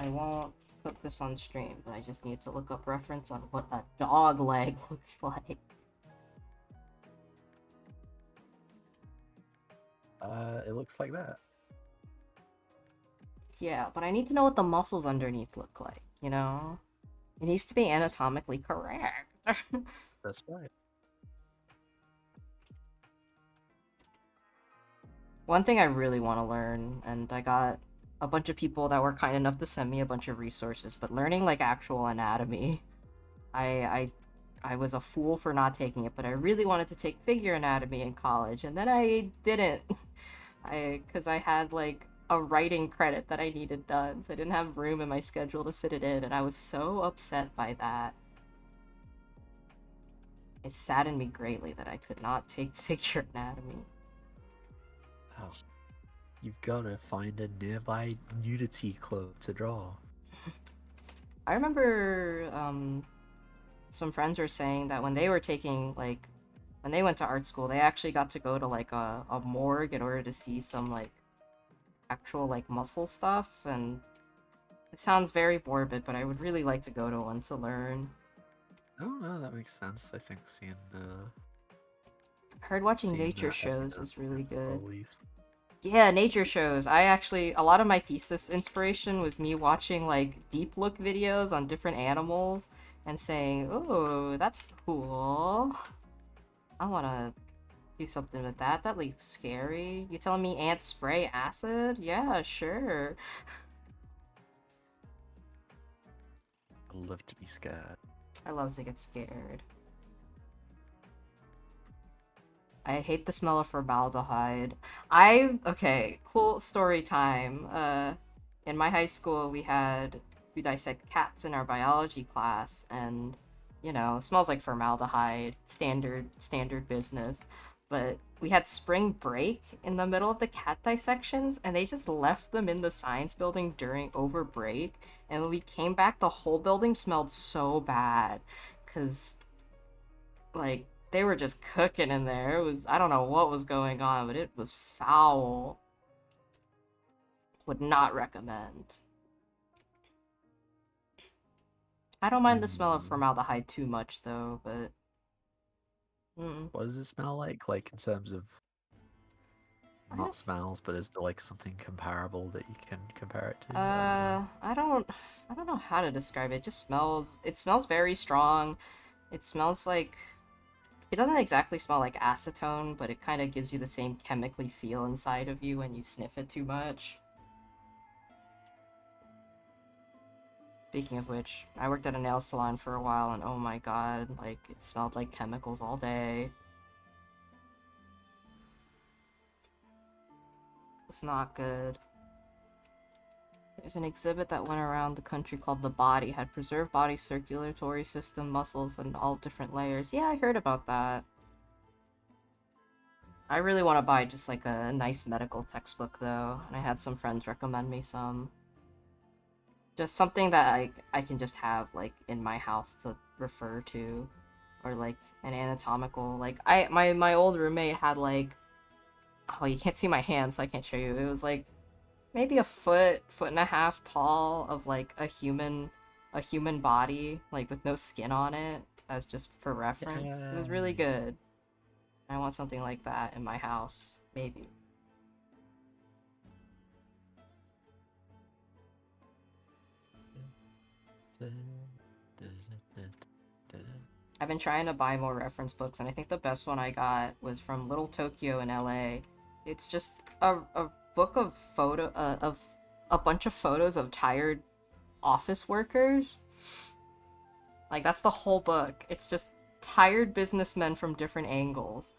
I won't put this on stream, but I just need to look up reference on what a dog leg looks like. It looks like that. Yeah, but I need to know what the muscles underneath look like, you know? It needs to be anatomically correct. That's right. One thing I really want to learn, and I got a bunch of people that were kind enough to send me a bunch of resources, but learning like actual anatomy, I I I was a fool for not taking it, but I really wanted to take figure anatomy in college, and then I didn't. Because I had like a writing credit that I needed done, so I didn't have room in my schedule to fit it in, and I was so upset by that. It saddened me greatly that I could not take figure anatomy. Oh, you've got to find a nearby nudity club to draw. I remember some friends were saying that when they were taking like when they went to art school, they actually got to go to like a morgue in order to see some like actual like muscle stuff, and it sounds very morbid, but I would really like to go to one to learn. Oh no, that makes sense. I think I heard watching seeing nature that shows evidence is really is good. probably useful. Yeah, nature shows. I actually, a lot of my thesis inspiration was me watching like deep look videos on different animals and saying, "Oh, that's cool. I want to do something with that. That looks scary. You telling me ants spray acid? Yeah, sure." I'd love to be scared. I love to get scared. I hate the smell of formaldehyde. Okay, cool story time. In my high school, we dissect cats in our biology class, and smells like formaldehyde, standard business. But we had spring break in the middle of the cat dissections, and they just left them in the science building during over break. And when we came back, the whole building smelled so bad, cause like they were just cooking in there. It was I don't know what was going on, but it was foul. Would not recommend. I don't mind the smell of Hmm. formaldehyde too much though, but What does it smell like? Like in terms of I not don't smells, but is there like something comparable that you can compare it to? I don't know. I don't know how to describe it. It smells very strong. It smells like it doesn't exactly smell like acetone, but it kind of gives you the same chemically feel inside of you when you sniff it too much. Speaking of which, I worked at a nail salon for a while, and oh my god, like, it smelled like chemicals all day. It's not good. There's an exhibit that went around the country called The Body, had preserved body circulatory system, muscles, and all different layers. Yeah, I heard about that. I really want to buy just like a nice medical textbook though, and I had some friends recommend me some. Just something that I can just have like in my house to refer to, or like an anatomical. Like my old roommate had like, oh, you can't see my hands, so I can't show you. It was like maybe a foot and a half tall of like a human body, like with no skin on it, as just for reference. It was really Yeah. good. I want something like that in my house, maybe. I've been trying to buy more reference books, and I think the best one I got was from Little Tokyo in LA. It's just a book of of a bunch of photos of tired office workers. Like that's the whole book. It's just tired businessmen from different angles.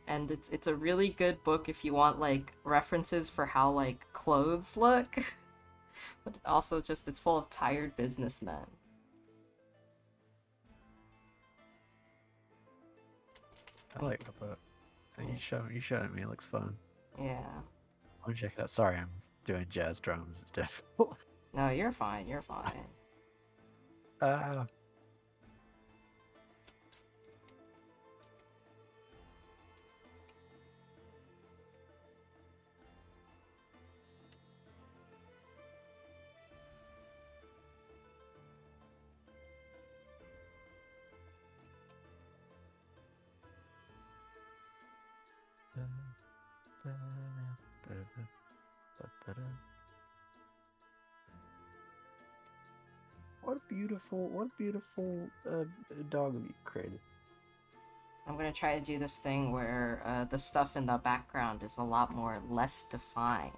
And it's a really good book if you want like references for how like clothes look. But also just it's full of tired businessmen. I like the book. You showed me. It looks fun. Yeah. I want to check it out. Sorry, I'm doing jazz drums. It's difficult. No, you're fine. You're fine. Uh, what a beautiful dog that you created. I'm gonna try to do this thing where the stuff in the background is a lot more less defined.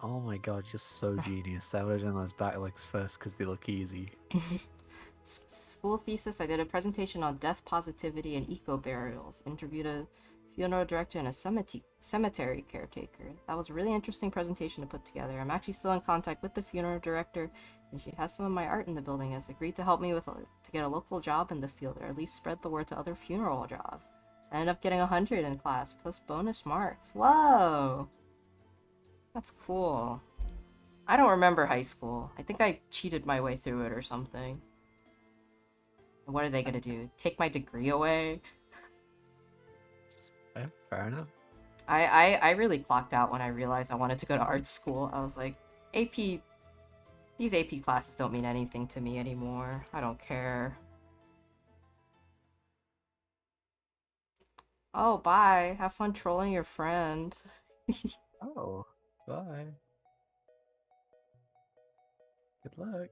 Oh my god, you're so genius. I would have done those back legs first because they look easy. School thesis, I did a presentation on death positivity and eco burials. Interviewed a funeral director and a cemetery caretaker. That was a really interesting presentation to put together. I'm actually still in contact with the funeral director, and she has some of my art in the building. Has agreed to help me to get a local job in the field, or at least spread the word to other funeral jobs. I ended up getting 100 in class plus bonus marks. Whoa, that's cool. I don't remember high school. I think I cheated my way through it or something. What are they gonna do? Take my degree away? Fair enough. I really clocked out when I realized I wanted to go to art school. I was like, AP, these AP classes don't mean anything to me anymore. I don't care. Oh, bye. Have fun trolling your friend. Oh, bye. Good luck.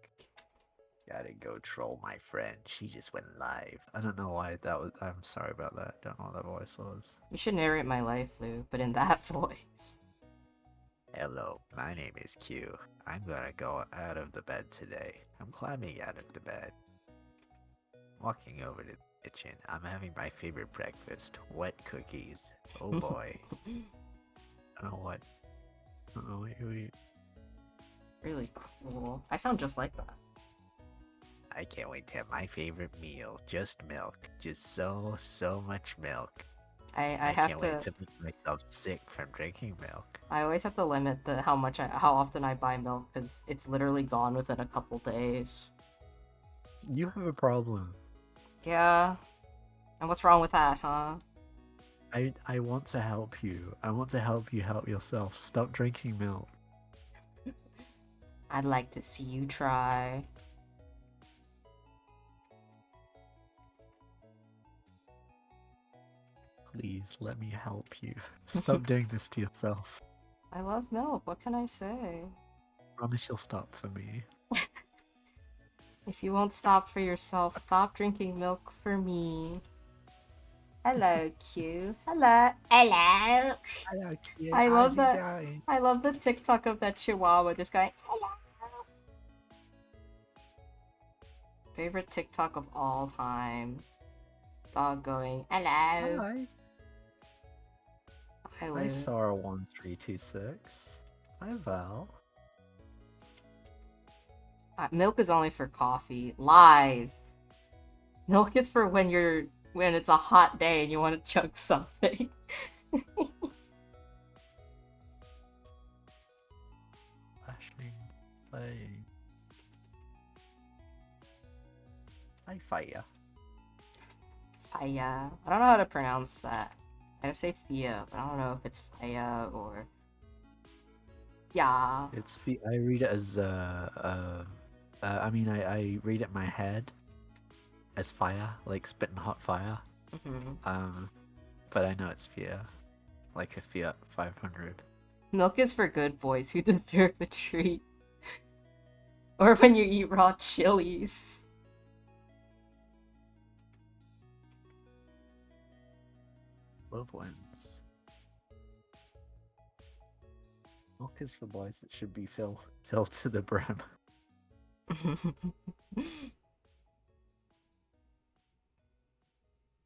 Gotta go troll my friend. She just went live. I don't know why that was. I'm sorry about that. Don't know what that voice was. You should narrate my life, Lou, but in that voice. Hello, my name is Q. I'm gonna go out of the bed today. I'm climbing out of the bed. Walking over to the kitchen. I'm having my favorite breakfast, wet cookies. Oh boy. I don't know what. I don't know what you eat. Really cool. I sound just like that. I can't wait to have my favorite meal. Just milk. Just so much milk. I can't have wait to. to make myself sick from drinking milk. I always have to limit the how often I buy milk because it's literally gone within a couple days. You have a problem. Yeah. And what's wrong with that, huh? I want to help you. I want to help you help yourself. Stop drinking milk. I'd like to see you try. Please let me help you. Stop doing this to yourself. I love milk. What can I say? Promise you'll stop for me. If you won't stop for yourself, stop drinking milk for me. Hello, Q. Hello. Hello. Hello, kid. I love How's it that. going? I love the TikTok of that chihuahua just going, hello. Favorite TikTok of all time. Dog going, hello. Hi. Hi, Hi, Lou. Sora1326. Hi, Val. Milk is only for coffee. Lies. Milk is for when it's a hot day and you want to chug something. Flashing. I I fire. Faya. I don't know how to pronounce that. I would say Fia, but I don't know if it's Faya or yeah. I read it as I mean I read it in my head as fire, like spitting hot fire. Hmm. Um, but I know it's Fiat, like a Fiat 500. Milk is for good boys who deserve a treat. Or when you eat raw chilies. Love wins. Milk is for boys that should be filled to the brim.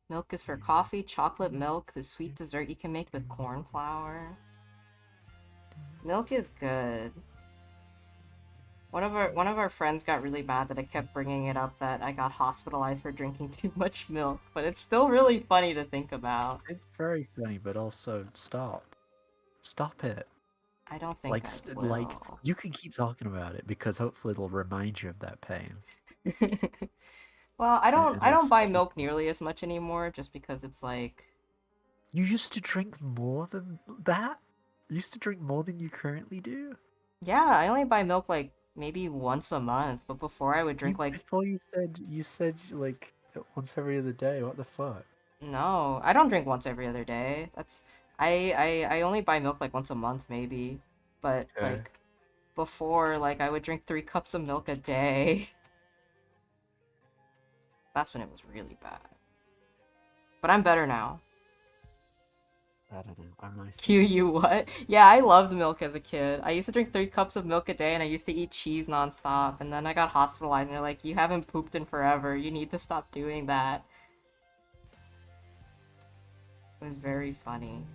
Milk is for coffee, chocolate milk, the sweet dessert you can make with corn flour. Milk is good. One of our friends got really mad that I kept bringing it up that I got hospitalized for drinking too much milk, but it's still really funny to think about. It's very funny, but also stop it. I don't think I Like will. you can keep talking about it because hopefully it'll remind you of that pain, Well, I and don't I it'll don't buy stop. milk nearly as much anymore just because it's like You used to drink more than that. You used to drink more than you currently do. yeah, I only buy milk like maybe once a month, but before I would drink You like before you said like once every other day. What the fuck? no, I don't drink once every other day. I only buy milk like once a month maybe. But Okay. like before like I would drink 3 cups of milk a day. That's when it was really bad. But I'm better now. I don't know. I'm nice to Q you. you what? Yeah, I loved milk as a kid. I used to drink 3 cups of milk a day and I used to eat cheese nonstop. And then I got hospitalized and they're like, you haven't pooped in forever. You need to stop doing that. It was very funny.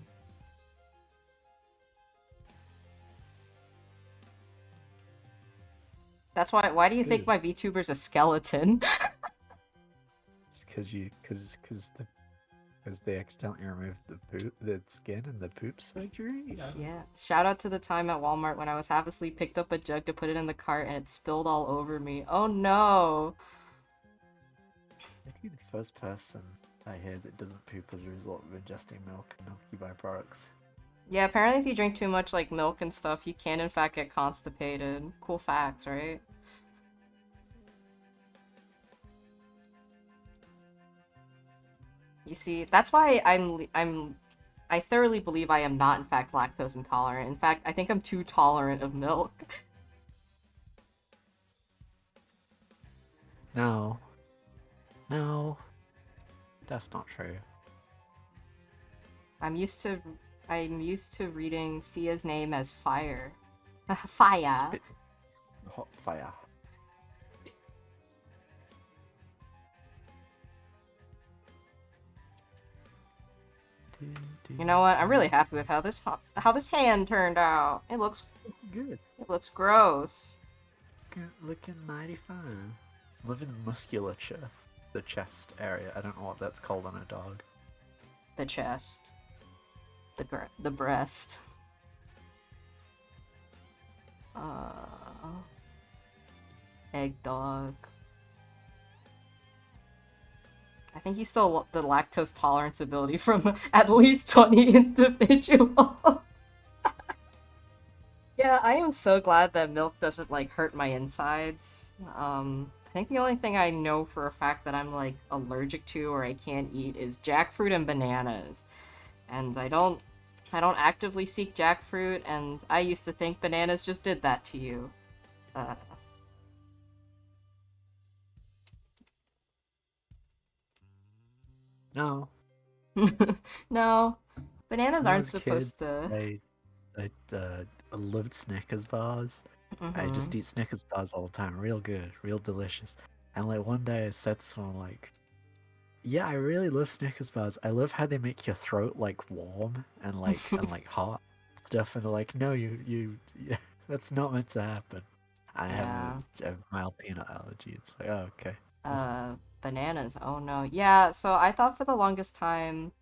That's why do you think Good. my VTuber's a skeleton? It's because they accidentally removed the skin and the poop surgery. Yeah. Shout out to the time at Walmart when I was half asleep, picked up a jug to put it in the cart and it spilled all over me. Oh no. If you're the first person I hear that doesn't poop as a result of ingesting milk and milky byproducts. Yeah, apparently if you drink too much like milk and stuff, you can in fact get constipated. Cool facts, right? You see, that's why I thoroughly believe I am not in fact lactose intolerant. In fact, I think I'm too tolerant of milk. No, no, that's not true. I'm used to I'm used to reading Fia's name as Fire. Fire. Spit hot fire. You know what? I'm really happy with how this hand turned out. Good. It looks gross. Looking mighty fine. Living musculature. The chest area. I don't know what that's called on a dog. The chest, the breast. Uh, egg dog. I think you stole the lactose tolerance ability from at least 20 individuals. Yeah, I am so glad that milk doesn't like hurt my insides. I think the only thing I know for a fact that I'm like allergic to or I can't eat is jackfruit and bananas. And I don't actively seek jackfruit and I used to think bananas just did that to you. Uh, No. no, bananas When I aren't was a kid, supposed to. I I loved Snickers bars. I Hmm. just eat Snickers bars all the time. Real good, real delicious. And like one day I said to someone like, "Yeah, I really love Snickers bars. I love how they make your throat like warm and like hot stuff." And they're like, "No, yeah, that's not meant to happen." I have Yeah. a mild peanut allergy. It's like, oh, okay. Uh, bananas. Oh no. Yeah, so I thought for the longest time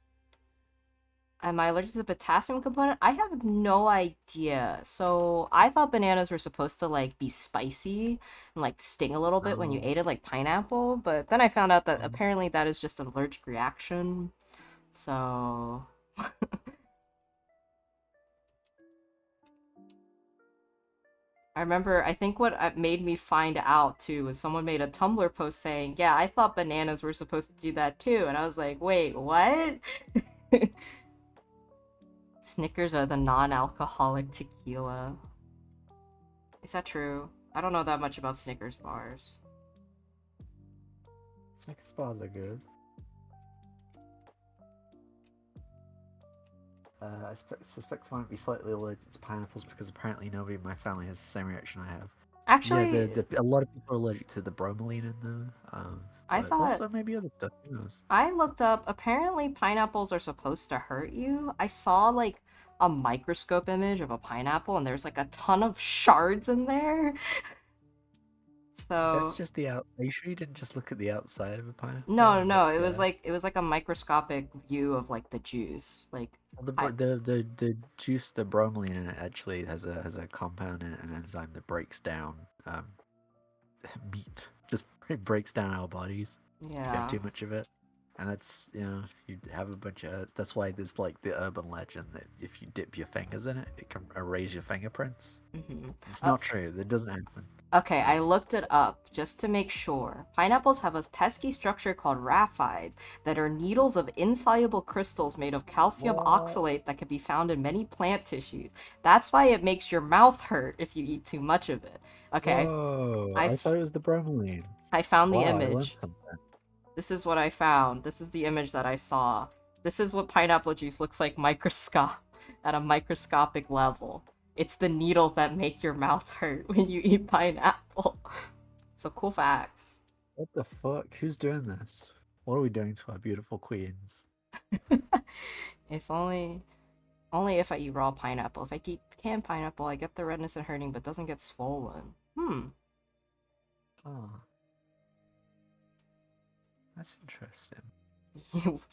Am I allergic to the potassium component? I have no idea. So I thought bananas were supposed to like be spicy and like sting a little bit when you Oh, ate it like pineapple, but then I found out that oh. apparently that is just an allergic reaction. So I remember, I think what made me find out too was someone made a Tumblr post saying, "Yeah, I thought bananas were supposed to do that too." And I was like, "Wait, what?" Snickers are the non-alcoholic tequila. Is that true? I don't know that much about Snickers bars. Snickers bars are good. I suspect I might be slightly allergic to pineapples because apparently nobody in my family has the same reaction I have. Yeah, Actually, a lot of people are allergic to the bromelain in them, I but thought also maybe other stuff. Who knows? I looked up, apparently pineapples are supposed to hurt you. I saw like a microscope image of a pineapple and there's like a ton of shards in there. That's So just the out. Are you sure you didn't just look at the outside of a pineapple no, and get no, scared? it was like a microscopic view of like the juice. Like Well, I the juice, the bromelain in it actually has a compound in it, an enzyme that breaks down meat. Just it breaks down our bodies if you have yeah. too much of it. And that's, if you have a bunch of that's why there's like the urban legend that if you dip your fingers in it, it can erase your fingerprints. Hmm. It's not true. That doesn't happen. Okay, I looked it up just to make sure. Pineapples have a pesky structure called rhaphides that are needles of insoluble crystals made of calcium What? oxalate that can be found in many plant tissues. That's why it makes your mouth hurt if you eat too much of it. Okay, Whoa! I thought it was the bromelain. I found the Wow, I learned image. something. This is what I found. This is the image that I saw. This is what pineapple juice looks like microscope at a microscopic level. It's the needles that make your mouth hurt when you eat pineapple. So cool facts. What the fuck? Who's doing this? What are we doing to our beautiful queens? If only if I eat raw pineapple. If I eat canned pineapple, I get the redness and hurting but doesn't get swollen. Oh, that's interesting.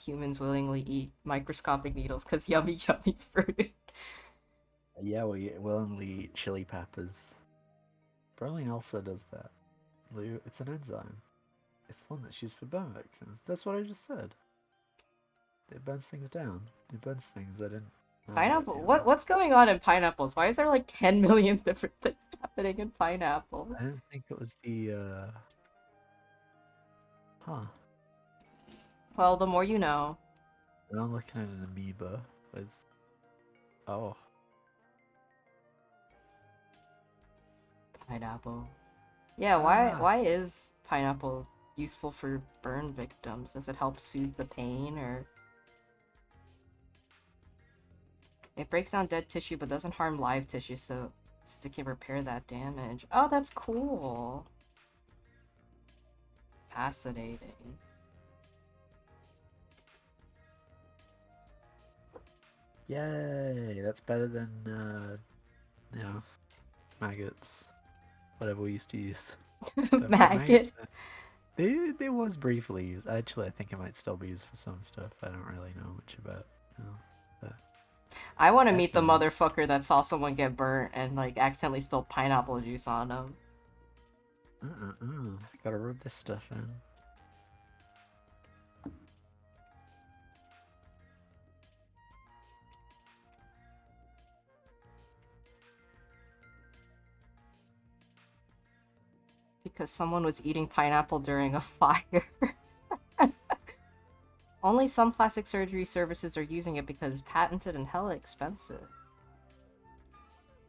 Humans willingly eat microscopic needles because yummy yummy fruit. Yeah, we'll only eat chili peppers. Bromelain also does that. Lou, it's an enzyme. It's the one that's used for burn victims. That's what I just said. It burns things down. It burns things. I didn't know that, Pineapple? What's going on in pineapples? Why is there like 10 million different things happening in pineapples? I didn't think it was the, Huh. Well, the more you know. Now I'm looking at an amoeba with... Oh. Pineapple. Yeah, Ah! why is pineapple useful for burn victims? Does it help soothe the pain or it breaks down dead tissue but doesn't harm live tissue, so since it can repair that damage. Oh, that's cool. Fascinating. Yay! That's better than, you know, maggots. Whatever we used to use. Don't put Maggot. maggots It was briefly used. Actually, I think it might still be used for some stuff. I don't really know much about, but I want to heck meet the knows. motherfucker that saw someone get burnt and like accidentally spilled pineapple juice on them. Gotta rub this stuff in. Because someone was eating pineapple during a fire. Only some plastic surgery services are using it because it's patented and hella expensive.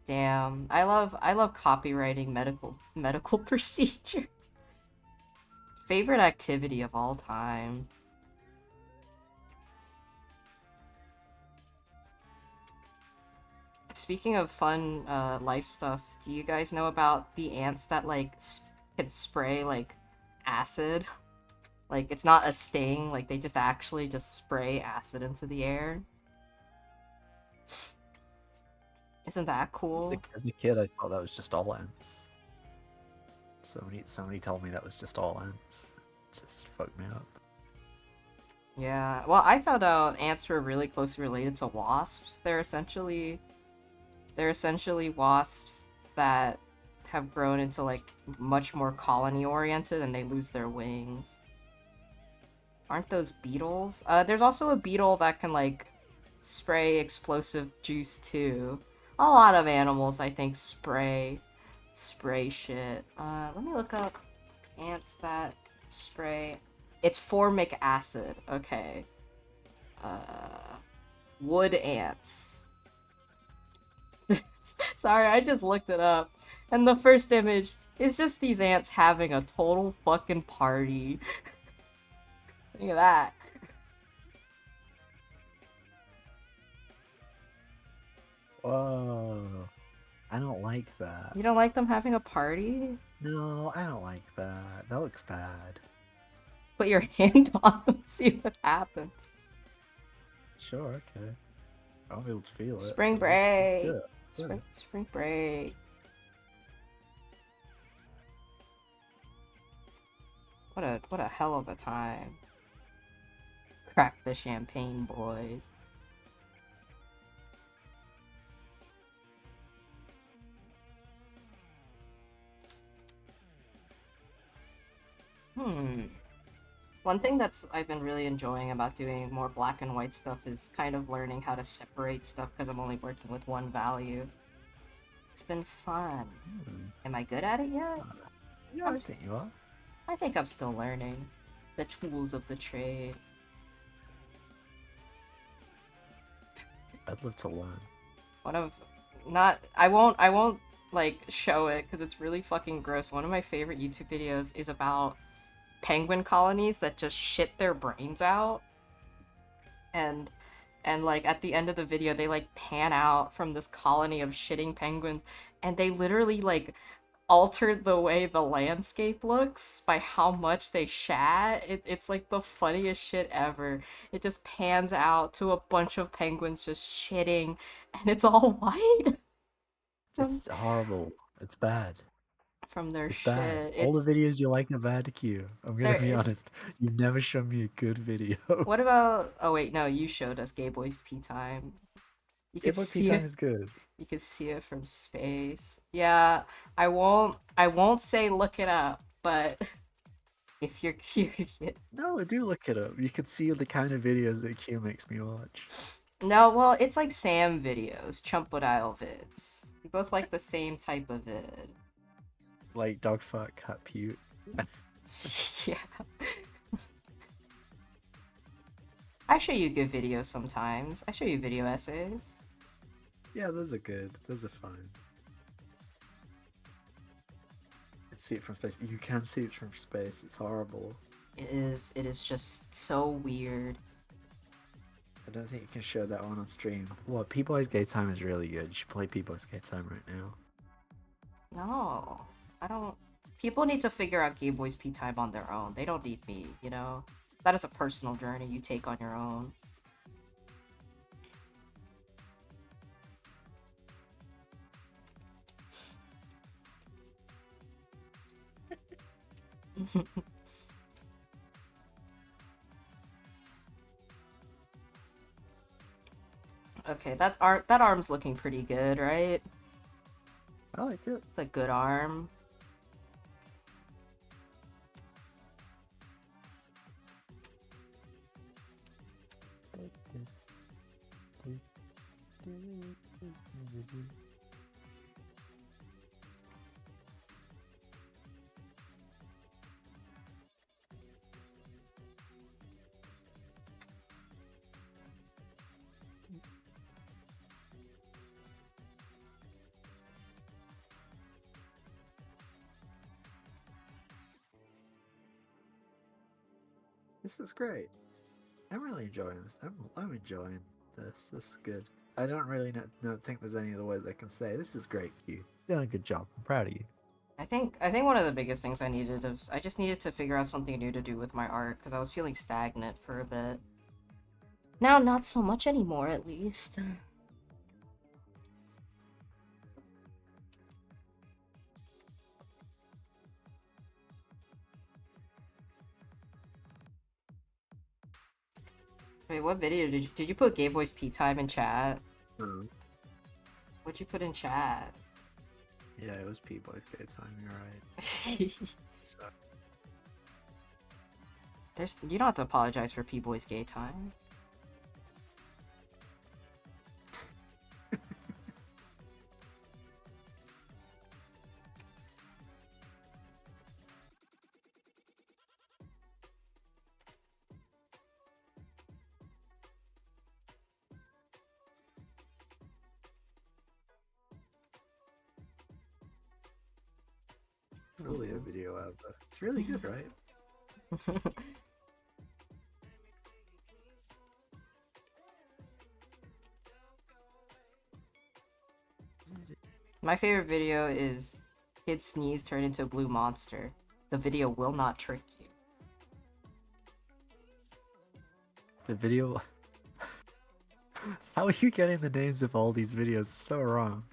Damn, I love copywriting medical procedures. Favorite activity of all time. Speaking of fun life stuff, do you guys know about the ants that like can spray like acid? Like it's not a sting, like they just actually just spray acid into the air. Isn't that cool? As a kid, I thought that was just all ants. Somebody told me that was just all ants. It just fucked me up. Yeah. Well, I found out ants were really closely related to wasps. They're essentially wasps that have grown into like much more colony oriented and they lose their wings. Aren't those beetles? There's also a beetle that can like spray explosive juice too. A lot of animals I think spray shit. Let me look up ants that spray. It's formic acid. Okay. Uh, wood ants. Sorry, I just looked it up. And the first image is just these ants having a total fucking party. Look at that. Whoa. I don't like that. You don't like them having a party? No, I don't like that. That looks bad. Put your hand on them, see what happens. Sure, okay. I won't be able to feel it. Spring But let's do break. it. Do it. Spring break. What a hell of a time. Crack the champagne, boys. One thing I've been really enjoying about doing more black and white stuff is kind of learning how to separate stuff because I'm only working with one value. It's been fun. Hmm. Am I good at it yet? Yeah, I think you are. I think I'm still learning the tools of the trade. I'd love to learn. One of not I won't like show it because it's really fucking gross. One of my favorite YouTube videos is about penguin colonies that just shit their brains out, and like at the end of the video they like pan out from this colony of shitting penguins, and they literally like altered the way the landscape looks by how much they shat. It's like the funniest shit ever. It just pans out to a bunch of penguins just shitting, and it's all white from It's horrible. It's bad. their It's bad. shit. All the videos you like are bad, Q. I'm gonna be It's honest. You've never shown me a good video. what about? Oh wait, no, you showed us Gay Boys P Time. You Game could Boy P see Time it. is good. You can see it from space. Yeah, I won't say look it up, but if you're curious. No, do look it up. You can see the kind of videos that Q makes me watch. No, well, it's like Sam videos, Chumpodile vids. We both like the same type of vid. Like Dogfuck, Cut Pute. Yeah. I show you good videos sometimes. I show you video essays. Yeah, those are good. Those are fine. Let's see it from space. You can see it from space. It's horrible. It is just so weird. I don't think you can show that one on stream. What? P-Boy's Gay Time is really good. You should play P-Boy's Gay Time right now. No, I don't. People need to figure out Gay Boys P Time on their own. They don't need me, you know? That is a personal journey you take on your own. Okay, that arm's looking pretty good, right? I like it. It's a good arm. This is great. I'm really enjoying this. I'm enjoying this. This is good. I don't really don't think there's any other words I can say. This is great, Q. You're doing a good job. I'm proud of you. I think one of the biggest things I just needed to figure out something new to do with my art because I was feeling stagnant for a bit. Now, not so much anymore, at least. Wait, what video did you put Gay Boys P time in chat? Oh. What'd you put in chat? Yeah, it was P-Boy's Gay Time, you're right. So, You don't have to apologize for P Boys Gay Time. really a video of it's really good, right? My favorite video is Kid Sneeze turned into a blue monster. The video will not trick you. The video. How are you getting the names of all these videos so wrong?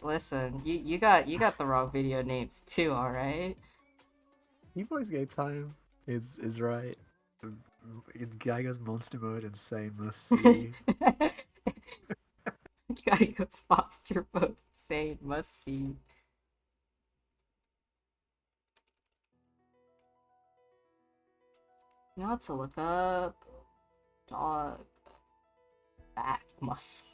Listen, you got the wrong video names too, alright? P-Boy's Gay Time is right. Guy goes monster mode, insane, must see. Guy goes foster mode, insane, must see. You know how to look up dog back muscles.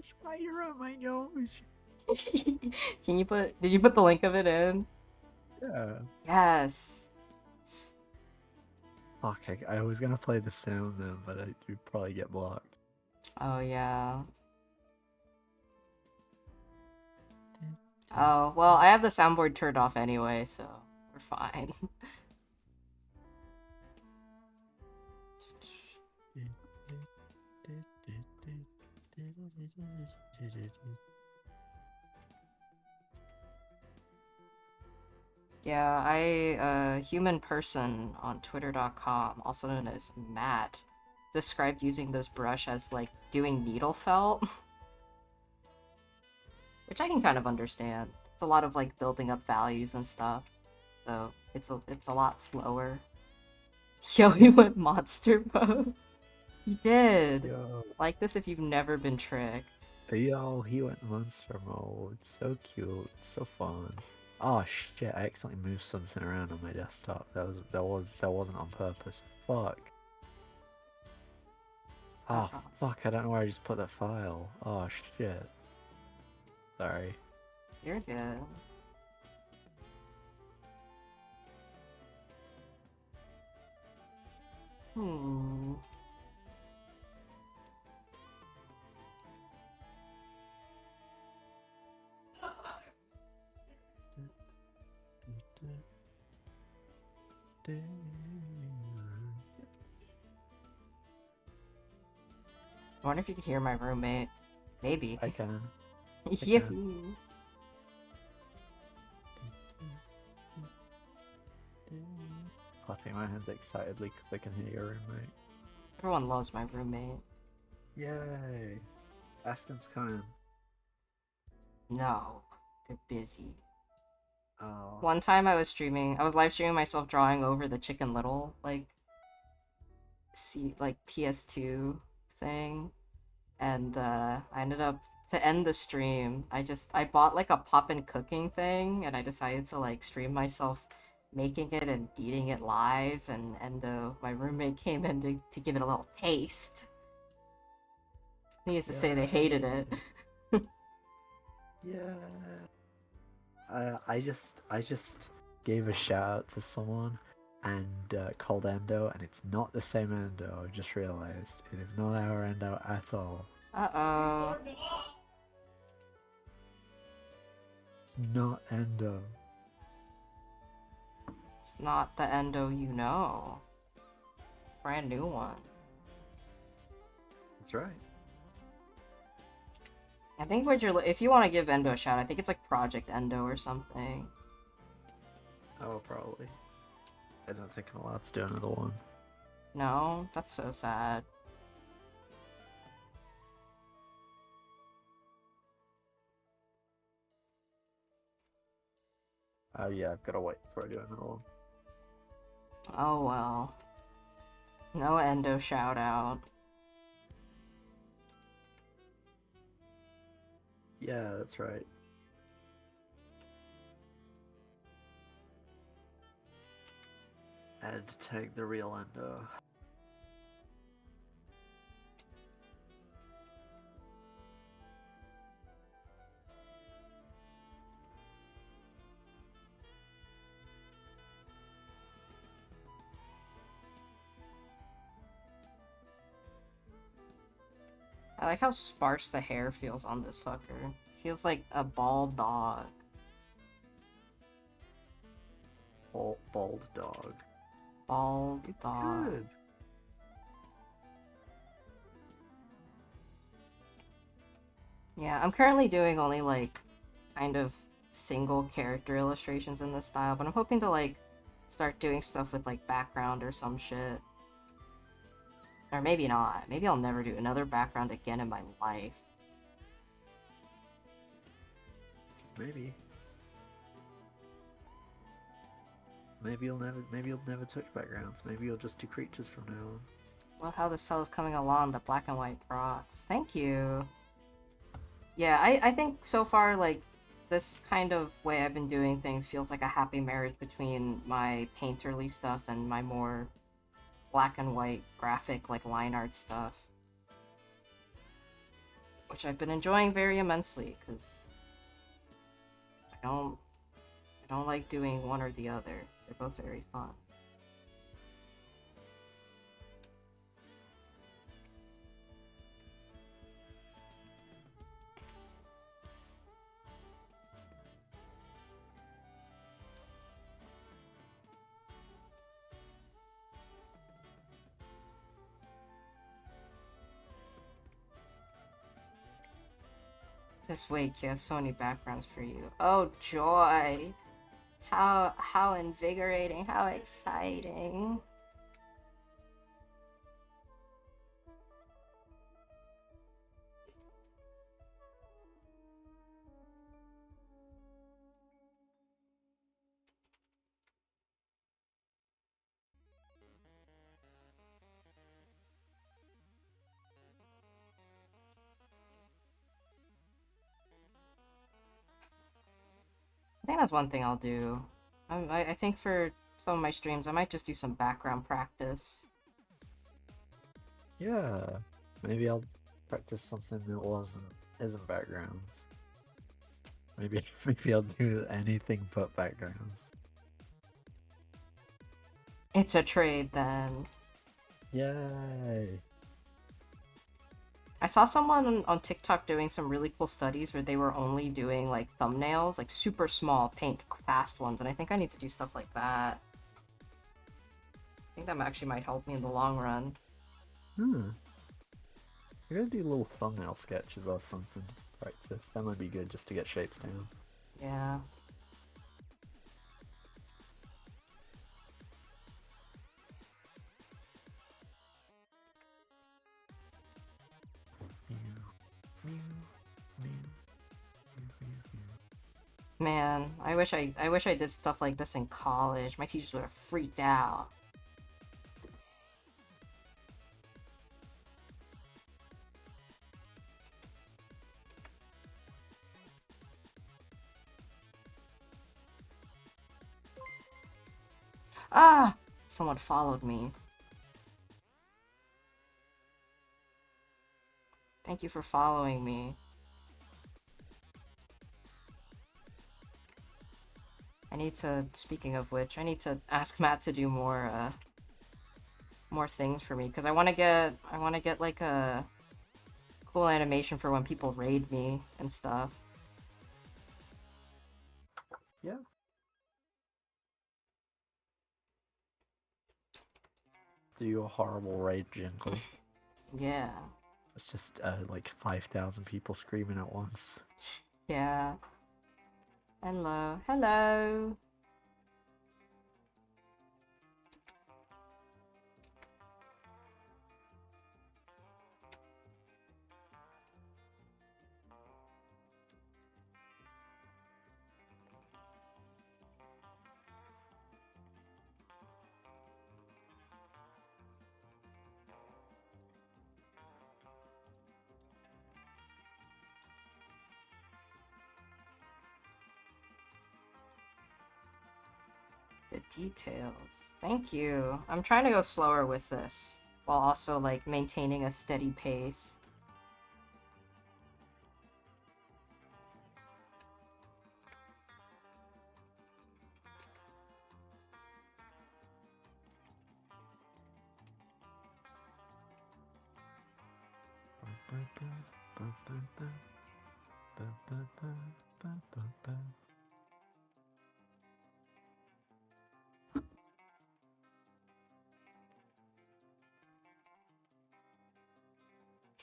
Spider on my nose. Did you put the link of it in? Yeah. Yes. Fuck, I was gonna play the sound then, but you'd probably get blocked. Oh yeah. Oh, well, I have the soundboard turned off anyway, so we're fine. Yeah, human person on twitter.com, also known as Matt, described using this brush as like doing needle felt. Which I can kind of understand. It's a lot of like building up values and stuff. So it's a lot slower. Yo, he went monster mode. He did. Yo, Like this if you've never been tricked. yo, he went monster mode. So cute, so fun. Oh shit! I accidentally moved something around on my desktop. That wasn't on purpose. Fuck. Oh fuck! I don't know where I just put that file. Oh shit. Sorry. You're good. Hmm. I wonder if you could hear my roommate. Maybe. I can. Yahoo! Clapping my hands excitedly because I can hear your roommate. Everyone loves my roommate. Yay! Aston's coming. No, they're busy. Oh. One time I was live streaming myself drawing over the Chicken Little, like, PS2 thing. And, I ended up, to end the stream, I bought, like, a poppin' cooking thing, and I decided to, like, stream myself making it and eating it live, and my roommate came in to give it a little taste. Needless to say, they hated it. Yeah. I just gave a shout out to someone and called Endo, and it's not the same Endo. I've just realized it is not our Endo at all. Uh-oh. It's not Endo. It's not the Endo you know. Brand new one. That's right. I think if you want to give Endo a shout, I think it's like Project Endo or something. Oh, probably. I don't think I'm allowed to do another one. No, that's so sad. Oh yeah, I've got to wait before I do another one. Oh well. No endo shout out. Yeah, that's right. And take the real endo. I like how sparse the hair feels on this fucker. Feels like a bald dog. Bald dog. Bald It's dog. good. Yeah, I'm currently doing only like kind of single character illustrations in this style, but I'm hoping to like start doing stuff with like background or some shit. Or maybe not. Maybe I'll never do another background again in my life. Maybe. Maybe you'll never touch backgrounds. Maybe you'll just do creatures from now on. Love how this fellow's coming along, the black and white procs. Thank you. Yeah, I think so far, like, this kind of way I've been doing things feels like a happy marriage between my painterly stuff and my more black and white graphic, like, line art stuff. Which I've been enjoying very immensely, because I don't, I don't like doing one or the other. They're both very fun. Just wait, you have so many backgrounds for you. Oh joy! How invigorating, how exciting. I think that's one thing I'll do. I think for some of my streams, I might just do some background practice. Yeah. Maybe I'll practice something that isn't backgrounds. Maybe maybe I'll do anything but backgrounds. It's a trade then. Yay! I saw someone on TikTok doing some really cool studies where they were only doing like thumbnails, like super small, paint fast ones, and I think I need to do stuff like that. I think that actually might help me in the long run. Hmm. You're gonna do little thumbnail sketches or something just to practice. That might be good just to get shapes down. Yeah. Man, I wish I did stuff like this in college. My teachers would have freaked out. Ah! Someone followed me. Thank you for following me. I need to, speaking of which, I need to ask Matt to do more things for me, because I want to get like a cool animation for when people raid me and stuff. Yeah. Do a horrible raid jingle. Yeah. It's just like 5,000 people screaming at once. Yeah. Hello. Hello. The details. Thank you. I'm trying to go slower with this while also like maintaining a steady pace.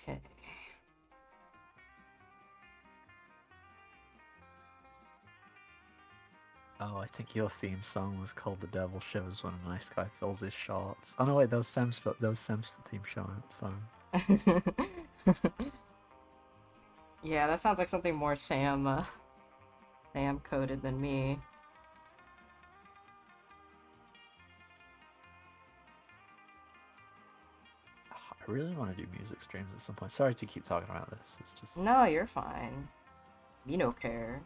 Okay. Oh, I think your theme song was called "The Devil Shivers When a Nice Guy Fills His Shorts." Oh no, wait, that was Sam's theme song. Yeah, that sounds like something more Sam coded than me. I really want to do music streams at some point. Sorry to keep talking about this. It's just No, you're fine. You don't care.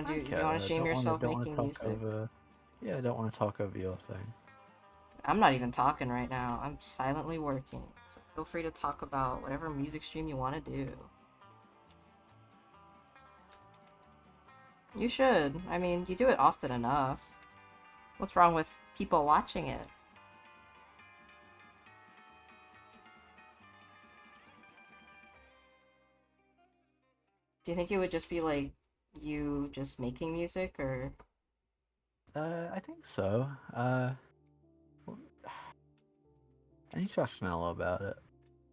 I You care. wanna I shame yourself don't want to making talk music? over. Yeah, I don't want to talk over your thing. I'm not even talking right now. I'm silently working. So feel free to talk about whatever music stream you want to do. You should. I mean, you do it often enough. What's wrong with people watching it? Do you think it would just be like you just making music or I think so. I need to ask Mallow about it,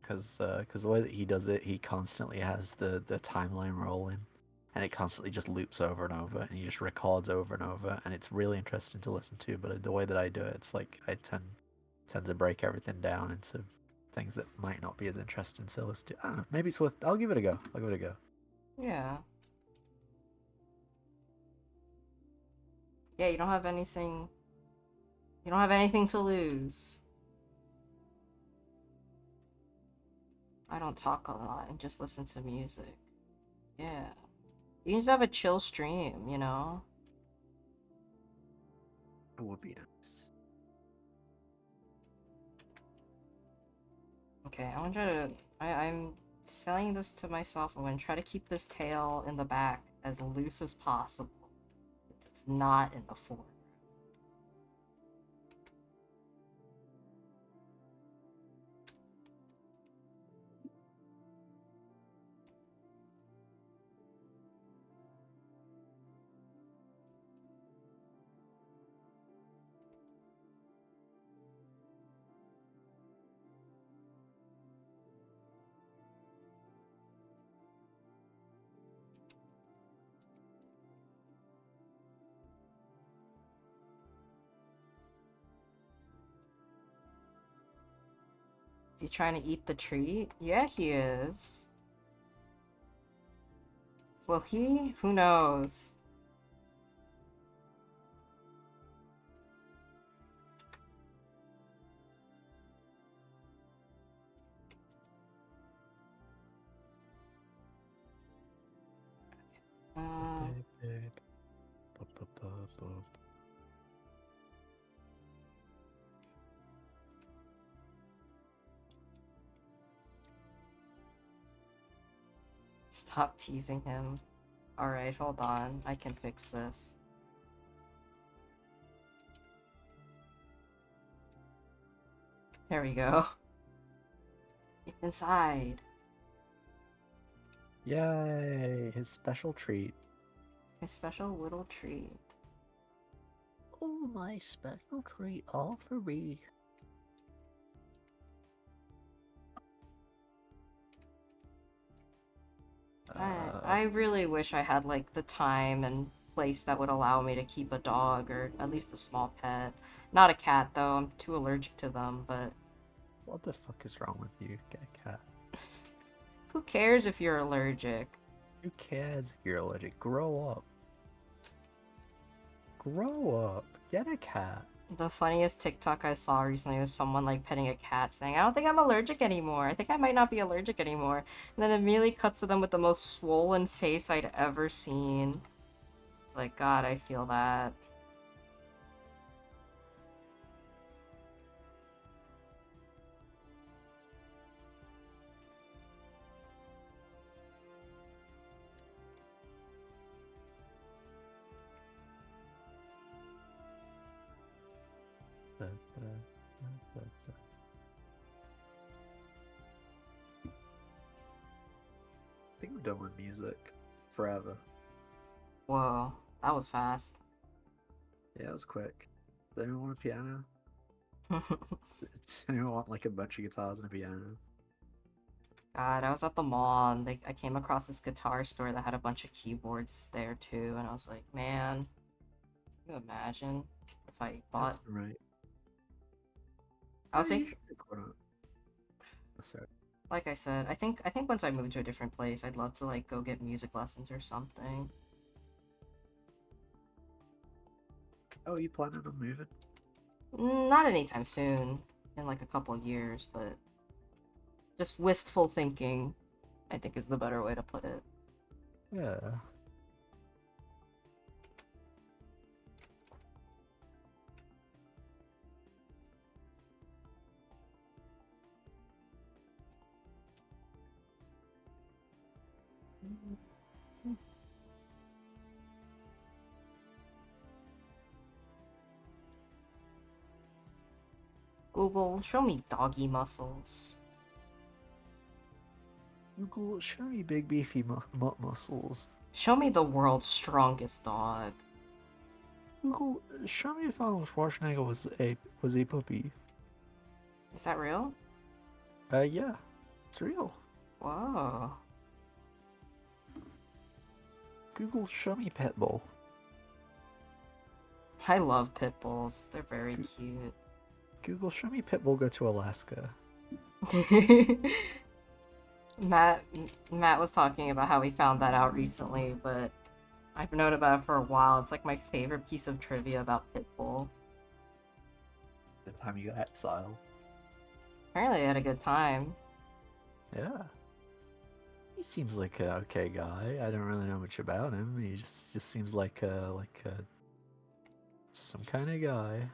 cause the way that he does it, he constantly has the timeline rolling, and it constantly just loops over and over, and he just records over and over, and it's really interesting to listen to. But the way that I do it, it's like I tend to break everything down into things that might not be as interesting to listen to. I don't know. Maybe it's worth. I'll give it a go. I'll give it a go. yeah. Yeah, you don't have anything to lose. I don't talk a lot and just listen to music. Yeah. You can just have a chill stream, you know? It would be nice. Okay, I want you to. I'm selling this to myself. I'm gonna try to keep this tail in the back as loose as possible. It's not in the foreground. Is he trying to eat the treat? Yeah, he is. Will he? Who knows? Uh, Stop teasing him. Alright, hold on. I can fix this. There we go. It's inside. Yay! His special treat. A special little treat. Oh, my special treat, all for me. I really wish I had like the time and place that would allow me to keep a dog or at least a small pet. Not a cat though, I'm too allergic to them, but What the fuck is wrong with you? Get a cat. who cares if you're allergic? Who cares if you're allergic? Grow up. Grow up. Get a cat. The funniest TikTok I saw recently was someone like petting a cat saying, I don't think I'm allergic anymore. I think I might not be allergic anymore. And then immediately cuts to them with the most swollen face I'd ever seen. It's like, God, I feel that. Da, da, da, da. I think we're done with music forever. Whoa, that was fast. Yeah, it was quick. Does anyone want a piano? Does anyone want like a bunch of guitars and a piano? God, I was at the mall and I came across this guitar store that had a bunch of keyboards there too, and I was like, man, can you imagine if I bought? That's right. I Yeah, was you thinking, should pick one up. Oh, sorry. like I said, I think once I move to a different place, I'd love to like go get music lessons or something. Oh, you planning on moving? Not anytime soon, in like a couple of years, but just wistful thinking, I think is the better way to put it. Yeah. Google, show me doggy muscles. Google, show me big beefy muscles. Show me the world's strongest dog. Google, show me if Arnold Schwarzenegger was a puppy. Is that real? Yeah, it's real. Whoa. Google, show me Pitbull. I love pit bulls. They're very Go- cute. Google, show me Pitbull go to Alaska. Matt Matt was talking about how he found that out recently, but I've known about it for a while. It's like my favorite piece of trivia about Pitbull. The time you got exiled. Apparently, I had a good time. Yeah. He seems like a okay guy. I don't really know much about him. He just seems like a some kind of guy.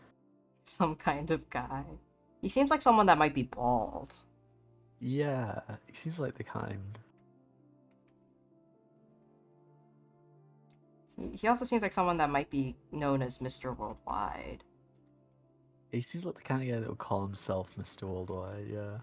Some kind of guy. He seems like someone that might be bald. Yeah, he seems like the kind. He also seems like someone that might be known as Mr. Worldwide. He seems like the kind of guy that would call himself Mr. Worldwide. Yeah.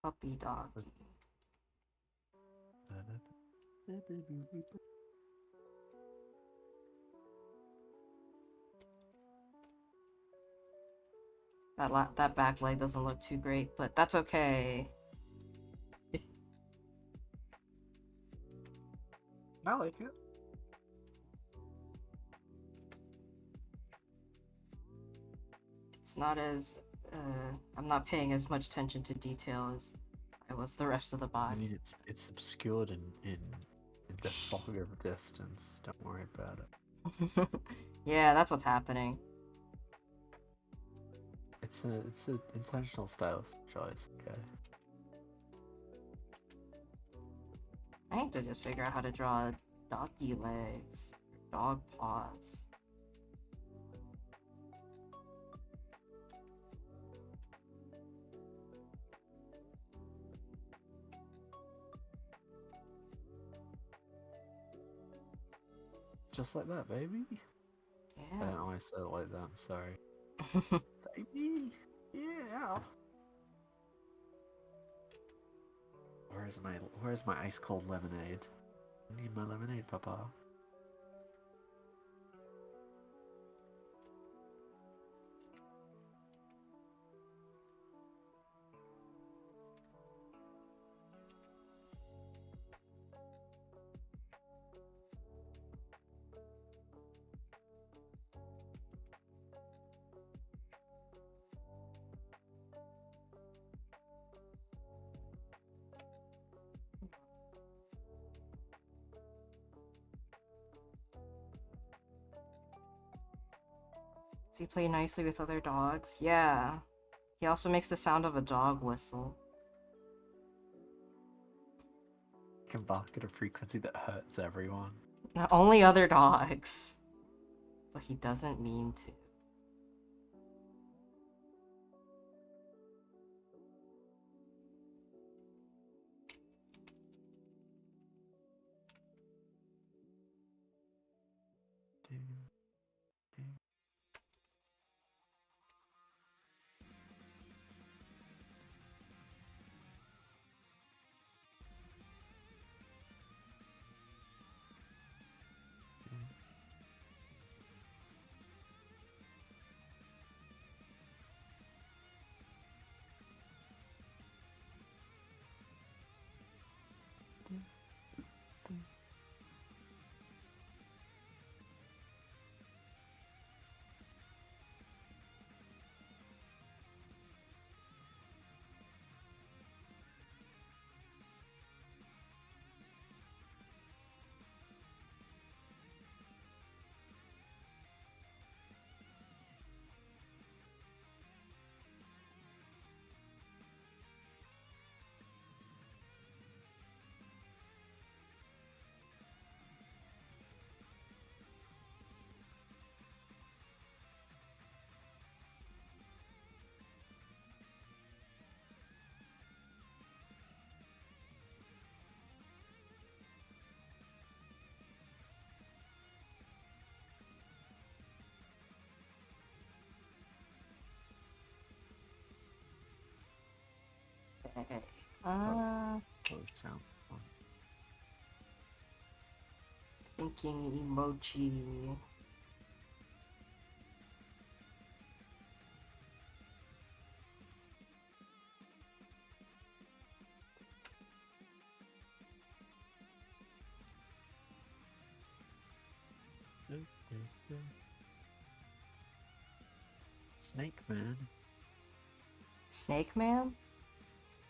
Puppy doggy. That back leg doesn't look too great, but that's okay. I like it. It's not as I'm not paying as much attention to detail as I was the rest of the I body. mean, it's obscured in the fog of distance. Don't worry about it. Yeah, that's what's happening. It's a intentional stylist choice. Okay. I need to just figure out how to draw doggy legs, dog paws. Just like that, baby. I don't Yeah. know why I said it like that. I'm sorry. Baby. Yeah. Where's my ice cold lemonade? I need my lemonade, Papa. Does he play nicely with other dogs? Yeah. He also makes the sound of a dog whistle. He can bark at a frequency that hurts everyone. Not only other dogs. But he doesn't mean to. Okay. Close sound. Thinking emoji. Snake Man. Snake Man?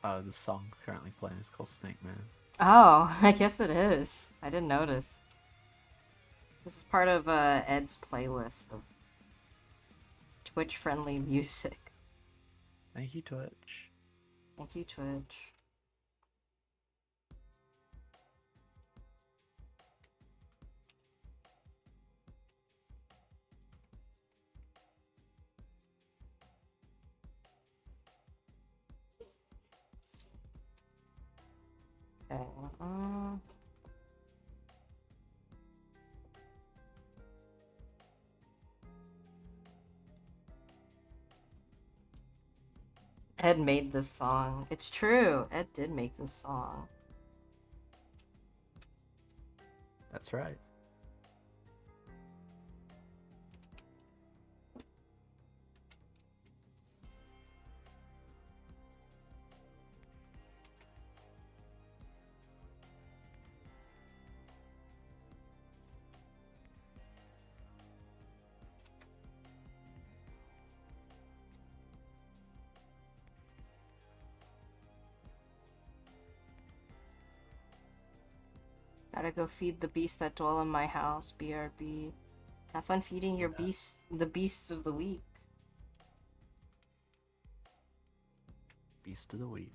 Oh, the song currently playing is called Snake Man. Oh, I guess it is. I didn't notice. This is part of Ed's playlist of Twitch-friendly music. Thank you, Twitch. Thank you, Twitch. Okay. Ed made this song. It's true. Ed did make this song. That's right. Gotta go feed the beasts that dwell in my house. BRB. Have fun feeding your beasts, the beasts of the week. Beast of the Week.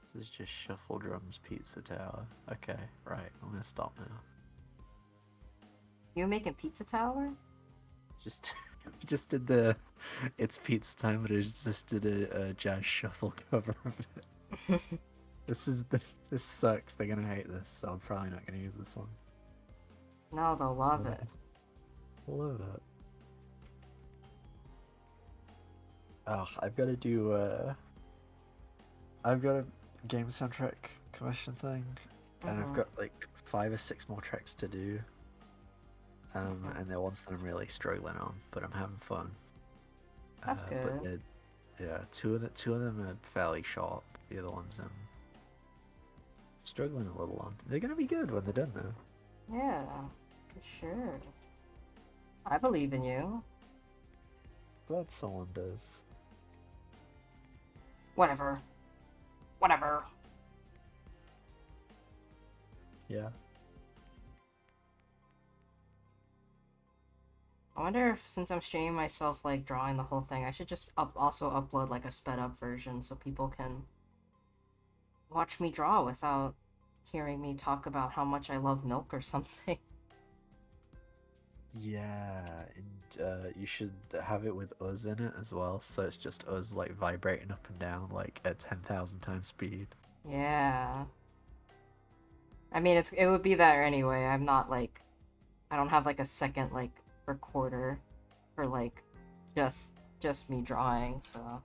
This is just Shuffle Drums Pizza Tower. Okay, right, I'm gonna stop now. You making pizza tower? Just we just did the it's pizza time, but it just did a jazz shuffle cover of it. This sucks. They're gonna hate this, so I'm probably not gonna use this one. No, they'll love it. Love it. Oh, I've got to do I've got a game soundtrack commission thing, and I've Mm-hmm. got like 5 or 6 more tracks to do. Mm-hmm. And they're ones that I'm really struggling on, but I'm having fun. That's But good. yeah, two of them are fairly sharp. The other ones I'm struggling a little on. They're gonna be good when they're done though. Yeah, for sure. I believe in you. Glad someone does. Whatever. Whatever. Yeah. I wonder if since I'm streaming myself like drawing the whole thing, I should just also upload like a sped up version so people can watch me draw without hearing me talk about how much I love milk or something. Yeah, and you should have it with us in it as well, so it's just us like vibrating up and down like at 10,000 times speed. Yeah. I mean, it would be there anyway. I'm not like I don't have like a second like recorder for like just just me drawing, so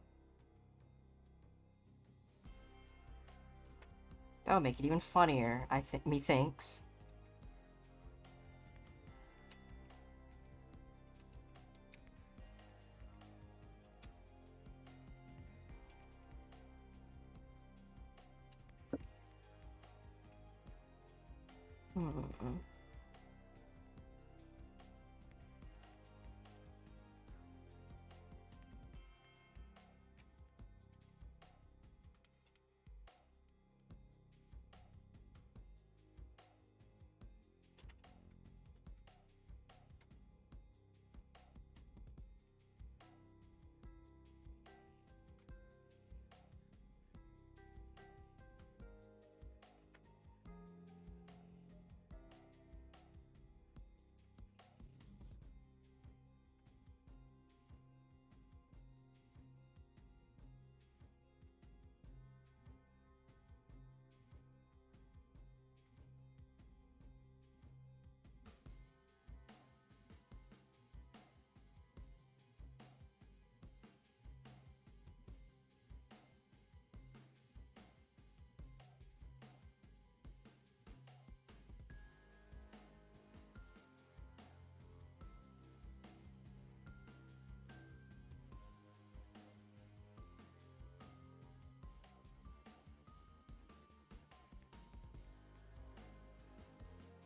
that would make it even funnier. I think methinks. Hmm.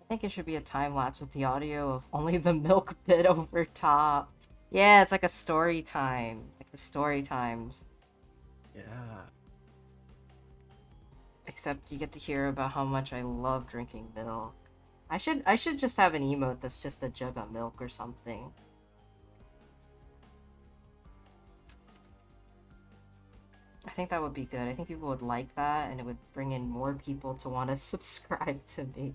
I think it should be a time lapse with the audio of only the milk bit over top. Yeah, it's like a story time, like the story times. Yeah. Except you get to hear about how much I love drinking milk. I should just have an emote that's just a jug of milk or something. I think that would be good. I think people would like that and it would bring in more people to want to subscribe to me.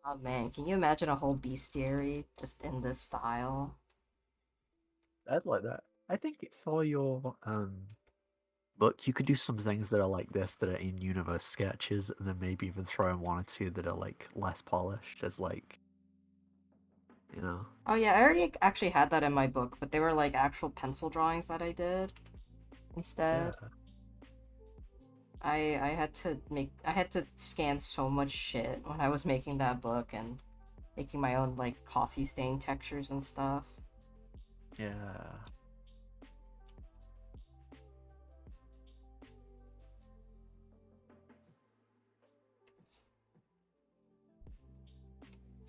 Oh man, can you imagine a whole bestiary just in this style? I'd like that. I think for your book, you could do some things that are like this that are in universe sketches, and then maybe even throw in one or two that are like less polished, as like you know. Oh yeah, I already actually had that in my book, but they were like actual pencil drawings that I did Yeah. instead. I had to scan so much shit when I was making that book and making my own like coffee stain textures and stuff. Yeah.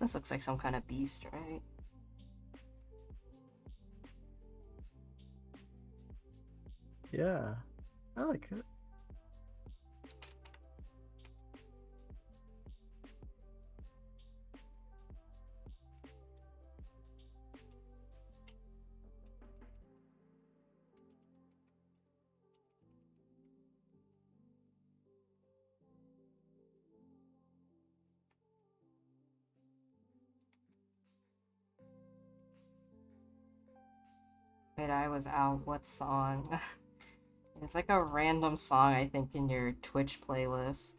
This looks like some kind of beast, right? Yeah, I like it. Wait, I was out. What song? It's like a random song, I think, in your Twitch playlist.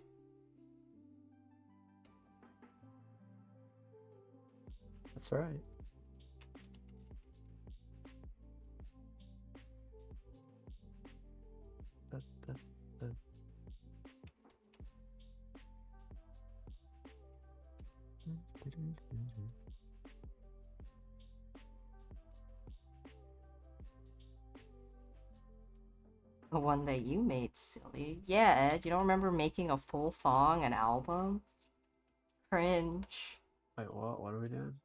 That's right. Da, da, da. The one that you made, silly. Yeah, Ed, you don't remember making a full song, an album? Cringe. Wait, what? What are we doing?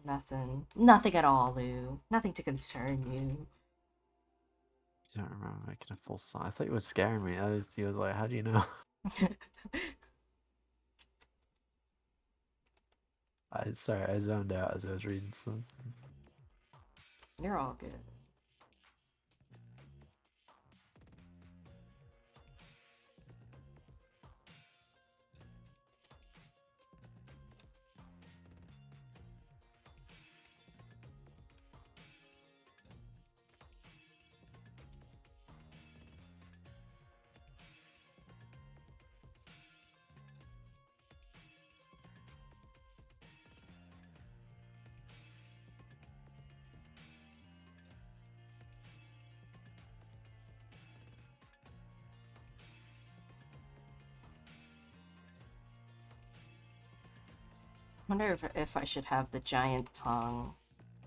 Nothing. Nothing at all, Lou. Nothing to concern you. I don't remember making a full song. I thought you were scaring me. He was like, how do you know? Sorry, I zoned out as I was reading something. You're all good. Wonder if I should have the giant tongue.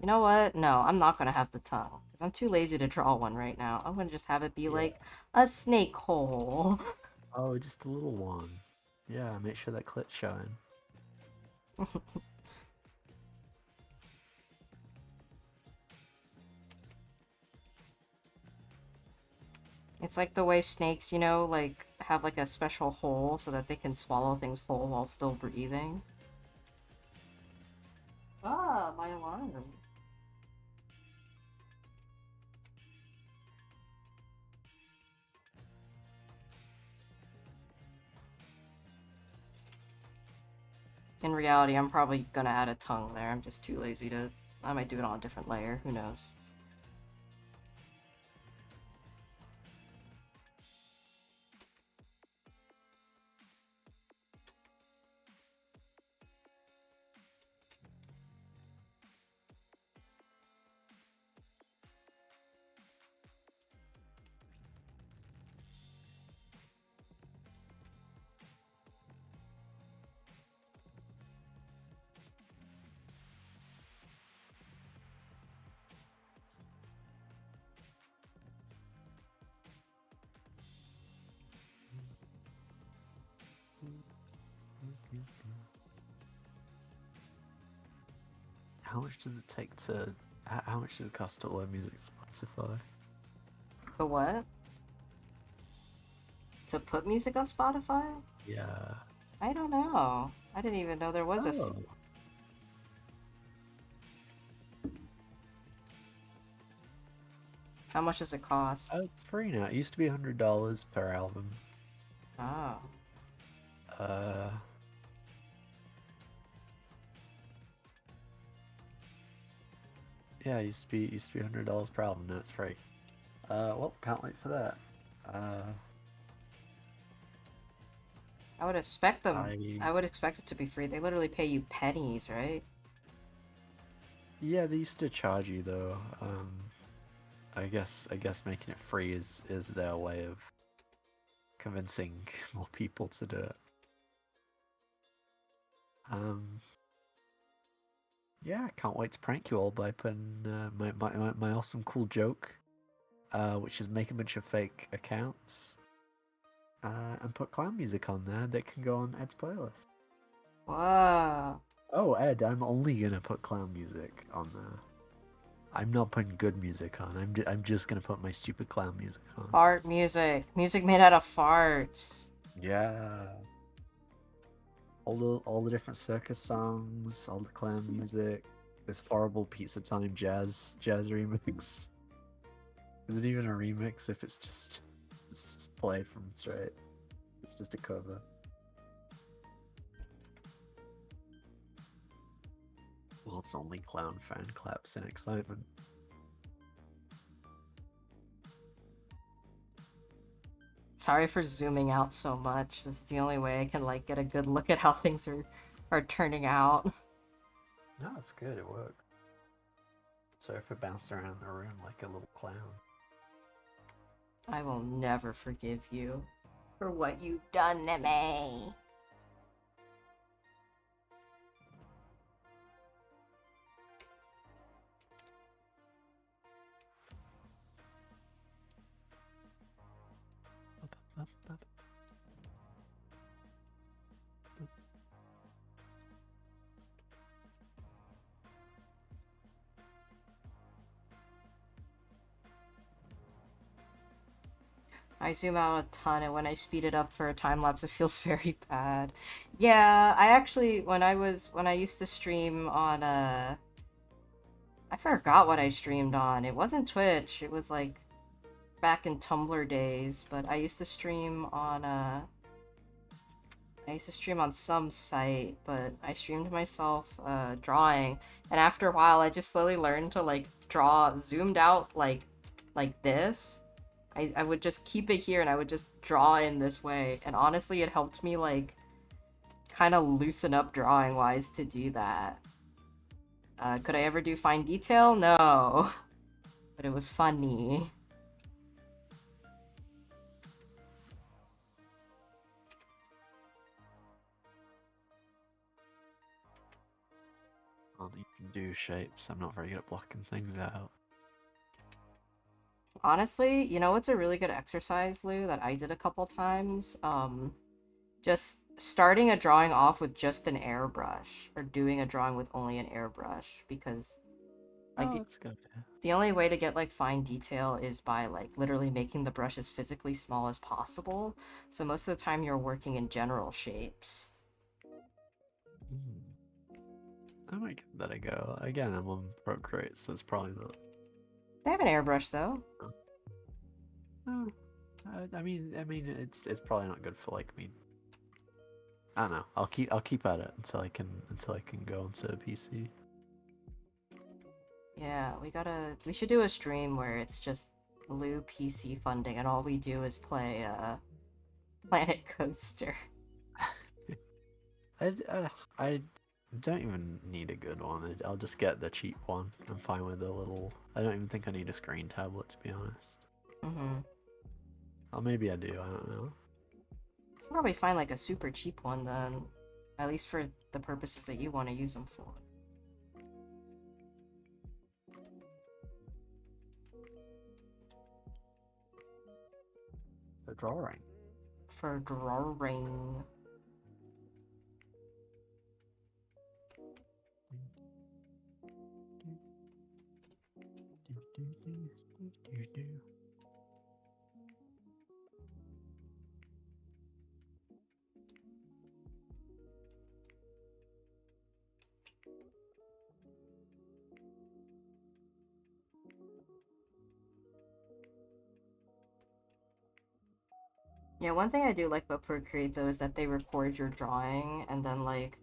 You know what? No, I'm not gonna have the tongue. Because I'm too lazy to draw one right now. I'm gonna just have it be Yeah. like a snake hole. Oh, just a little one. Yeah, make sure that clit's showing. It's like the way snakes, you know, like have like a special hole so that they can swallow things whole while still breathing. Ah, my alarm. In reality, I'm probably gonna add a tongue there. I'm just too lazy to. I might do it on a different layer. Who knows? How much does it take to? How much does it cost to upload music to Spotify? To what? To put music on Spotify? Yeah. I don't know. I didn't even know there was a. Oh, How much does it cost? it's free now. It used to be $100 per album. Oh. Uh, yeah, it used to be $100 per album. Now it's free. Well, can't wait for that. I would expect them. I I would expect it to be free. They literally pay you pennies, right? Yeah, they used to charge you though. I guess making it free is their way of convincing more people to do it. Um, yeah, I can't wait to prank you all by putting my awesome cool joke, which is make a bunch of fake accounts, and put clown music on there that can go on Ed's playlist. Whoa. Oh, Ed, I'm only gonna put clown music on there. I'm not putting good music on. I'm just gonna put my stupid clown music on. Fart music. Music made out of farts. Yeah. All the different circus songs, all the clown music, this horrible Pizza Time jazz remix. Is it even a remix if it's just played from straight? It's just a cover. Well, it's only clown fan claps and excitement. Sorry for zooming out so much. This is the only way I can like get a good look at how things are turning out. No, it's good. It worked. So if it bounced around the room like a little clown. I will never forgive you for what you've done to me. I zoom out a ton, and when I speed it up for a time lapse, it feels very bad. Yeah, I actually when I used to stream on I forgot what I streamed on. It wasn't Twitch. It was like back in Tumblr days, but I used to stream on I used to stream on some site, but I streamed myself drawing, and after a while, I just slowly learned to like draw zoomed out like this. I would just keep it here and I would just draw in this way, and honestly, it helped me like kind of loosen up drawing wise to do that. Could I ever do fine detail? No, but it was funny. Well, you can do shapes. I'm not very good at blocking things out. Honestly, you know what's a really good exercise, Lou, that I did a couple times? Just starting a drawing off with just an airbrush, or doing a drawing with only an airbrush, because like Oh, that's good. the only way to get like fine detail is by like literally making the brush as physically small as possible. So most of the time you're working in general shapes. I might give that a go. Again, I'm on Procreate, so it's probably not. They have an airbrush though. Oh, I mean, it's probably not good for like me. I don't know. I'll keep at it until I can go onto a PC. Yeah, we should do a stream where it's just Lou PC funding and all we do is play Planet Coaster. I don't even need a good one. I'll just get the cheap one. I'm fine with the little. I don't even think I need a screen tablet to be honest. Mm-hmm. Or maybe I do. I don't know. Should probably find like a super cheap one then, at least for the purposes that you want to use them for. The drawing. For drawing. Yeah, one thing I do like about Procreate though is that they record your drawing and then like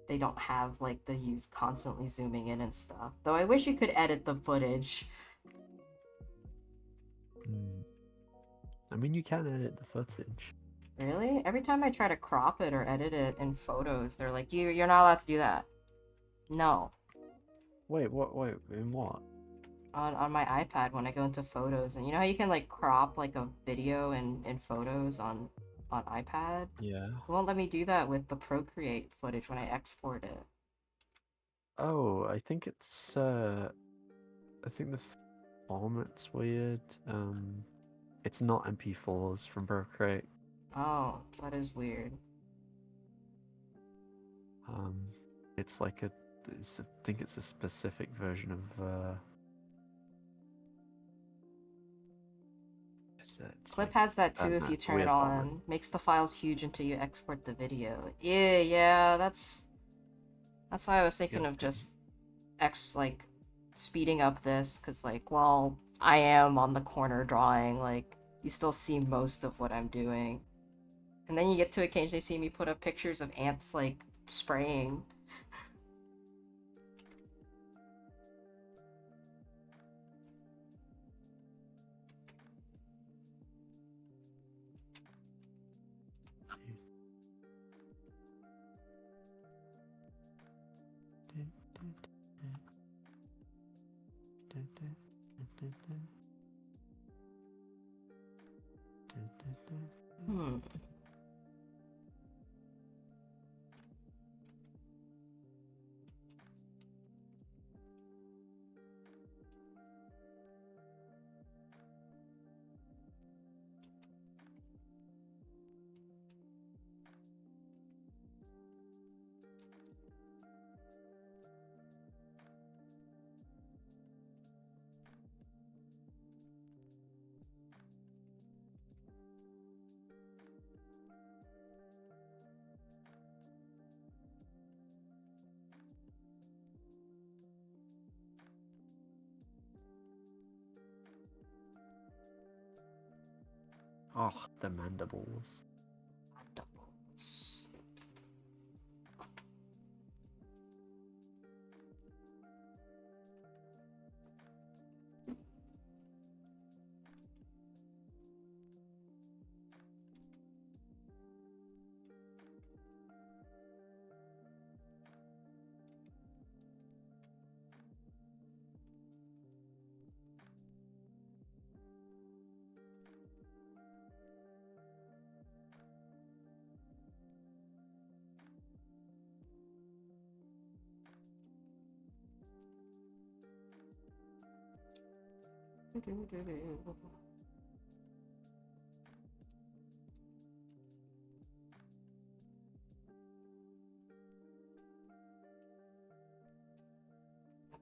they don't have like the use constantly zooming in and stuff. Though I wish you could edit the footage. I mean, you can edit the footage. Really? Every time I try to crop it or edit it in photos, they're like, you're not allowed to do that. No. Wait, what? Wait, in what? On my iPad when I go into photos, and you know how you can like crop like a video in photos on iPad? Yeah. It won't let me do that with the Procreate footage when I export it. Oh, I think it's I think the format's weird. It's not MP4s from Procreate. Oh, that is weird. Um, it's like I think it's a specific version of It's Clip like has that too if no, you it's a turn it weird format. on. Makes the files huge until you export the video. Yeah, that's why I was thinking Yeah. of just like speeding up this, because like while I am on the corner drawing, like you still see most of what I'm doing. And then you get to occasionally see me put up pictures of ants like spraying. Hmm. Oh, the mandibles. Doubles.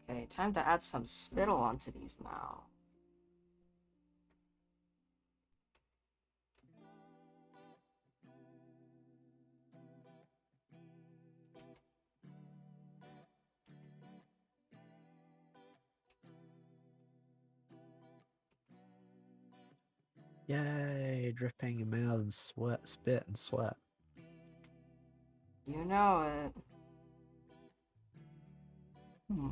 Okay, time to add some spittle onto these now. Yay! Dripping your mouth and sweat, spit and sweat. You know it. Hmm.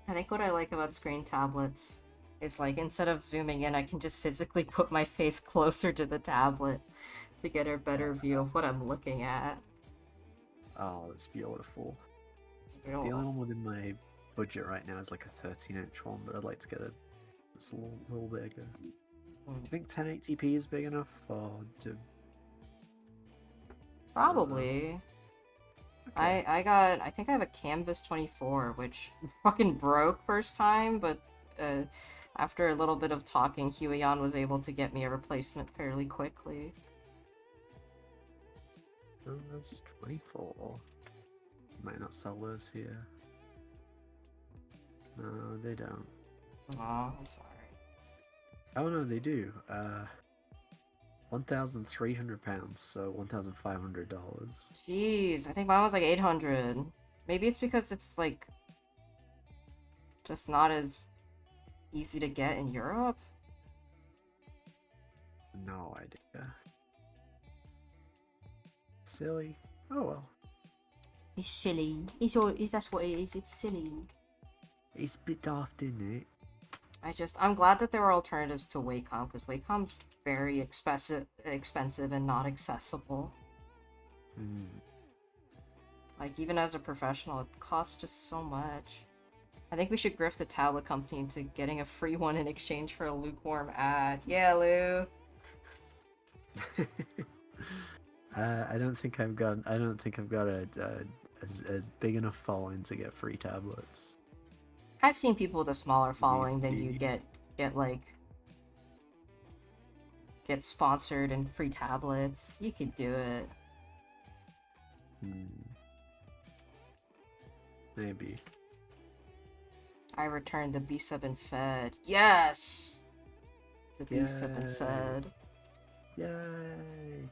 I think what I like about screen tablets is like instead of zooming in, I can just physically put my face closer to the tablet to get a better view of what I'm looking at. Oh, it's beautiful. It's The only beautiful. one within my budget right now is like a 13-inch one, but I'd like to get a that's a little bigger. Do you think 1080p is big enough, or do? Probably. Okay. I think I have a Canvas 24, which fucking broke first time, but uh, after a little bit of talking, Huion was able to get me a replacement fairly quickly. Canvas 24. Might not sell those here. No, they don't. Oh, I'm sorry. Oh no, they do. 1,300 pounds, so $1,500. Jeez, I think mine was like 800. Maybe it's because it's like just not as easy to get in Europe. No idea. Silly. Oh well. It's silly. It's that's what it is. It's silly. It's a bit daft, isn't it? I'm glad that there are alternatives to Wacom because Wacom's very expensive and not accessible. Hmm. Like even as a professional, it costs just so much. I think we should grift the tablet company into getting a free one in exchange for a lukewarm ad. Yeah, Lou. I don't think I've got. I don't think I've got as big enough following to get free tablets. I've seen people with a smaller Maybe, following than you maybe. get like get sponsored and free tablets. You could do it. Hmm, maybe. I returned the B sub and fed. Yes, the B sub and Yay! fed. Yay!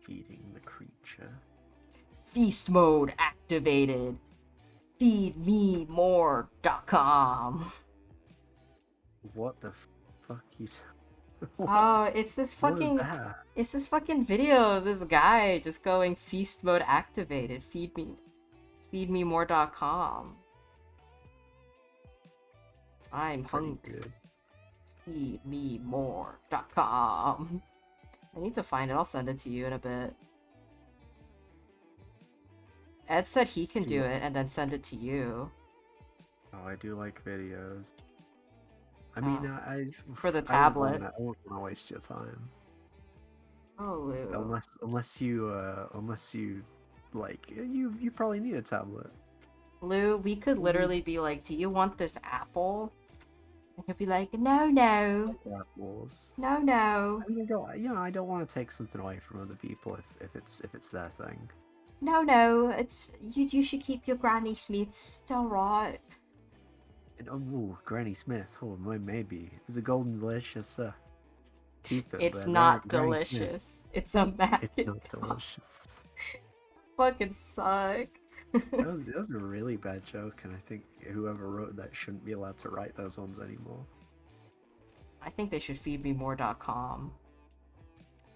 Feeding the creature. Feast mode activated. Feedmemore.com. What the fuck you? What? Oh, it's this What is fucking that? it's this fucking video of this guy just going feast mode activated. Feedmemore.com. I'm Pretty hungry. good. Feedmemore.com. I need to find it. I'll send it to you in a bit. Ed said he can do it and then send it to you. Oh, I do like videos. I Oh, mean, for the I wouldn't want tablet. to. I wouldn't want to waste your time. Oh, Lou. Unless you like you probably need a tablet. Lou, we could Mm, literally be like, do you want this apple? And he'll be like, no, no, Apples. no, no, I mean, I don't want to take something away from other people if it's their thing. no, no. It's you should keep your Granny Smiths. It's alright. And ooh, Granny Smith. Oh, maybe if it's a golden delicious, keep it. It's But not Granny Smith, delicious. It's a it's not Macintosh. delicious. Fucking sucks. That was a really bad joke, and I think whoever wrote that shouldn't be allowed to write those ones anymore. I think they should feedmemore.com.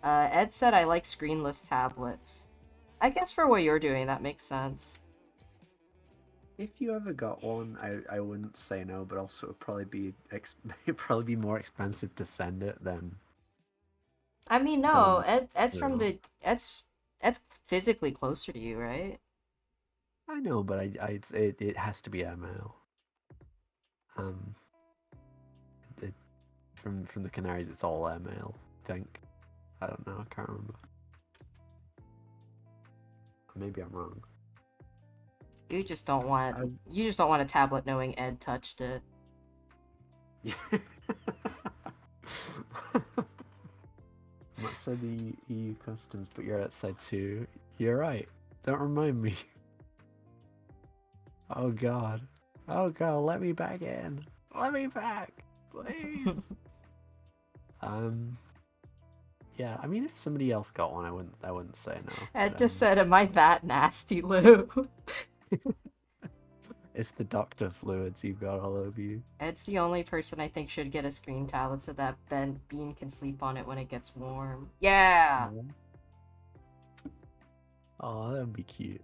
Ed said I like screenless tablets. I guess for what you're doing, that makes sense. If you ever got one, I wouldn't say no, but also it'd probably be it'd probably be more expensive to send it I mean, no, than Ed's you from know. the Ed's physically closer to you, right? I know, but it has to be airmail. Um, it, from the Canaries, it's all airmail. I think. I don't know. I can't remember. Maybe I'm wrong. You just don't want I you just don't want a tablet knowing Ed touched it. yeah. I'm outside the EU customs, but you're outside too. You're right. Don't remind me. Oh god. Oh god, let me back in. Let me back. Please. Um yeah, I mean if somebody else got one I wouldn't say no. Ed But just said, "Am I that nasty, Lou?" it's the doctor fluids you've got all over you. Ed's the only person I think should get a screen tablet so that Ben Bean can sleep on it when it gets warm. Yeah. Yeah. Oh, that'd be cute.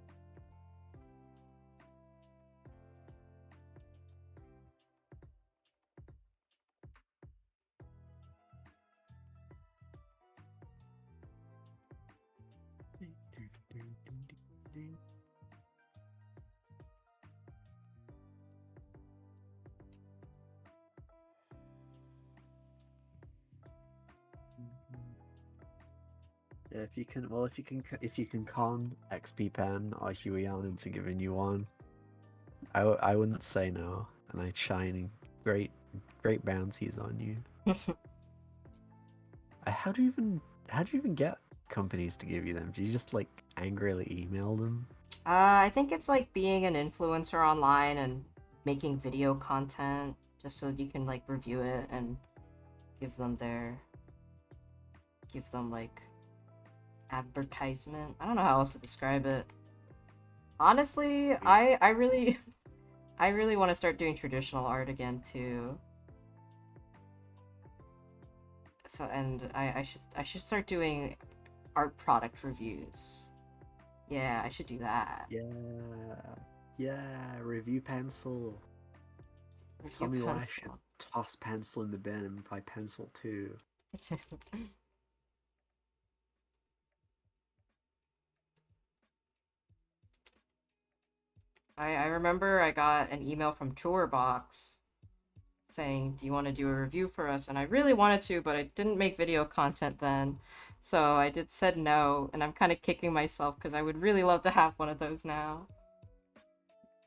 Yeah, if you can con XP Pen or Huion into giving you one, I wouldn't say no, and I'd shine great bounties on you. How do you even get companies to give you them? Do you just like angrily email them? I think it's like being an influencer online and making video content just so you can like review it and give them their give them like advertisement. I don't know how else to describe it. Honestly, I really I really want to start doing traditional art again too. So and I should start doing art product reviews. Yeah, I should do that. Yeah, yeah. Review pencil. Review Tell me why I should pencil. toss pencil in the bin and buy pencil too. I remember I got an email from Tourbox saying, "Do you want to do a review for us?" And I really wanted to, but I didn't make video content then. So I did said no, and I'm kind of kicking myself because I would really love to have one of those now.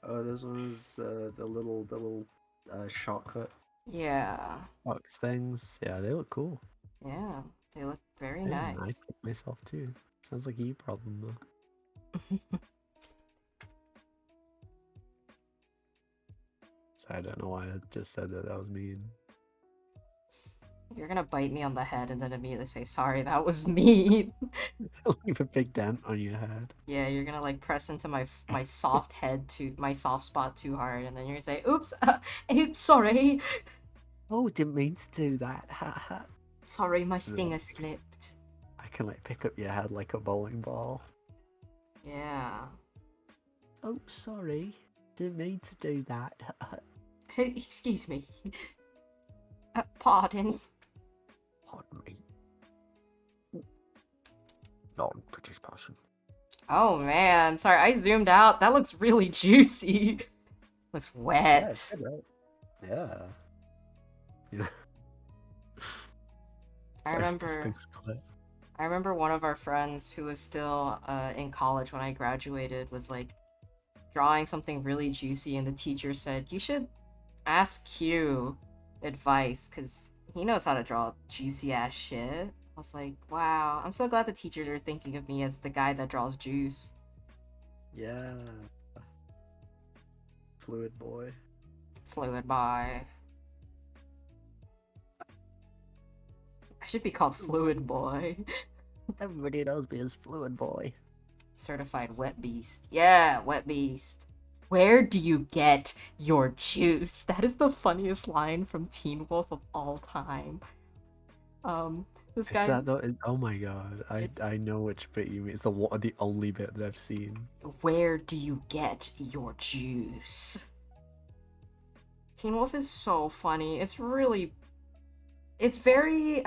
Oh, those ones, the little shortcut Yeah, box things. Yeah, they look cool. yeah, they look very Yeah, nice. I pick myself too. Sounds like a you problem though. So I don't know why I just said that. That was mean. You're gonna bite me on the head and then immediately say, sorry, that was me. Leave a big dent on your head. Yeah, you're gonna like press into my soft head to my soft spot too hard, and then you're gonna say, "Oops, oops, sorry, Oh, didn't mean to do that. Ha ha. sorry, my And then stinger slipped." I can like pick up your head like a bowling ball. Yeah. Oh, sorry. Didn't mean to do that. Hey, excuse me. Pardon. Pardon me. Non-British person. Oh man, sorry, I zoomed out. That looks really juicy. Looks Yeah, it's wet. good, right? Yeah. Yeah. I Like this remember. thing's clip. I remember one of our friends who was still in college when I graduated was like drawing something really juicy, and the teacher said, "You should ask Q advice because he knows how to draw juicy ass shit." I was like, wow, I'm so glad the teachers are thinking of me as the guy that draws juice. Yeah. Fluid boy. Fluid Boy. I should be called Fluid Boy. Everybody knows me as Fluid Boy. Certified Wet Beast. Yeah, Wet Beast. Where do you get your juice? That is the funniest line from Teen Wolf of all time. Um, this Is guy, that the? Oh my god! I it's I know which bit you mean. It's the only bit that I've seen. where do you get your juice? Teen Wolf is so funny. It's very,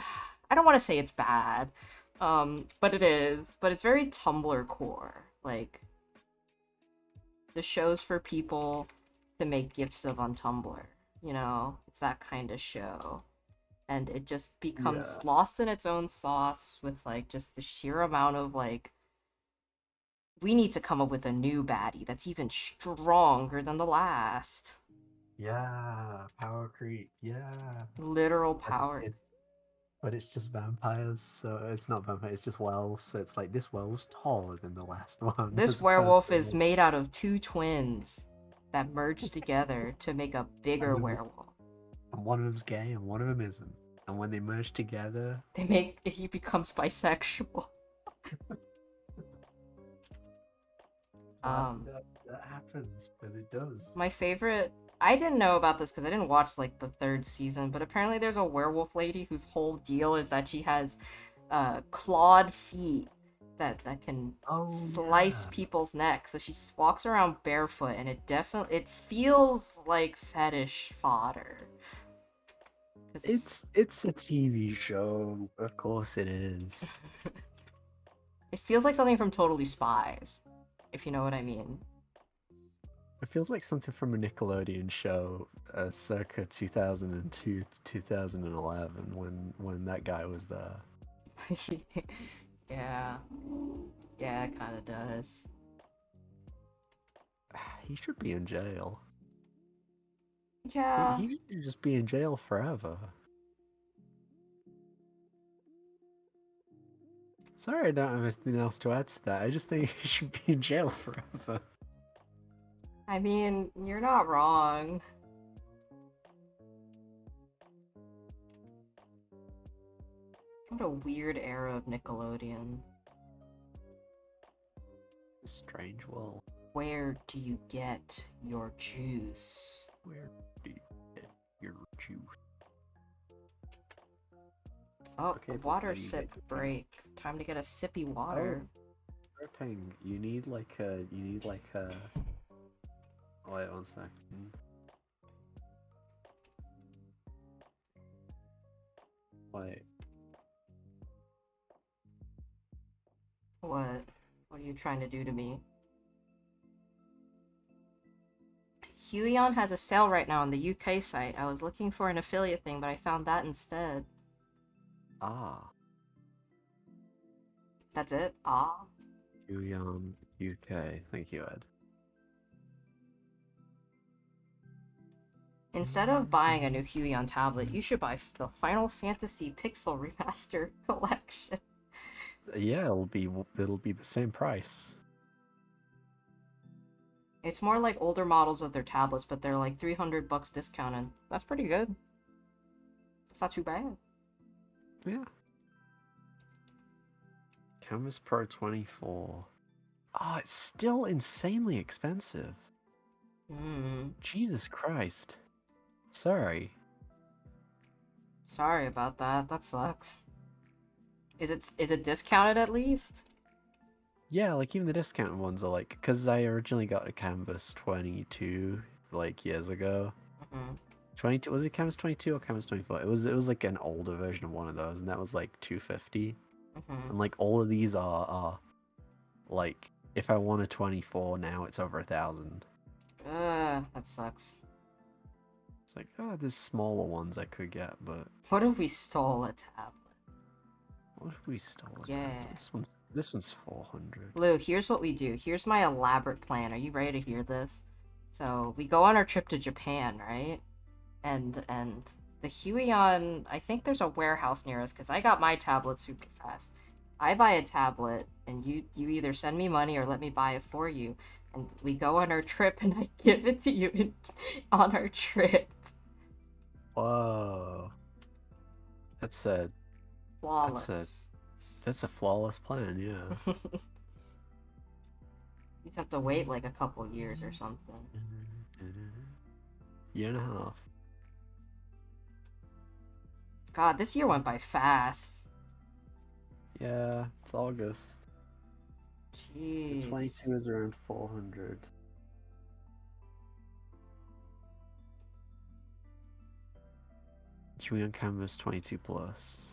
I don't want to say it's bad, but it is. But it's very Tumblr core. Like the show's for people to make gifs of on Tumblr. You know, it's that kind of show, and it just Yeah. becomes lost in its own sauce with like just the sheer amount of like we need to come up with a new baddie that's even stronger than the last. Yeah. Power creep. Yeah. Literal But power. it's just vampires, so it's not vampires. It's just werewolves. So it's like this werewolf's taller than the last one, This as opposed werewolf to is like, made out of two twins that merge together to make a and, bigger then, werewolf. and one of them's gay and one of them isn't. And when they merge together, He becomes bisexual. that Um, that that happens, but it does. my favorite. I didn't know about this because I didn't watch like the third season, but apparently there's a werewolf lady whose whole deal is that she has clawed feet that can Oh slice yeah. people's necks. So she walks around barefoot, and it feels like fetish fodder. Cause It's a TV show. Of course it is. it feels like something from Totally Spies, if you know what I mean. It feels like something from a Nickelodeon show, circa 2002 to 2011, when that guy was there. Yeah, yeah, it kind of does. He should be in jail. Yeah, He should just be in jail forever. Sorry, I don't have anything else to add to that. I just think he should be in jail forever. I mean, you're not wrong. What a weird era of Nickelodeon. Strange world. Where do you get your juice? Where do you get your juice? Oh, Okay, but water where do you sip get your break. Time to get a sippy Oh, water. dripping. You need like a. Wait 1 second. Wait. What? What are you trying to do to me? Huion has a sale right now on the UK site. I was looking for an affiliate thing, but I found that instead. Ah. That's it? Ah. Huion UK. Thank you, Ed. Instead of buying a new Huion tablet, you should buy the Final Fantasy Pixel Remaster Collection. Yeah, it'll be the same price. It's more like older models of their tablets, but they're like $300 discounted. That's pretty good. It's not too bad. Yeah. Canvas Pro 24. Oh, it's still insanely expensive. Hmm. Jesus Christ. Sorry. Sorry about that. That sucks. Is it discounted at least? Yeah, like even the discounted ones are like, because I originally got a Canvas 22 like years ago. Hmm. 22 was it Canvas 22 or Canvas 24? It was like an older version of one of those, and that was like 250. Hmm. And like all of these are like if I want a 24 now, it's over 1,000. That sucks. It's like, oh, there's smaller ones I could get, but What if we stole a tablet? what if we stole a Yeah. tablet? This one's 400. Lou, here's what we do. Here's my elaborate plan. Are you ready to hear this? So we go on our trip to Japan, right? And the Huion, I think there's a warehouse near us because I got my tablet super fast. I buy a tablet and you either send me money or let me buy it for you, and we go on our trip and I give it to you on our trip. Whoa. That's a that's a Flawless. that's a flawless plan, yeah. You just have to wait like a couple years or something. Year and a half. God, this year went by fast. Yeah, it's August. The Jeez. 22 is around 400. Chewy on Canvas 22 plus.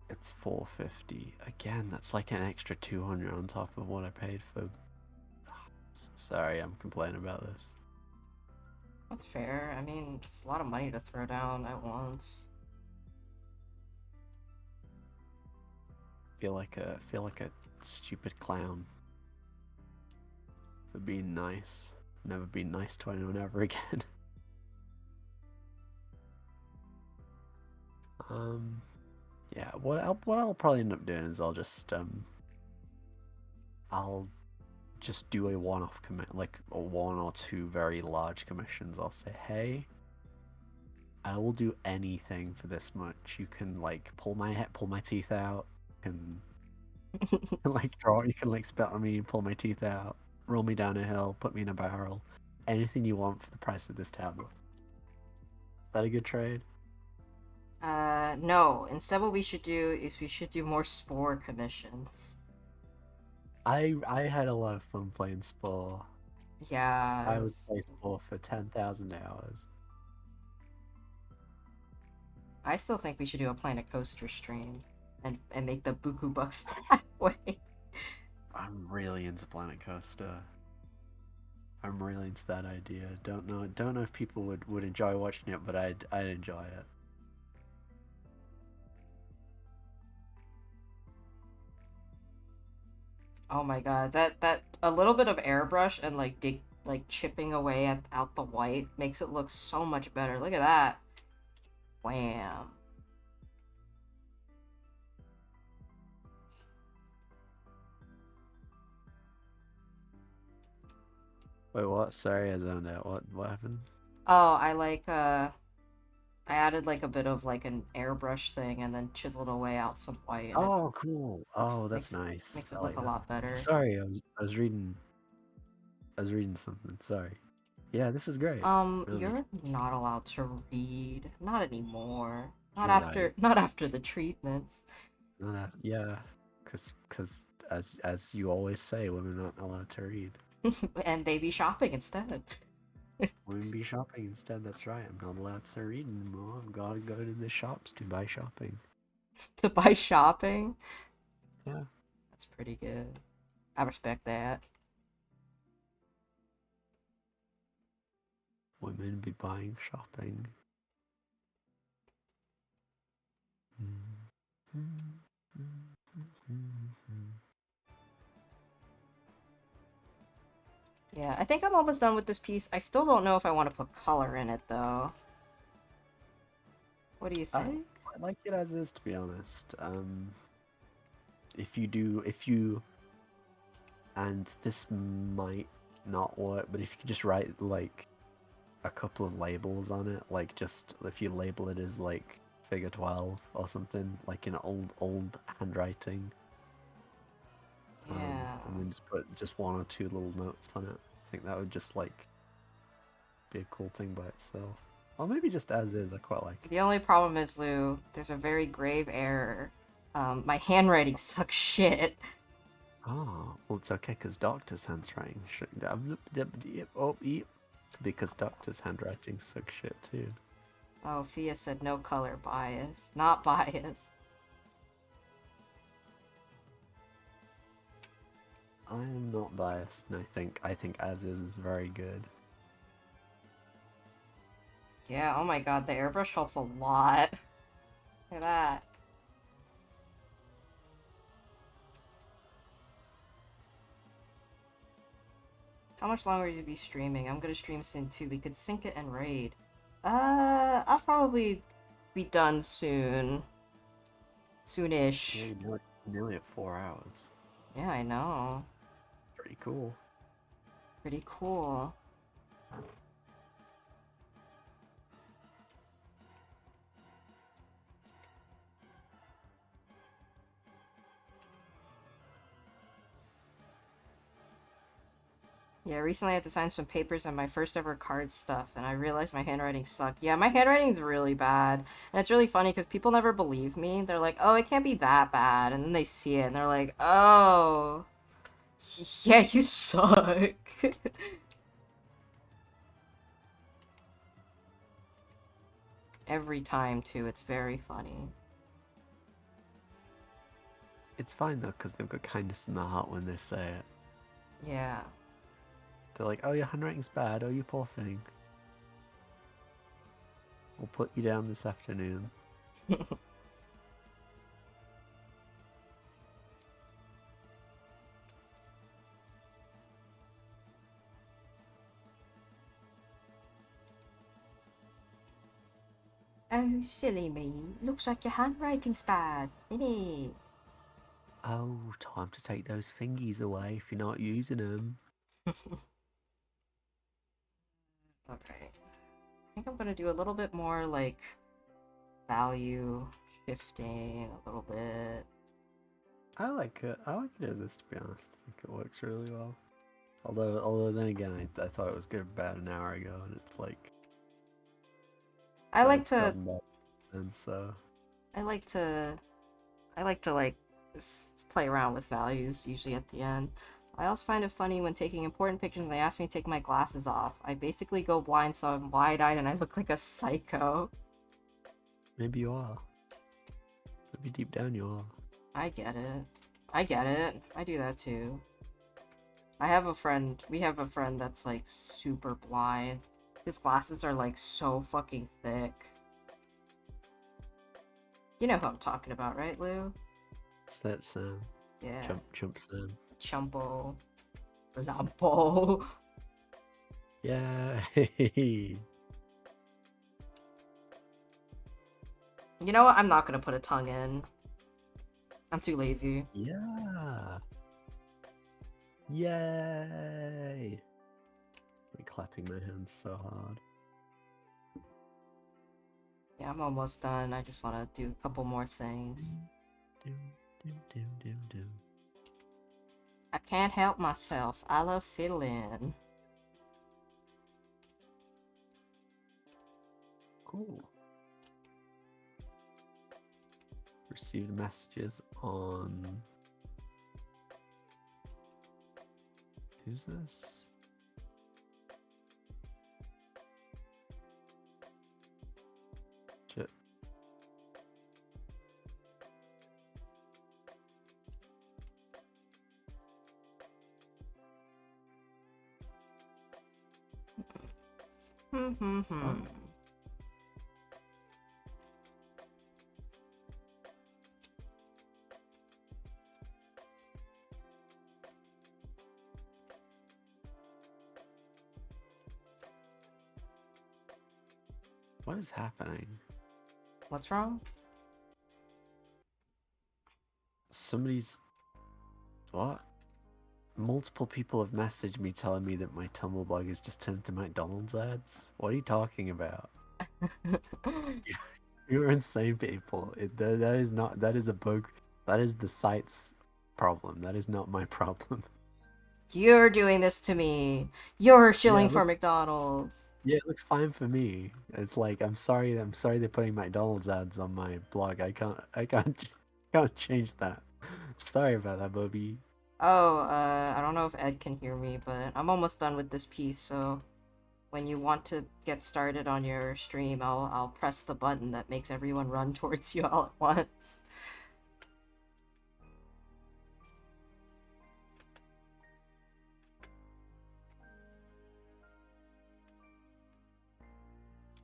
It's 450. Again, that's like an extra 200 on top of what I paid for. Sorry, I'm complaining about this. That's fair. I mean, it's a lot of money to throw down at once. Feel like a stupid clown for being nice. Never be nice to anyone ever again. um, yeah. What I'll probably end up doing is I'll just do a one-off commit, like a one or two very large commissions. I'll say, hey, I will do anything for this much. You can like pull my teeth out, and like draw. You can like spit on me, pull my teeth out, roll me down a hill, put me in a barrel. Anything you want for the price of this tablet. Is that a good trade? No. Instead, what we should do is we should do more Spore commissions. I had a lot of fun playing Spore. Yeah. I would play Spore for 10,000 hours. I still think we should do a Planet Coaster stream and make the Buku bucks that way. I'm really into Planet Coaster. I'm really into that idea. Don't know if people would enjoy watching it, but I'd enjoy it. Oh my god, that a little bit of airbrush and like chipping away at out the white makes it look so much better. Look at that. Wham. Wait, what? Sorry, I zoned out. What happened? Oh, I added like a bit of like an airbrush thing and then chiseled away out some white and it Oh, cool. Oh, that's makes nice. makes I it look like a that. lot better. Sorry, I was reading something. Sorry. Yeah, this is great. Really, You're not allowed to read. Not anymore. Not you're right. after the treatments. Yeah, because as you always say, women aren't allowed to read. And they be shopping instead. Women be shopping instead. That's right. I'm not allowed to read anymore. I've got to go to the shops to buy shopping. To buy shopping. Yeah. That's pretty good. I respect that. Women be buying shopping. Yeah, I think I'm almost done with this piece. I still don't know if I want to put color in it, though. What do you I think? quite like it as is, to be honest. If you, and this might not work, but if you could just write like a couple of labels on it, like just if you label it as like figure 12 or something, like in old handwriting, Yeah. and then just put just one or two little notes on it. I think that would just like be a cool thing by itself. Or maybe just as is, I quite like it. The only problem is, Lou, there's a very grave error. My handwriting sucks shit. Oh, well, it's okay because doctor's handwriting because doctor's handwriting sucks shit too. Oh, Fia said no color bias. Not bias. I am not biased, and I think as is very good. Yeah, oh my god, the airbrush helps a lot. Look at that. How much longer will you be streaming? I'm gonna stream soon too. We could sync it and raid. I'll probably be done soon. Yeah, Soonish. you're nearly at 4 hours. Yeah, I know. Pretty cool. Pretty cool. Yeah, recently I had to sign some papers on my first ever card stuff, and I realized my handwriting sucked. Yeah, my handwriting's really bad. And it's really funny because people never believe me. They're like, oh, it can't be that bad. And then they see it, and they're like, oh, yeah, you suck. Every time, too. It's very funny. It's fine though, because they've got kindness in the heart when they say it. Yeah. They're like, oh, your handwriting's bad. Oh, you poor thing. We'll put you down this afternoon. Oh, silly me. Looks like your handwriting's bad, innit? Oh, time to take those fingies away if you're not using them. Okay. I think I'm gonna do a little bit more, like, value shifting, a little bit. I like it. I like it as is, to be honest. I think it works really well. Although then again, I thought it was good about an hour ago, and it's like I like it's to gotten better, and so I like to like play around with values usually at the end. I also find it funny when taking important pictures and they ask me to take my glasses off. I basically go blind, so I'm wide-eyed and I look like a psycho. maybe you are. Maybe deep down you are. I get it. I get it. I do that too. I have a friend. We have a friend that's like super blind. His glasses are like so fucking thick. You know who I'm talking about, right, Lou? It's that Sam. Yeah. Chump Sam. Chumpo. Lampo. Yeah. You know what? I'm not gonna put a tongue in. I'm too lazy. Yeah. Yay. I'm clapping my hands so hard. Yeah, I'm almost done. I just want to do a couple more things. I can't help myself. I love fiddling. Cool. Received messages on. Who's this? Shit. Hmm. Oh. What is happening? What's wrong? Somebody's what? Multiple people have messaged me telling me that my Tumblr blog is just turned to McDonald's ads. What are you talking about? You're insane, people. That is not. That is a bug. That is the site's problem. That is not my problem. You're doing this to me. You're Yeah, shilling for McDonald's. yeah, it looks fine for me. It's like I'm sorry. I'm sorry they're putting McDonald's ads on my blog. Can't change that. Sorry about that, Bobby. Oh, I don't know if Ed can hear me, but I'm almost done with this piece, so when you want to get started on your stream, I'll press the button that makes everyone run towards you all at once.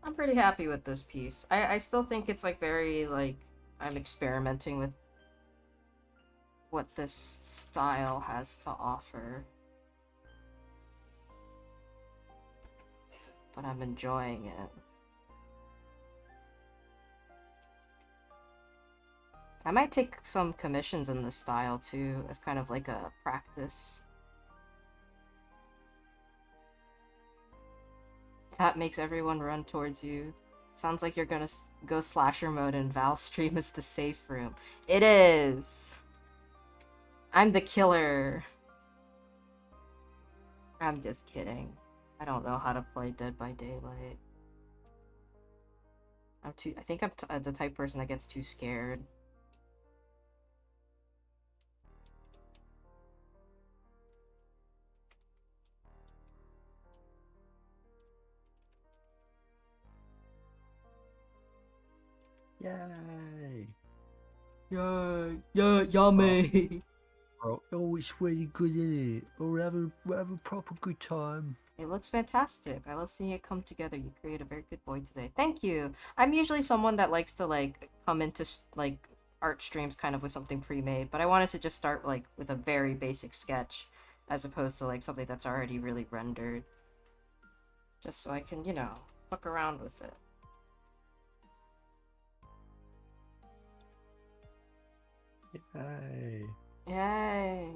I'm pretty happy with this piece. I still think it's like very like I'm experimenting with what this style has to offer. But I'm enjoying it. I might take some commissions in this style too, as kind of like a practice. That makes everyone run towards you. Sounds like you're gonna go slasher mode and Val's stream is the safe room. It is! I'm the killer. I'm just kidding. I don't know how to play Dead by Daylight. I think I'm the type of person that gets too scared. Yay! Yay! Yeah, yummy! Oh, it's really good, isn't it? Oh, we're having a proper good time. It looks fantastic. I love seeing it come together. You create a very good boy today. Thank you. I'm usually someone that likes to like come into like art streams kind of with something pre-made, but I wanted to just start like with a very basic sketch as opposed to like something that's already really rendered. Just so I can, you know, fuck around with it. Yay! Yay.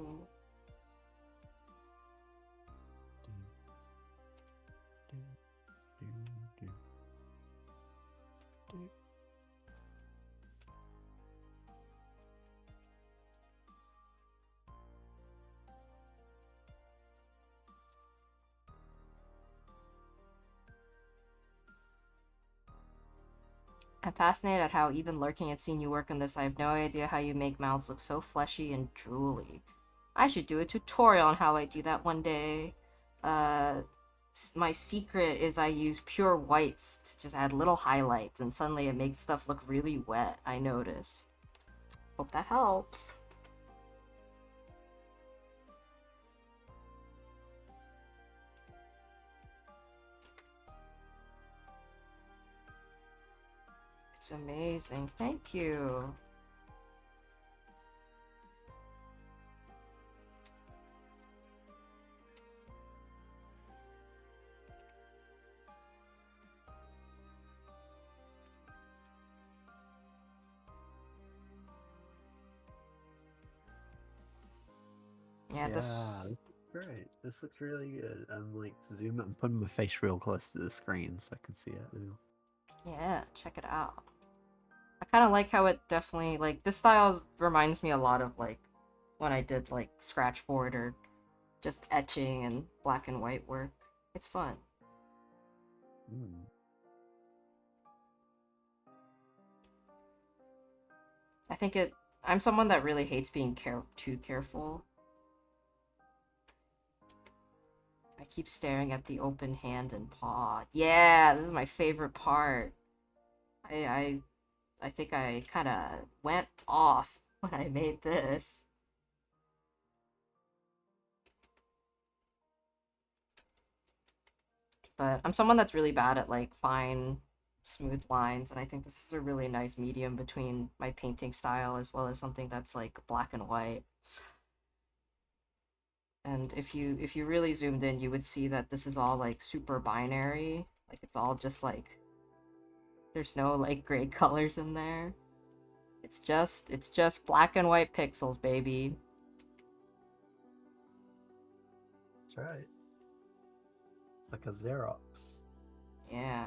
I'm fascinated at how even lurking and seeing you work on this, I have no idea how you make mouths look so fleshy and drooly. I should do a tutorial on how I do that one day. My secret is I use pure whites to just add little highlights, and suddenly it makes stuff look really wet, I notice. Hope that helps. It's amazing. Thank you. Yeah, Yeah, this... this looks great. This looks really good. I'm like I'm putting my face real close to the screen so I can see it now. Yeah, check it out. I kind of like how it definitely, like, this style reminds me a lot of, like, when I did, like, scratchboard or just etching and black and white work. It's fun. Mm. I think it... I'm someone that really hates being too careful. I keep staring at the open hand and paw. Yeah, this is my favorite part. I, I think I kind of went off when I made this. But I'm someone that's really bad at like fine, smooth lines, and I think this is a really nice medium between my painting style as well as something that's like black and white. And if you really zoomed in, you would see that this is all like super binary. Like it's all just like There's no like gray colors in there. It's just black and white pixels, baby. That's right. It's like a Xerox. Yeah.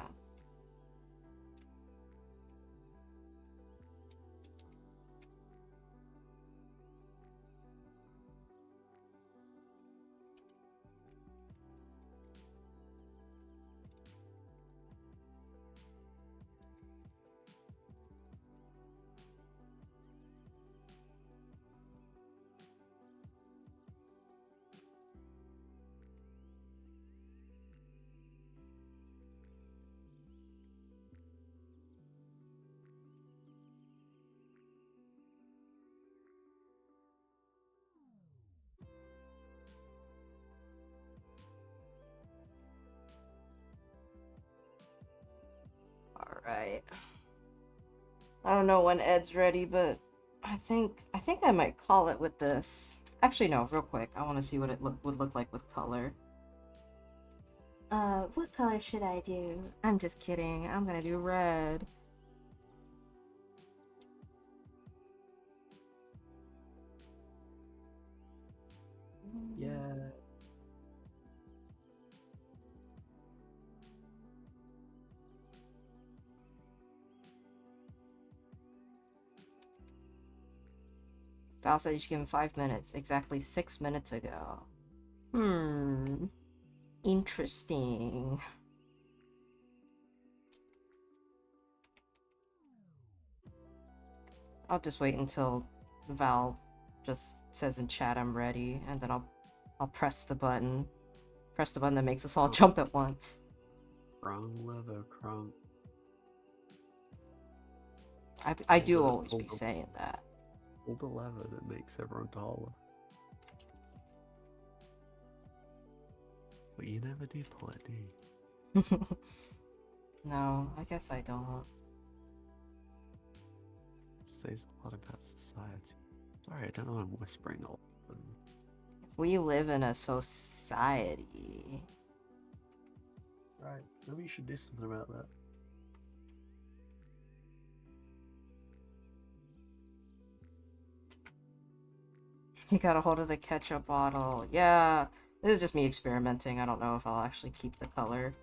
All right. I don't know when Ed's ready, but I think I might call it with this. Actually, no, real quick. I want to see what it would look like with color. What color should I do? I'm just kidding. I'm gonna do red. Yeah. Val said you should give him 5 minutes. Exactly 6 minutes ago. Interesting. I'll just wait until Val just says in chat I'm ready, and then I'll press the button. Press the button that makes us all jump at once. Wrong lever, crunk. I do always be saying that. Pull the lever that makes everyone taller. But you never do pull it, do you? No, I guess I don't. Says a lot about society. Sorry, I don't know, I'm whispering a lot. We live in a society. Right, maybe you should do something about that. He got a hold of the ketchup bottle. Yeah, this is just me experimenting. I don't know if I'll actually keep the color.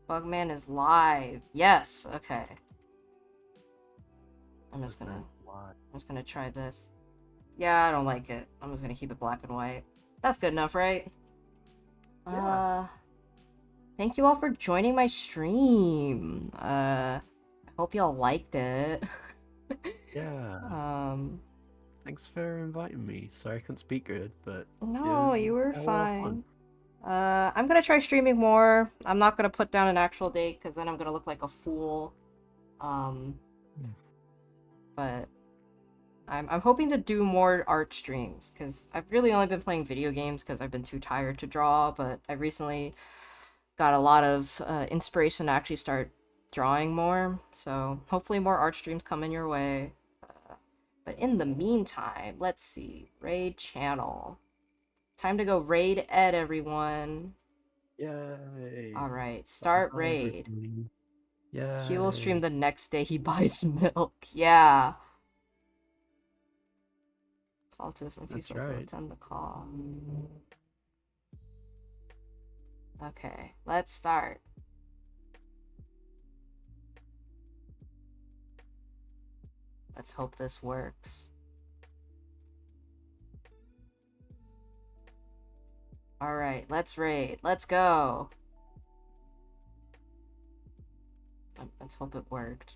Bugman is live. Yes, okay. I'm just gonna try this. Yeah, I don't like it. I'm just gonna keep it black and white. That's good enough, right? Yeah. Thank you all for joining my stream. I hope y'all liked it. Yeah. Thanks for inviting me. Sorry I couldn't speak good, but No, you were had a lot of fine. fun. I'm gonna try streaming more. I'm not gonna put down an actual date because then I'm gonna look like a fool. But I'm hoping to do more art streams because I've really only been playing video games because I've been too tired to draw. But I recently got a lot of inspiration to actually start drawing more. So hopefully more art streams coming your way. But in the meantime, let's see. Raid channel. Time to go raid Ed, everyone. Yay. Alright, start Bye, raid. everybody. Yay. He will stream the next day he buys milk. Yeah. Call to some That's people to right. attend the call. Okay, let's start. Let's hope this works. Alright, let's raid. Let's go. Let's hope it worked.